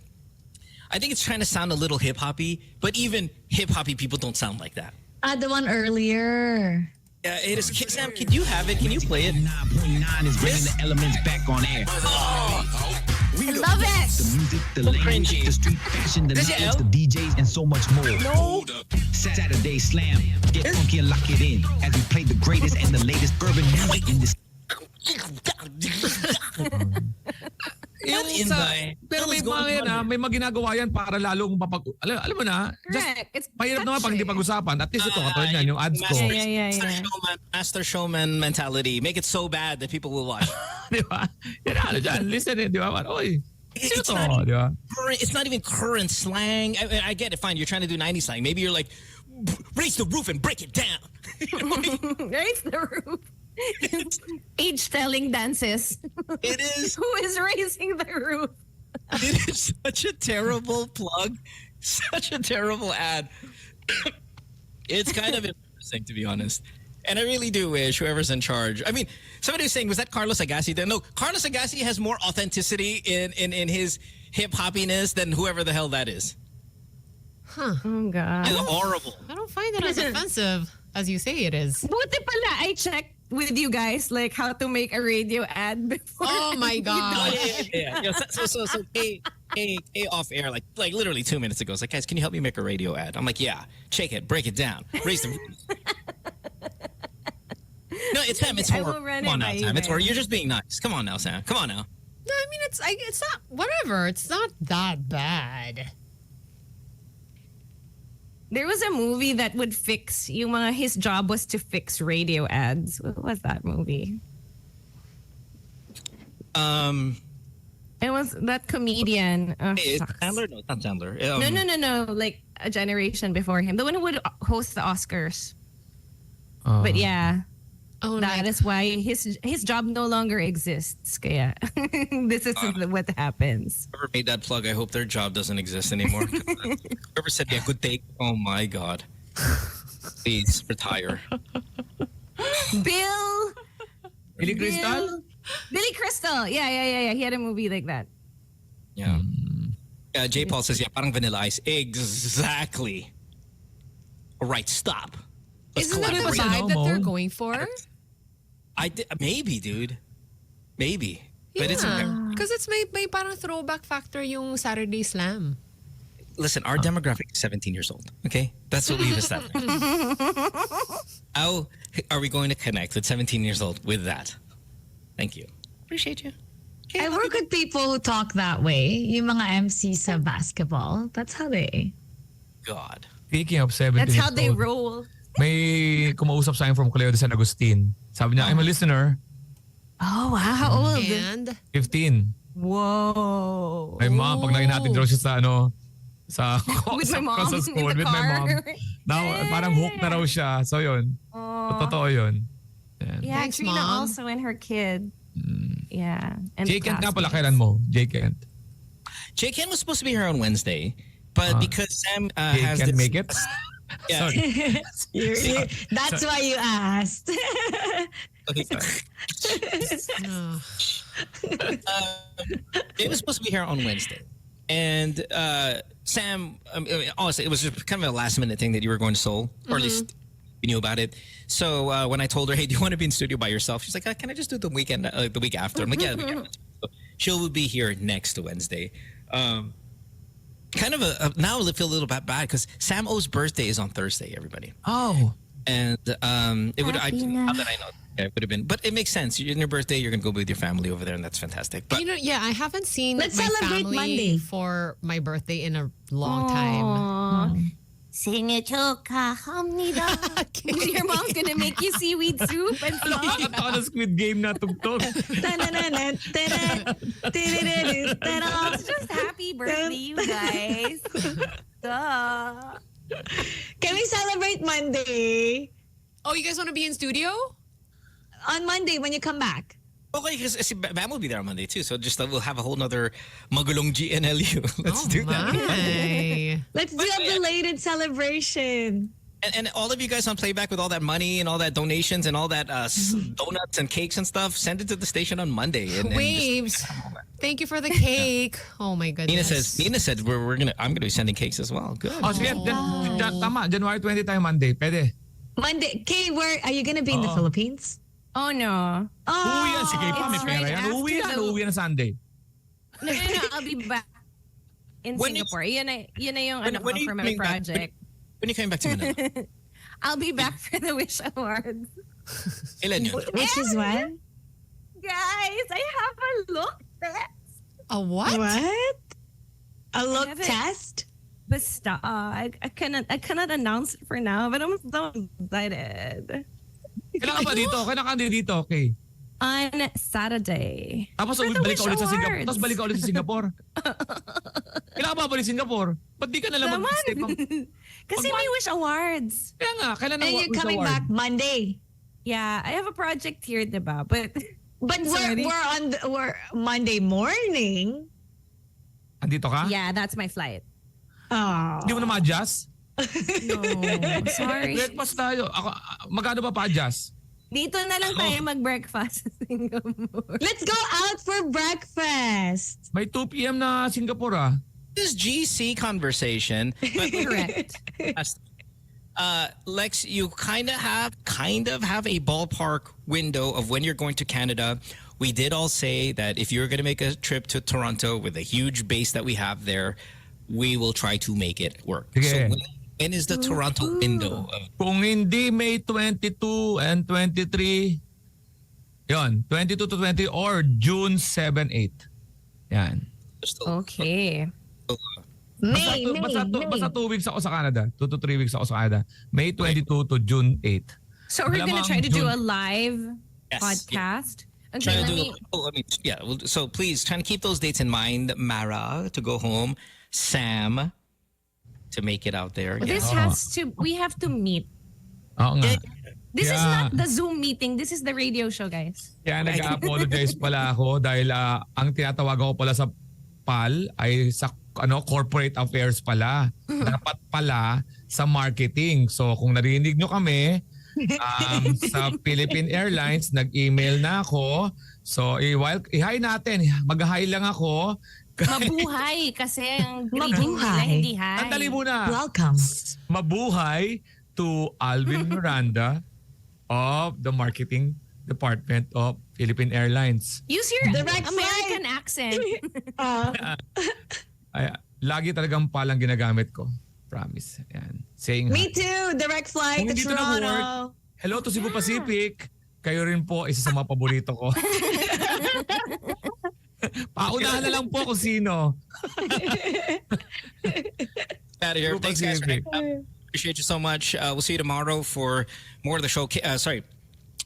I think it's trying to sound a little hip-hoppy, but even hip-hoppy people don't sound like that. The one earlier. Yeah, it is. Sam, can you have it? Can you play it? 9.9 is bringing the elements back on air. I love it. The music, the So language, cringy. the street fashion, the Is it knowledge, L? the DJs, and so much more. No. Saturday Slam. Get funky and lock it in as we play the greatest and the latest urban music in this. Yung Inday. Pero may mga yan, may maginagawa yan para lalong alam mo na, just It's mahirap naman pag hindi pag-usapan. At least ito, katulad niyan, yung ads ko. Master showman mentality. Make it so bad that people will watch. Di ba? Yan ano dyan, listen di ba? Oy, sino It's to? not, Di ba? it's not even current slang. I get it, fine. You're trying to do 90s slang. Maybe you're like, raise the roof and break it down. Raise the roof. Age-telling dances. It is. Who is raising the roof? It is such a terrible plug. Such a terrible ad. It's kind of embarrassing, to be honest. And I really do wish whoever's in charge. I mean, somebody was saying, was that Carlos Agassi? No, Carlos Agassi has more authenticity in his hip-hoppiness than whoever the hell that is. Huh. Oh, God. It's horrible. I don't find it as offensive as you say it is. Buti pala, I checked with you guys like how to make a radio ad before. Oh my God. Yeah. So Kay off air, like literally 2 minutes ago, it's like, guys, can you help me make a radio ad? I'm like, yeah, shake it, break it down, raise the No, it's Sam, it's horrible. Come on now, Sam. It's horrible. You're just being nice. Come on now, Sam. Come on now. No, I mean, it's not, whatever. It's not that bad. There was a movie that would fix, his job was to fix radio ads. What was that movie? It was that comedian. It's Chandler? No, it's not Chandler. No. Like a generation before him. The one who would host the Oscars. But yeah. Oh, that is why his job no longer exists. Kaya this is what happens. Whoever made that plug, I hope their job doesn't exist anymore. Whoever said, yeah, good take. Oh my God. Please retire. Billy Crystal? Billy Crystal. Yeah. He had a movie like that. Yeah. J. Paul says, yeah, parang Vanilla Ice. Exactly. All right, stop. Isn't that the vibe that they're going for? Maybe, dude. Maybe. Yeah. But it's because it's may parang throwback factor yung Saturday Slam. Listen, our demographic is 17 years old. Okay, that's what we've established. How are we going to connect with 17 years old with that? Thank you. Appreciate you. I work with people who talk that way. Yung mga MCs sa basketball. That's how they. God. Speaking of 17 That's how years they old, roll. may kumausap sa akin from Karylle de San Agustin. Sabi niya, I'm a listener. Oh, wow. How old? And? 15. Whoa. My mom, pag nakinatid daw siya sa with my mom sa school, in the with my car. mom. Now, parang hook na raw siya. So yun. Totoo yun. Yan. Yeah, Thanks, Trina Mom. also and her kid. Yeah. And Jay Kent nga pala, kailan mo? Jay Kent. Jay Kent was supposed to be here on Wednesday, but because Sam Jay has Kent this... make it? Yeah. That's why you asked. It was supposed to be here on Wednesday. And Sam, honestly, it was just kind of a last minute thing that you were going to Seoul, or at least you knew about it. So when I told her, hey, do you want to be in studio by yourself? She's like, can I just do the weekend, the week after? I'm like, yeah, the week after. So she'll be here next Wednesday. Kind of now I feel a little bit bad because Sam O's birthday is on Thursday, everybody. Oh. And it would, now that I know, it would have been, but it makes sense. In your birthday, you're going to go with your family over there, and that's fantastic. But I haven't seen Let's my celebrate family Monday. for my birthday in a long time. Sing it, chokahamnida. Your mom's gonna make you seaweed soup and stuff. Nakakatawa na Squid Game na tugtog. It's just happy birthday, you guys. Duh. Can we celebrate Monday? Oh, you guys want to be in studio? On Monday when you come back. okay, because Bam will be there on Monday too, so just we'll have a whole nother Magulong GNLU. Let's do that. Let's do a belated celebration. And all of you guys on playback with all that money and all that donations and all that donuts and cakes and stuff, send it to the station on Monday. And Waves. Thank you for the cake. Oh my goodness. Nina said I'm gonna be sending cakes as well. Good. Oh, sige, tama. January 20 tayo Monday. Pwede. Monday. Kay, where are you gonna be in the Philippines? Oh no. Uuwi yan si Kay pa, may pera yan. Uuwi yan Sunday. No, I'll be back in Singapore. Yun na yung for my project. When are you coming back to Manila? I'll be back for the Wish Awards. Ilan yun? Which is when? Guys, I have a look test. A what? What? A look have it. test? Basta, I cannot announce it for now, but I'm so excited. Kailan ka ba dito? Kailan ka dito? Okay. On Saturday. Tapos For the balik ka Wish ulit sa Singapore. Awards. Tapos balik ka ulit sa Singapore. Kailan ka babalik Singapore? Ba't di ka na lang mag-stay pa? Kasi may Wish Awards. Kaya nga, kailan ang And you're Wish coming Award? back Monday. Yeah, I have a project here, diba? But we're Monday morning. Andito ka? yeah, that's my flight. Oh. Hindi mo na ma-adjust? No, sorry. Breakfast tayo. Ako, magkano ba pa-adjust? Dito na lang tayo mag-breakfast sa Singapore. Let's go out for breakfast. May 2 p.m. na Singapore ah. This GC conversation. But Correct. Lex, you kind of have a ballpark window of when you're going to Canada. We did all say that if you're going to make a trip to Toronto with a huge base that we have there, we will try to make it work. Sige. So when is the Toronto window? Kung hindi May 22 and 23, yon 22 to 20 or June 7, 8. Yan. Okay. Basta 2 weeks ako sa Canada. 2 to 3 weeks ako sa Canada. May 22 to June 8. So we're going to try to do a live Yes. podcast. Okay, Try to let do. me, Yeah. So please try to keep those dates in mind. Mara to go home, Sam to make it out there. this we have to meet. Oo nga. This is Kaya- not the Zoom meeting. This is the radio show, guys. Kaya nag-apologize pala ako dahil ang tinatawag ko pala sa PAL ay sa corporate affairs pala. Dapat pala sa marketing. So kung narinig nyo kami, sa Philippine Airlines, nag-email na ako. So i-hi natin. Mag-hi lang ako. Mabuhay kasi ang greeting nila hindi hi. Andali muna. Welcome. Mabuhay to Alvin Miranda of the Marketing Department of Philippine Airlines. Use your Direct American accent. Ay, lagi talagang palang ginagamit ko. Promise. Ayan. Saying Me hi. too. Direct flight Kung to hindi ito nag-work, Toronto. hello to Cebu Pacific. Kayo rin po, isa sa mga paborito ko. Paunahan na lang po kung sino. Out of here. Cebu Thanks, guys. Pacific. Appreciate you so much. We'll see you tomorrow for more of the show.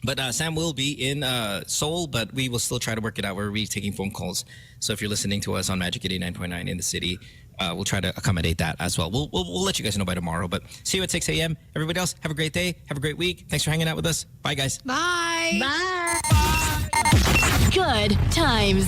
But Sam will be in Seoul, but we will still try to work it out. We're taking phone calls. So if you're listening to us on Magic 89.9 in the city, we'll try to accommodate that as well. We'll let you guys know by tomorrow. But see you at 6 a.m. Everybody else, have a great day. Have a great week. Thanks for hanging out with us. Bye, guys. Bye. Bye. Good times.